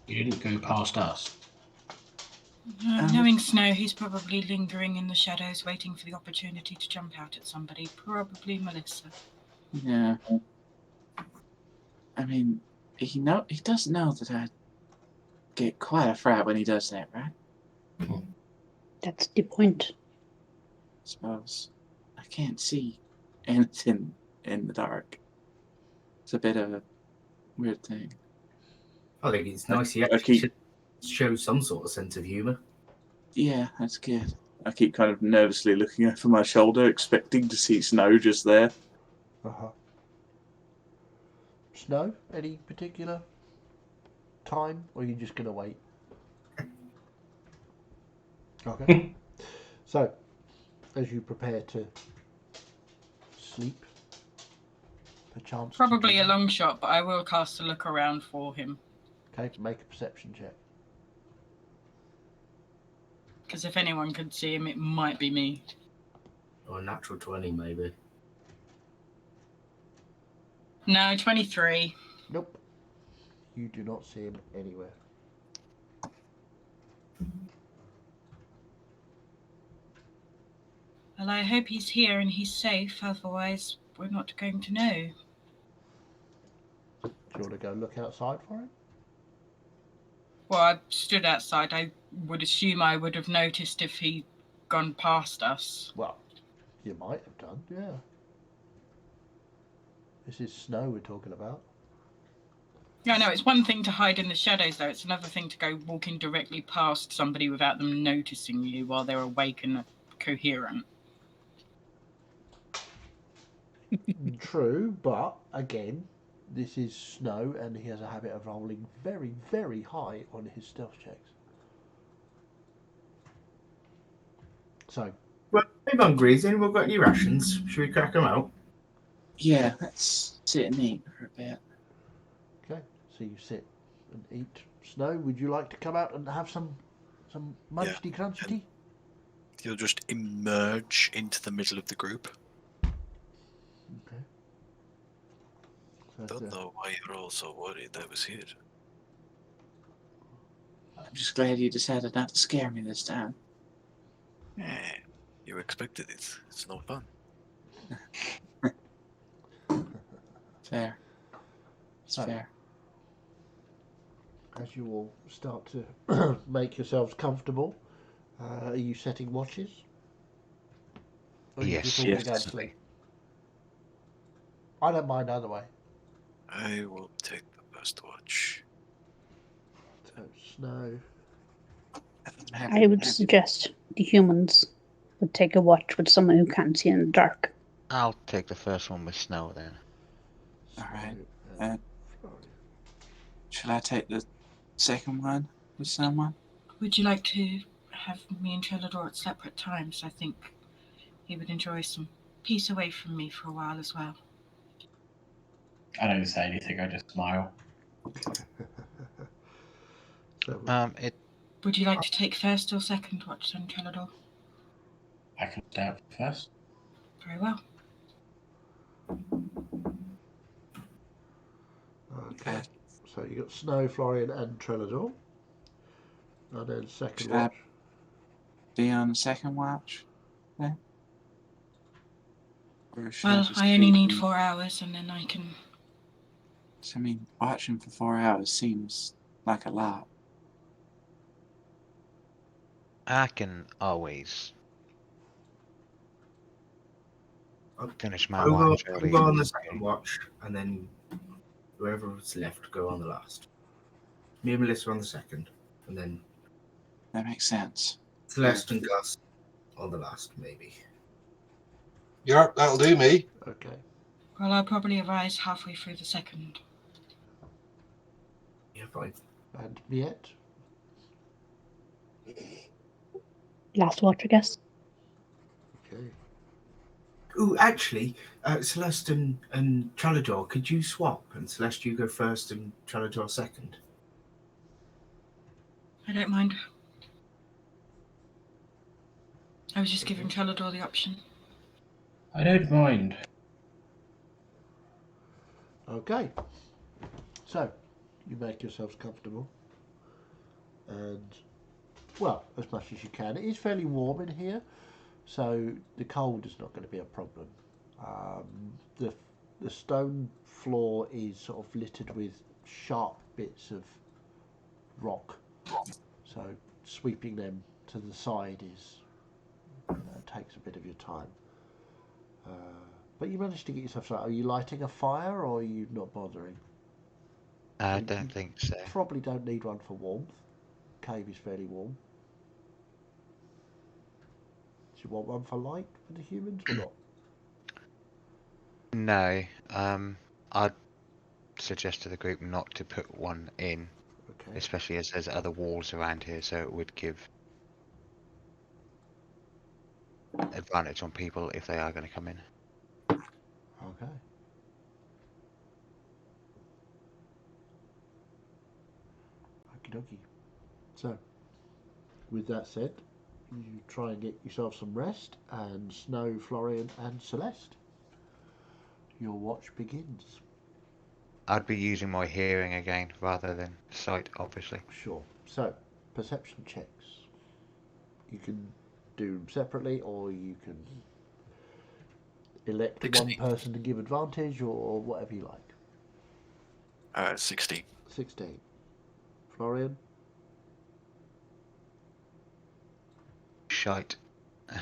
You didn't go past us. Knowing Snow, he's probably lingering in the shadows, waiting for the opportunity to jump out at somebody. Probably Melissa. Yeah. I mean, he does know that I get quite a fright when he does that, right? That's the point. I suppose. I can't see anything in the dark. It's a bit of a weird thing. I think it's nice he I actually keep- shows some sort of sense of humour. Yeah, that's good. I keep kind of nervously looking over my shoulder, expecting to see Snow just there. Uh-huh. Snow, any particular time, or are you just going to wait? Okay. So, as you prepare to sleep, perchance... Probably a long shot, but I will cast a look around for him. Okay, make a perception check. Because if anyone could see him, it might be me. Or a natural 20, maybe. No, 23. Nope. You do not see him anywhere. Well, I hope he's here and he's safe, otherwise we're not going to know. Do you want to go look outside for him? Well, I stood outside. I would assume I would have noticed if he'd gone past us. Well, you might have done, yeah. This is Snow we're talking about. Yeah, no, it's one thing to hide in the shadows, though. It's another thing to go walking directly past somebody without them noticing you while they're awake and coherent. True, but again, this is Snow and he has a habit of rolling very, very high on his stealth checks. So, Well, I'm hungry. Has anyone got any rations? Should we crack them out? Yeah, let's sit and eat for a bit. okay, so you sit and eat. Snow, would you like to come out and have some munchy crunchy? You'll just emerge into the middle of the group. Okay. So Don't know why you're all so worried I was here. I'm just glad you decided not to scare me this time. You expected it. It's no fun. Fair. It's fair. as you all start to make yourselves comfortable, are you setting watches? Or are you just all Yes. going to sleep? I don't mind either way. I will take the first watch. So, Snow. I would suggest the humans would take a watch with someone who can't see in the dark. I'll take the first one with Snow then. All right. Snow Shall I take the second one with someone? Would you like to have me and Trelador at separate times? I think he would enjoy some peace away from me for a while as well. I don't say anything, I just smile. so, Would you like to take first or second watch then, Trelador? I can start first. Very well. okay. So you got Snow, Florian, and Trelador. And then second Should I watch. be on the second watch? Yeah. Or should Well, just I only keep need them- 4 hours and then I can... I mean, watching for 4 hours seems like a lot. I can always finish my watch I'll early go in on the this second game. watch, and then whoever's left go on the last. Me and Melissa on the second, and then That makes sense. Celeste and Gus on the last, maybe. Yeah, that'll do me. Okay. Well, I'll probably arise halfway through the second. Yeah, fine. And Miette? Last watch, I guess. Okay. Ooh, actually, Celeste and Chalador, could you swap? And Celeste, you go first, and Chalador second. I don't mind. I was just giving Chalador the option. I don't mind. Okay. So, you make yourselves comfortable. And, well, as much as you can. It is fairly warm in here, so the cold is not going to be a problem. The stone floor is sort of littered with sharp bits of rock, so sweeping them to the side is takes a bit of your time. But you managed to get yourself started. Are you lighting a fire, or are you not bothering? I You don't think so. probably don't need one for warmth. Cave is fairly warm. Do you want one for light for the humans or not? No. I'd suggest to the group not to put one in, Okay. especially as there's other walls around here, so it would give advantage on people if they are going to come in. Okay. Okie dokie. So, with that said, you try and get yourself some rest, and Snow, Florian, and Celeste. Your watch begins. I'd be using my hearing again rather than sight, obviously. Sure. So, perception checks. You can do them separately, or you can elect one 16. person to give advantage, or whatever you like. 16. 16. Florian? Shite. 8.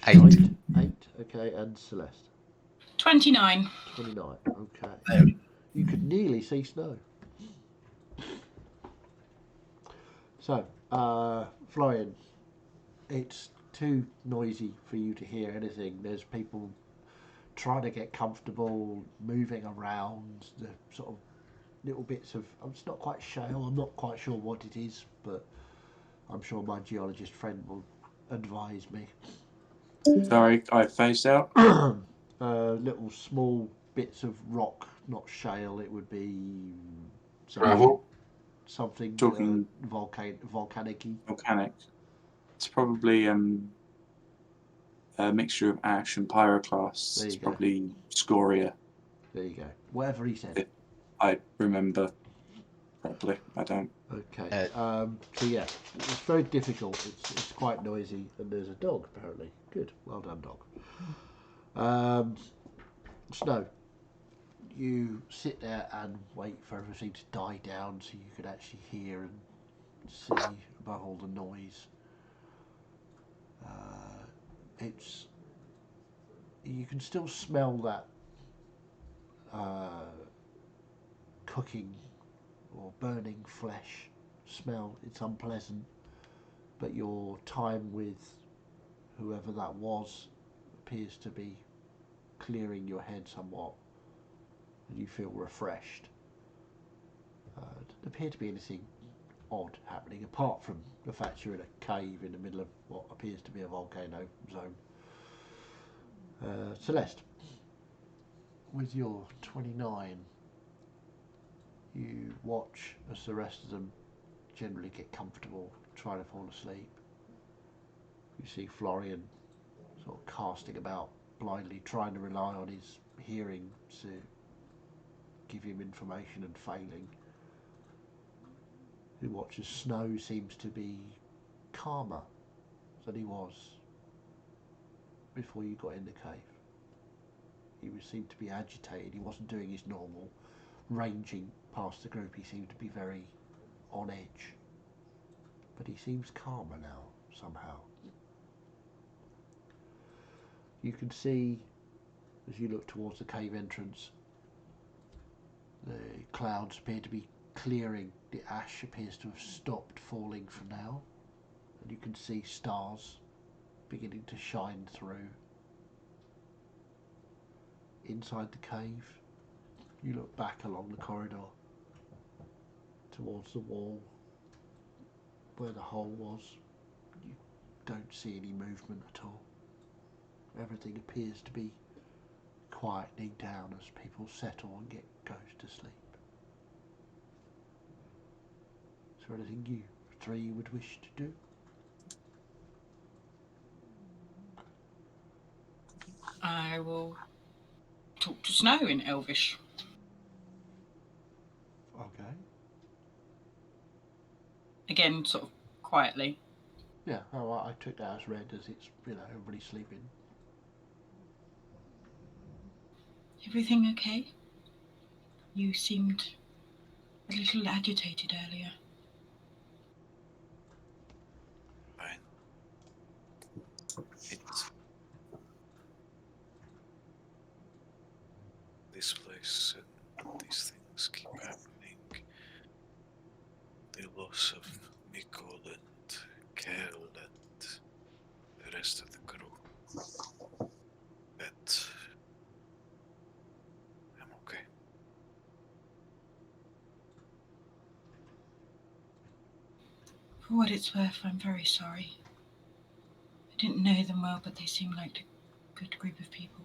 Shite. 8. Okay, and Celeste? 29. 29. Okay. You could nearly see snow. So, Florian, it's too noisy for you to hear anything. There's people trying to get comfortable, moving around, the sort of little bits of. It's not quite shale. I'm not quite sure what it is, but I'm sure my geologist friend will advise me. Sorry, I phased out. Little small bits of rock, not shale. It would be Gravel. something Talking volcanic-y. volcanic. It's probably a mixture of ash and pyroclasts. There It's you go. probably scoria. There you go. Whatever he said. If I remember properly. I don't. Okay. So yeah, it's very difficult. It's quite noisy, and there's a dog apparently. Good. Well done, dog. Snow. You sit there and wait for everything to die down so you could actually hear and see above all the noise. It's you can still smell that cooking or burning flesh smell. It's unpleasant, but your time with whoever that was appears to be clearing your head somewhat, and you feel refreshed. Doesn't appear to be anything odd happening apart from the fact you're in a cave in the middle of what appears to be a volcano zone. Celeste, with your 29, you watch as the rest of them generally get comfortable, try to fall asleep. You see Florian sort of casting about blindly, trying to rely on his hearing to give him information and failing. You watch as Snow seems to be calmer than he was before you got in the cave. He seemed to be agitated. He wasn't doing his normal ranging past the group. He seemed to be very on edge. but he seems calmer now, somehow. You can see, as you look towards the cave entrance, the clouds appear to be clearing. The ash appears to have stopped falling for now, and you can see stars beginning to shine through. Inside the cave, you look back along the corridor towards the wall where the hole was. You don't see any movement at all. Everything appears to be quietening down as people settle and goes to sleep. Is there anything you three would wish to do? I will talk to Snow in Elvish. Okay. Again, sort of quietly. Yeah, I took that as read as it's, everybody sleeping. Everything okay? You seemed a little agitated earlier. Fine. It's this place and these things keep happening. The loss of Mikkel and Kel and the rest of the crew. But I'm okay. For what it's worth, I'm very sorry. I didn't know them well, but they seemed like a good group of people.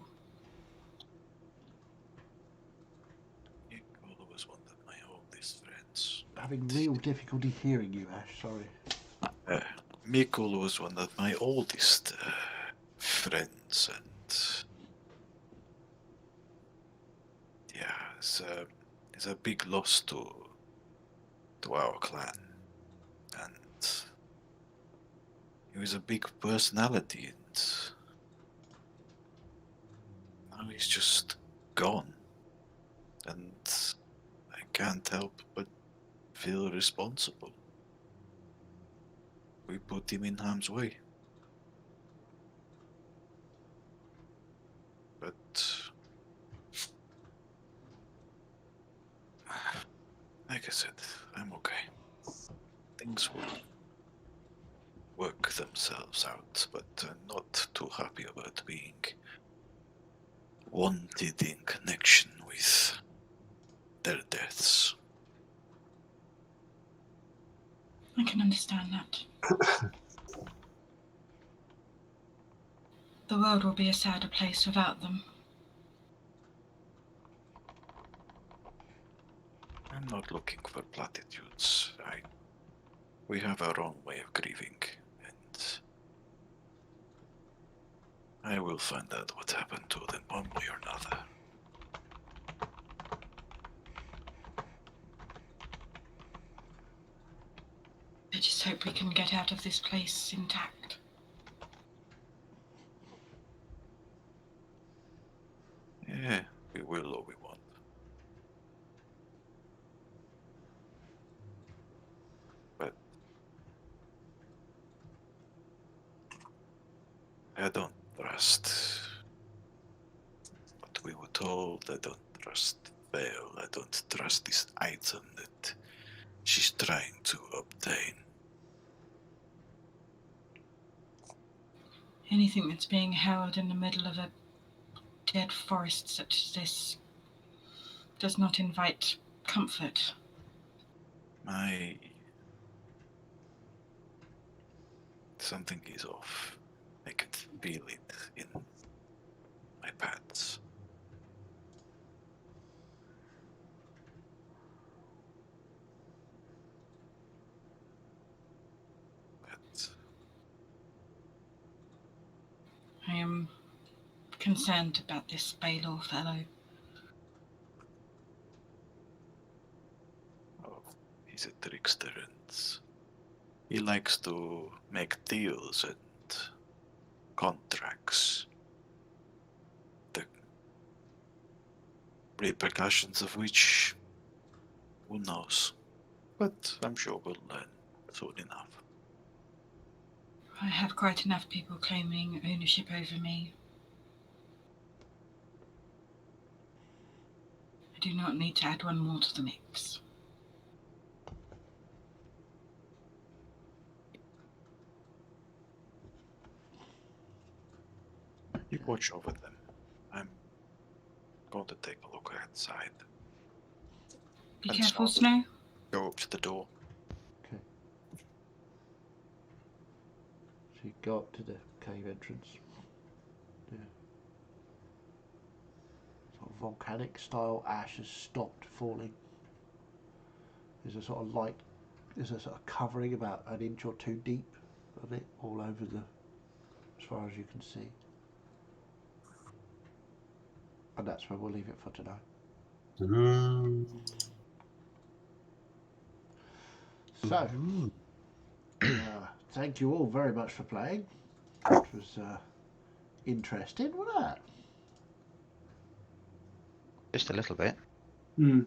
Mikkel was one of my oldest friends. Having real difficulty hearing you, Ash, sorry. Mikkel was one of my oldest friends, and yeah, it's a big loss to our clan, and he was a big personality, and now he's just gone, and I can't help but feel responsible. We put him in harm's way. But like I said, I'm okay. Things will work themselves out, but I'm not too happy about being wanted in connection with their deaths. I can understand that. The world will be a sadder place without them. I'm not looking for platitudes. We have our own way of grieving, and I will find out what happened to them one way or another. I just hope we can get out of this place intact. Yeah, we will or we won't. But I don't trust what we were told. I don't trust Vale. I don't trust this item that she's trying to obtain. Anything that's being held in the middle of a dead forest such as this does not invite comfort. Something is off. I can feel it in my pants. But I am concerned about this Baylor fellow. oh, he's a trickster, and he likes to make deals and contracts. The repercussions of which, who knows? But I'm sure we'll learn soon enough. I have quite enough people claiming ownership over me. I do not need to add one more to the mix. You watch over them. I'm going to take a look outside. Be And careful, start Snow. Go up to the door. Okay. So you go up to the cave entrance. Yeah. Sort of volcanic style ash has stopped falling. There's a sort of light, there's a sort of covering about an inch or two deep of it all over the, as far as you can see. And that's where we'll leave it for today. So, thank you all very much for playing. It was interesting, wasn't it? Just a little bit. Change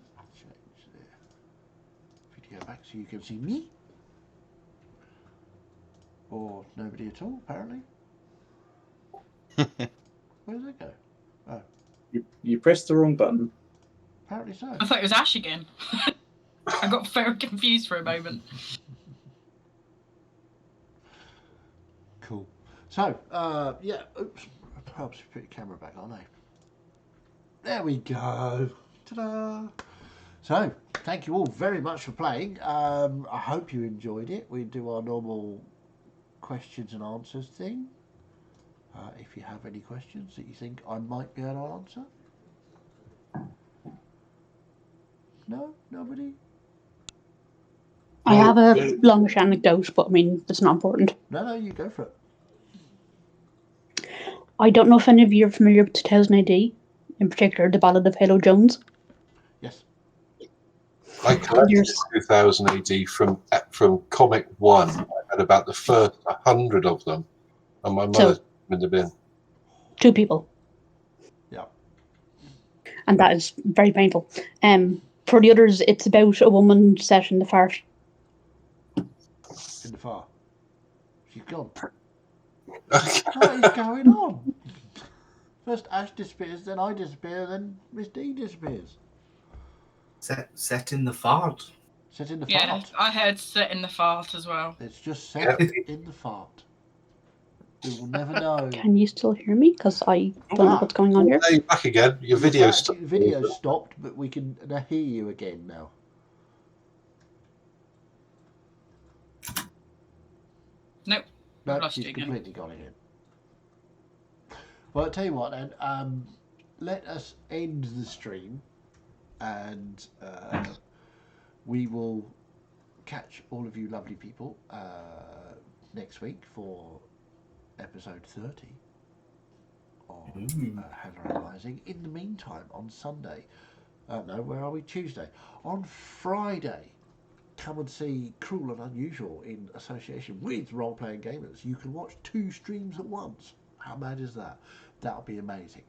the video back so you can see me. Or nobody at all, apparently. Where did it go? Oh, You pressed the wrong button. apparently so. I thought it was Ash again. I got very confused for a moment. Cool. So, yeah, oops. Perhaps put your camera back on, eh? There we go. Ta-da! So, thank you all very much for playing. I hope you enjoyed it. We do our normal questions and answers thing. If you have any questions that you think I might be able to answer. No? Nobody? I have a longish anecdote, but I mean, that's not important. No, you go for it. I don't know if any of you are familiar with 2000 AD, in particular the Ballad of Halo Jones. Yes. I collected 2000 AD from Comic One. I had about the first 100 of them, and my mother in the bin. 2 people. Yeah. And that is very painful. For the others, it's about a woman set in the fart. In the far. She's gone. What is going on? First Ash disappears, then I disappear, then Miss D disappears. Set in the fart. Set in the Yeah, fart? I heard set in the fart as well. It's just set in the fart. We will never know. Can you still hear me? Because I don't know what's going on here. Hey, back again. Your video stopped. The video stopped, but we can hear you again now. Nope. No, lost she's you again. completely gone again. Well, I'll tell you what then. Let us end the stream, and we will catch all of you lovely people next week for episode 30 of Helloran Rising. In the meantime, on Sunday, no, where are we? Tuesday. On Friday, come and see Cruel and Unusual in association with Role Playing Gamers. You can watch 2 streams at once. How mad is that? That'll be amazing.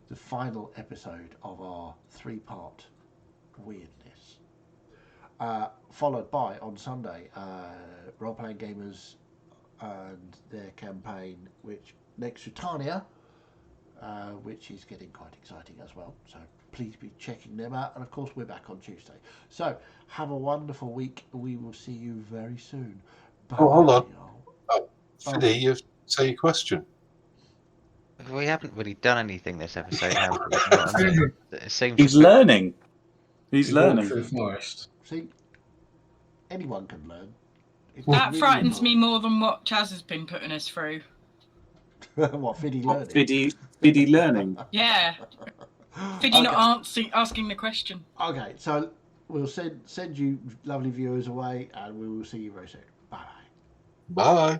The final episode of our 3-part weirdness. Followed by, on Sunday, Role Playing Gamers and their campaign, which next to Tanya, which is getting quite exciting as well. So please be checking them out. And of course, we're back on Tuesday. So have a wonderful week. We will see you very soon. Bye. Oh, hold on. Fiddy, you say your question. We haven't really done anything this episode, have we? You know what I mean? It seems He's learning. He's We walked learning. through the forest. See, anyone can learn. It's That really frightens me important. more than what Chaz has been putting us through. What, Fiddy learning? Fiddy learning. Yeah. Fiddy not asking the question. Okay, so we'll send you lovely viewers away, and we will see you very soon. Bye. Bye.